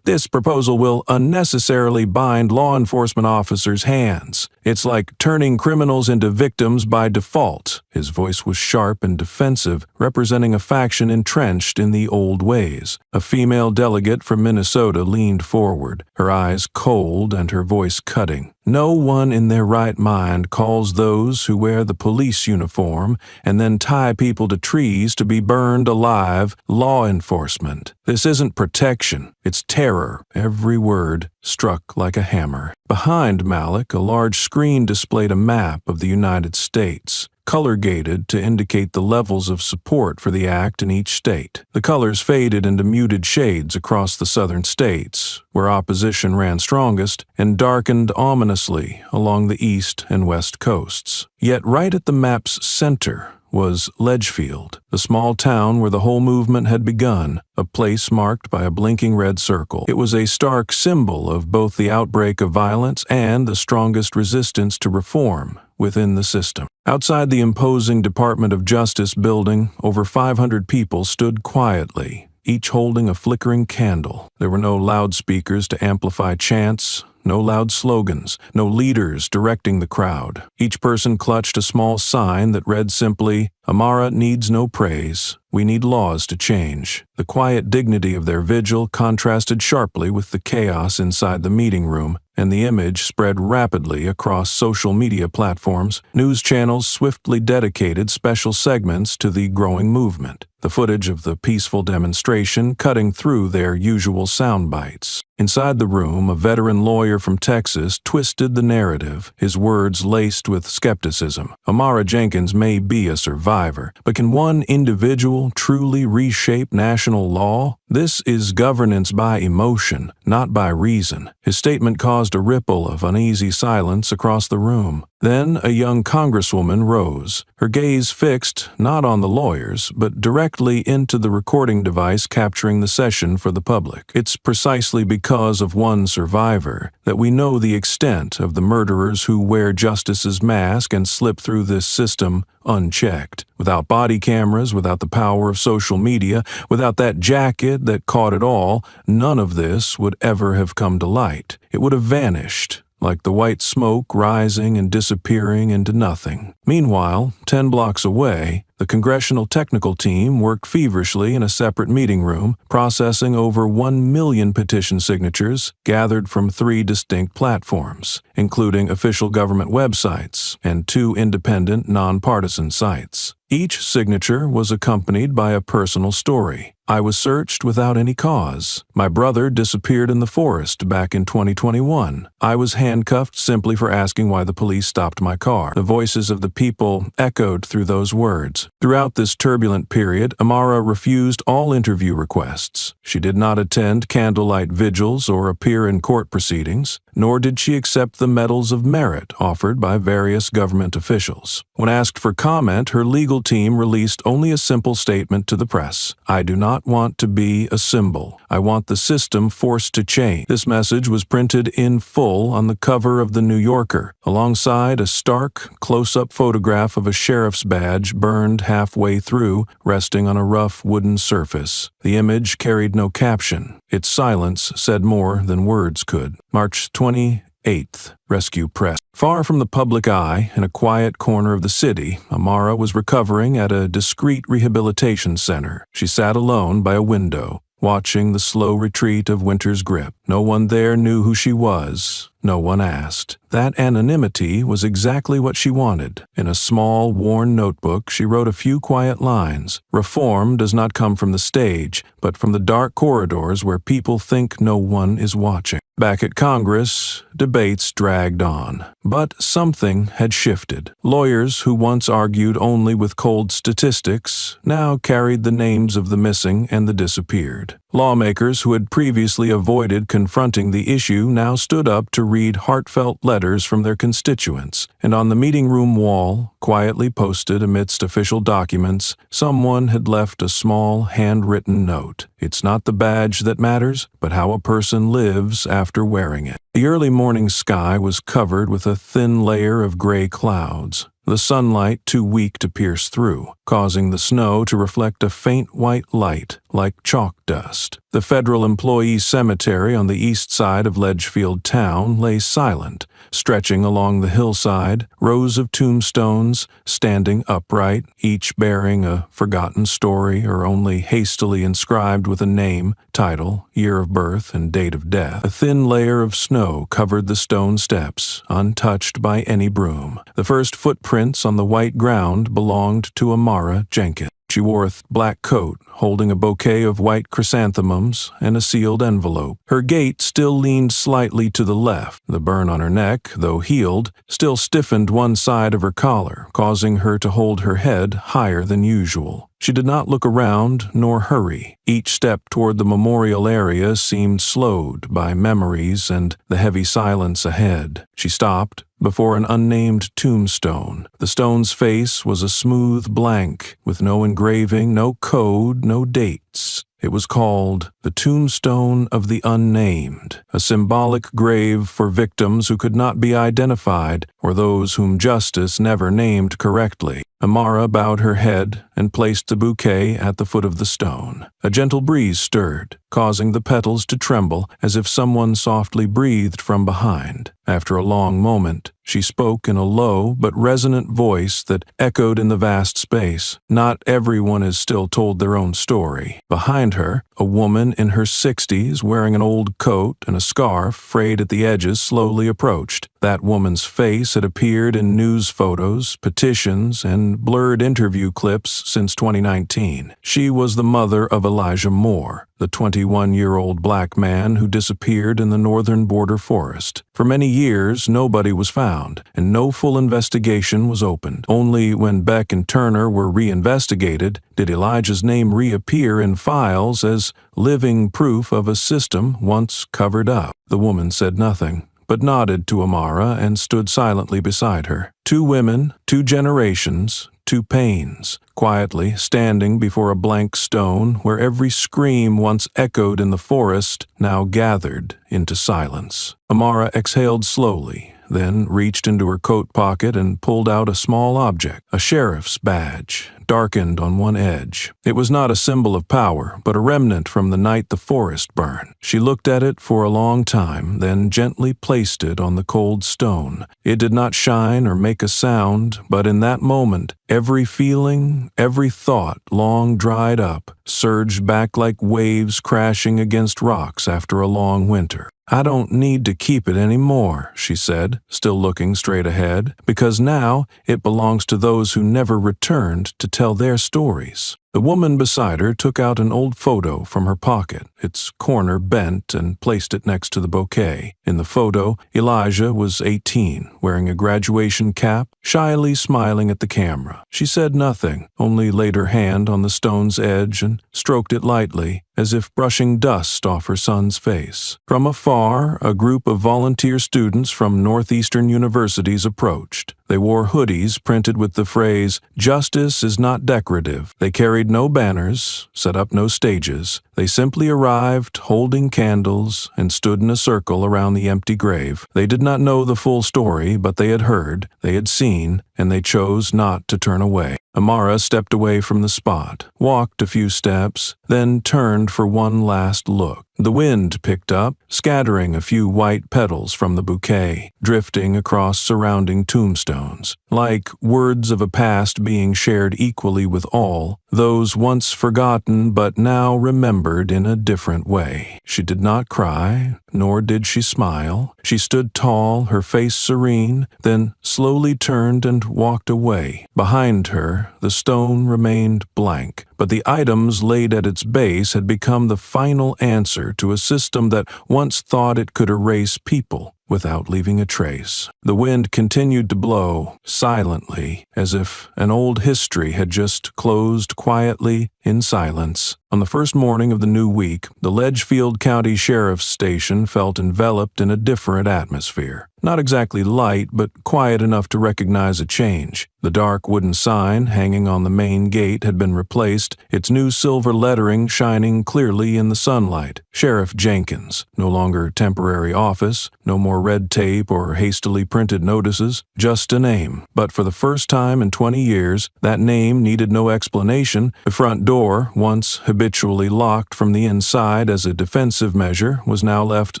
"This proposal will unnecessarily bind law enforcement officers' hands. It's like turning criminals into victims by default." His voice was sharp and defensive, representing a faction entrenched in the old ways. A female delegate from Minnesota leaned forward, her eyes cold and her voice cutting. "No one in their right mind calls those who wear the police uniform and then tie people to trees to be burned alive law enforcement. This isn't protection, it's terror." Every word struck like a hammer. Behind Malik, a large screen displayed a map of the United States, color-gated to indicate the levels of support for the act in each state. The colors faded into muted shades across the southern states, where opposition ran strongest, and darkened ominously along the east and west coasts. Yet right at the map's center was Ledgefield, the small town where the whole movement had begun, a place marked by a blinking red circle. It was a stark symbol of both the outbreak of violence and the strongest resistance to reform within the system. Outside the imposing Department of Justice building, over 500 people stood quietly, each holding a flickering candle. There were no loudspeakers to amplify chants, no loud slogans, no leaders directing the crowd. Each person clutched a small sign that read simply, "Amara needs no praise. We need laws to change." The quiet dignity of their vigil contrasted sharply with the chaos inside the meeting room, and the image spread rapidly across social media platforms. News channels swiftly dedicated special segments to the growing movement. the footage of the peaceful demonstration cutting through their usual sound bites. Inside the room, a veteran lawyer from Texas twisted the narrative, his words laced with skepticism. Amara Jenkins may be a survivor, but can one individual truly reshape national law? This is governance by emotion, not by reason. His statement caused a ripple of uneasy silence across the room. Then a young congresswoman rose, her gaze fixed not on the lawyers, but directly into the recording device capturing the session for the public. It's precisely because of one survivor that we know the extent of the murderers who wear justice's mask and slip through this system unchecked. Without body cameras, without the power of social media, without that jacket that caught it all, none of this would ever have come to light. It would have vanished, like the white smoke rising and disappearing into nothing. Meanwhile, 10 blocks away, the congressional technical team worked feverishly in a separate meeting room, processing over 1 million petition signatures gathered from 3 distinct platforms, including official government websites and 2 independent, nonpartisan sites. Each signature was accompanied by a personal story. I was searched without any cause. My brother disappeared in the forest back in 2021. I was handcuffed simply for asking why the police stopped my car. The voices of the people echoed through those words. Throughout this turbulent period, Amara refused all interview requests. She did not attend candlelight vigils or appear in court proceedings, nor did she accept the medals of merit offered by various government officials. When asked for comment, her legal team released only a simple statement to the press. I do not want to be a symbol. I want the system forced to change. This message was printed in full on the cover of The New Yorker, alongside a stark, close-up photograph of a sheriff's badge burned halfway through, resting on a rough wooden surface. The image carried no caption. Its silence said more than words could. March 28th, Rescue Press. Far from the public eye, in a quiet corner of the city, Amara was recovering at a discreet rehabilitation center. She sat alone by a window, watching the slow retreat of winter's grip. No one there knew who she was. No one asked. That anonymity was exactly what she wanted. In a small, worn notebook, she wrote a few quiet lines. Reform does not come from the stage, but from the dark corridors where people think no one is watching. Back at Congress, debates dragged on. But something had shifted. Lawyers who once argued only with cold statistics now carried the names of the missing and the disappeared. Lawmakers who had previously avoided confronting the issue now stood up to read heartfelt letters from their constituents, and on the meeting room wall, quietly posted amidst official documents, someone had left a small handwritten note. It's not the badge that matters, but how a person lives after wearing it. The early morning sky was covered with a thin layer of gray clouds, the sunlight too weak to pierce through, causing the snow to reflect a faint white light like chalk dust. The federal employee cemetery on the east side of Ledgefield Town lay silent, stretching along the hillside, rows of tombstones standing upright, each bearing a forgotten story or only hastily inscribed with a name, title, year of birth, and date of death. A thin layer of snow covered the stone steps, untouched by any broom. The first footprints on the white ground belonged to Amara Jenkins. She wore a black coat, holding a bouquet of white chrysanthemums and a sealed envelope. Her gait still leaned slightly to the left. The burn on her neck, though healed, still stiffened one side of her collar, causing her to hold her head higher than usual. She did not look around nor hurry. Each step toward the memorial area seemed slowed by memories and the heavy silence ahead. She stopped before an unnamed tombstone. The stone's face was a smooth blank, with no engraving, no code, no dates. It was called the Tombstone of the Unnamed, a symbolic grave for victims who could not be identified or those whom justice never named correctly. Amara bowed her head and placed the bouquet at the foot of the stone. A gentle breeze stirred, causing the petals to tremble as if someone softly breathed from behind. After a long moment, she spoke in a low but resonant voice that echoed in the vast space. Not everyone is still told their own story. Behind her, A woman in her 60s, wearing an old coat and a scarf frayed at the edges, slowly approached. That woman's face had appeared in news photos, petitions, and blurred interview clips since 2019. She was the mother of Elijah Moore, the 21-year-old black man who disappeared in the northern border forest. For many years, nobody was found, and no full investigation was opened. Only when Beck and Turner were reinvestigated did Elijah's name reappear in files as living proof of a system once covered up. The woman said nothing, but nodded to Amara and stood silently beside her. Two women, two generations, two pains, quietly standing before a blank stone where every scream once echoed in the forest now gathered into silence. Amara exhaled slowly, then reached into her coat pocket and pulled out a small object, a sheriff's badge, darkened on one edge. It was not a symbol of power, but a remnant from the night the forest burned. She looked at it for a long time, then gently placed it on the cold stone. It did not shine or make a sound, but in that moment, every feeling, every thought long dried up, surged back like waves crashing against rocks after a long winter. "I don't need to keep it anymore," she said, still looking straight ahead, "because now it belongs to those who never returned to tell their stories." The woman beside her took out an old photo from her pocket, its corner bent, and placed it next to the bouquet. In the photo, Elijah was 18, wearing a graduation cap, shyly smiling at the camera. She said nothing, only laid her hand on the stone's edge and stroked it lightly, as if brushing dust off her son's face. From afar, a group of volunteer students from northeastern universities approached. They wore hoodies printed with the phrase, "Justice is not decorative." They carried no banners, set up no stages. They simply arrived, holding candles, and stood in a circle around the empty grave. They did not know the full story, but they had heard, they had seen, and they chose not to turn away. Amara stepped away from the spot, walked a few steps, then turned for one last look. The wind picked up, scattering a few white petals from the bouquet, drifting across surrounding tombstones. Like words of a past being shared equally with all, those once forgotten but now remembered in a different way. She did not cry, nor did she smile. She stood tall, her face serene, then slowly turned and walked away. Behind her, the stone remained blank, but the items laid at its base had become the final answer to a system that once thought it could erase people without leaving a trace. The wind continued to blow, silently, as if an old history had just closed quietly in silence. On the first morning of the new week, the Ledgefield County Sheriff's Station felt enveloped in a different atmosphere. Not exactly light, but quiet enough to recognize a change. The dark wooden sign hanging on the main gate had been replaced, its new silver lettering shining clearly in the sunlight. Sheriff Jenkins, no longer temporary office, no more red tape or hastily printed notices, just a name. But for the first time in 20 years, that name needed no explanation. The front door, once habitually locked from the inside as a defensive measure, was now left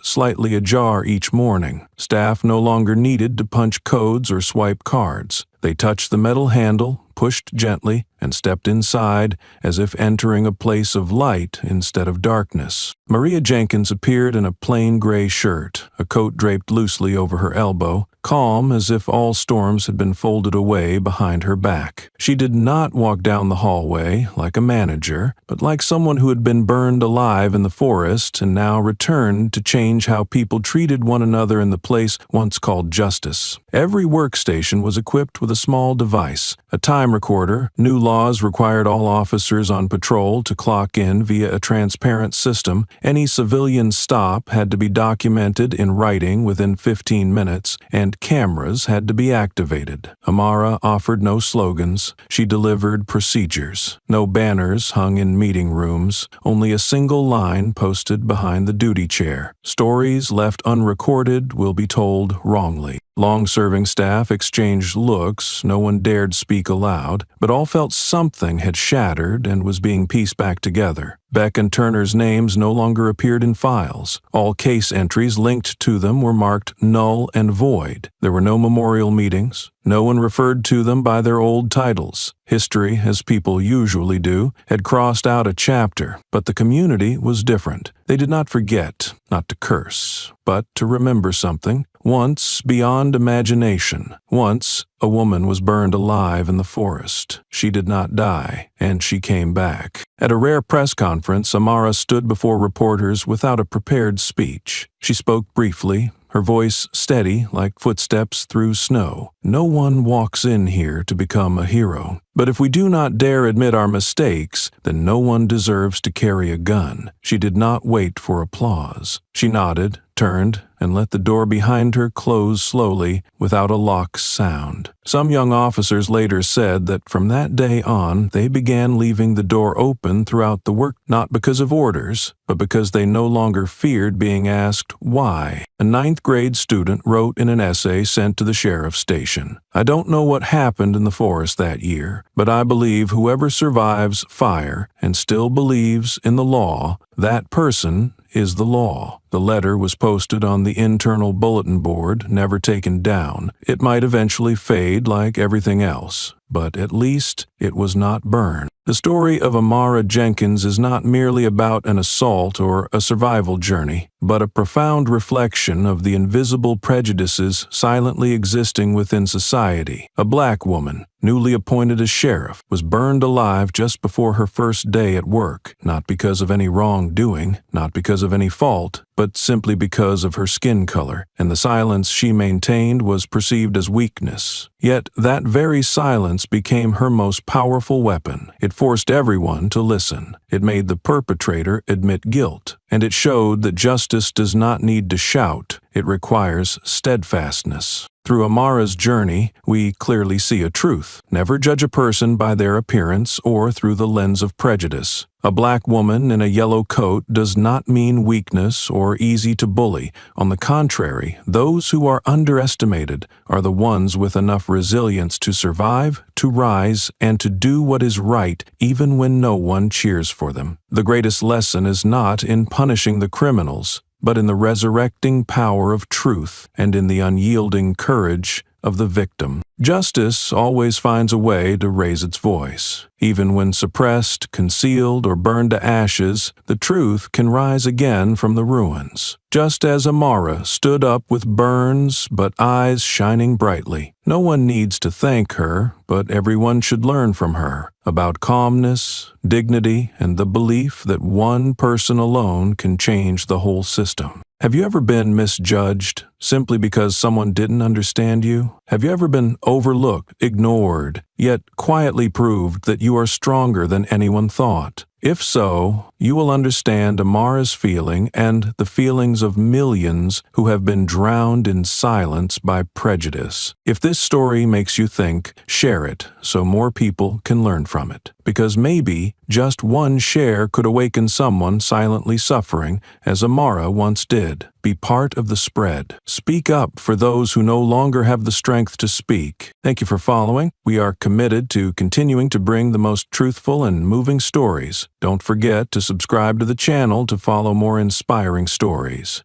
slightly ajar each morning. Staff no longer needed to punch codes or swipe cards. They touched the metal handle, pushed gently, and stepped inside as if entering a place of light instead of darkness. Maria Jenkins appeared in a plain gray shirt, a coat draped loosely over her elbow, calm as if all storms had been folded away behind her back. She did not walk down the hallway like a manager, but like someone who had been burned alive in the forest and now returned to change how people treated one another in the place once called justice. Every workstation was equipped with a small device, a time recorder. New laws required all officers on patrol to clock in via a transparent system. Any civilian stop had to be documented in writing within 15 minutes, and cameras had to be activated. Amara offered no slogans. She delivered procedures. No banners hung in meeting rooms, only a single line posted behind the duty chair. Stories left unrecorded will be told wrongly. Long-serving staff exchanged looks. No one dared speak aloud, but all felt something had shattered and was being pieced back together. Beck and Turner's names no longer appeared in files. All case entries linked to them were marked null and void. There were no memorial meetings. No one referred to them by their old titles. History, as people usually do, had crossed out a chapter, but the community was different. They did not forget, not to curse, but to remember something. Once, beyond imagination, once, a woman was burned alive in the forest. She did not die, and she came back. At a rare press conference, Amara stood before reporters without a prepared speech. She spoke briefly, her voice steady like footsteps through snow. No one walks in here to become a hero. But if we do not dare admit our mistakes, then no one deserves to carry a gun. She did not wait for applause. She nodded, turned, and let the door behind her close slowly without a lock's sound. Some young officers later said that from that day on, they began leaving the door open throughout the work, not because of orders, but because they no longer feared being asked why. A ninth-grade student wrote in an essay sent to the sheriff's station, "I don't know what happened in the forest that year, but I believe whoever survives fire and still believes in the law, that person is the law." The letter was posted on the internal bulletin board, never taken down. It might eventually fade like everything else, but at least it was not burned. The story of Amara Jenkins is not merely about an assault or a survival journey, but a profound reflection of the invisible prejudices silently existing within society. A black woman, newly appointed as sheriff, was burned alive just before her first day at work, not because of any wrongdoing, not because of any fault, but simply because of her skin color, and the silence she maintained was perceived as weakness. Yet that very silence became her most powerful weapon. It forced everyone to listen. It made the perpetrator admit guilt, and it showed that justice does not need to shout. It requires steadfastness. Through Amara's journey, we clearly see a truth. Never judge a person by their appearance or through the lens of prejudice. A black woman in a yellow coat does not mean weakness or easy to bully. On the contrary, those who are underestimated are the ones with enough resilience to survive, to rise, and to do what is right even when no one cheers for them. The greatest lesson is not in punishing the criminals, but in the resurrecting power of truth and in the unyielding courage of the victim. Justice always finds a way to raise its voice. Even when suppressed, concealed, or burned to ashes, the truth can rise again from the ruins. Just as Amara stood up with burns but eyes shining brightly. No one needs to thank her, but everyone should learn from her about calmness, dignity, and the belief that one person alone can change the whole system. Have you ever been misjudged simply because someone didn't understand you? Have you ever been overlooked, ignored, yet quietly proved that you are stronger than anyone thought? If so, you will understand Amara's feeling and the feelings of millions who have been drowned in silence by prejudice. If this story makes you think, share it so more people can learn from it. Because maybe just one share could awaken someone silently suffering, as Amara once did. Be part of the spread. Speak up for those who no longer have the strength to speak. Thank you for following. We are committed to continuing to bring the most truthful and moving stories. Don't forget to subscribe to the channel to follow more inspiring stories.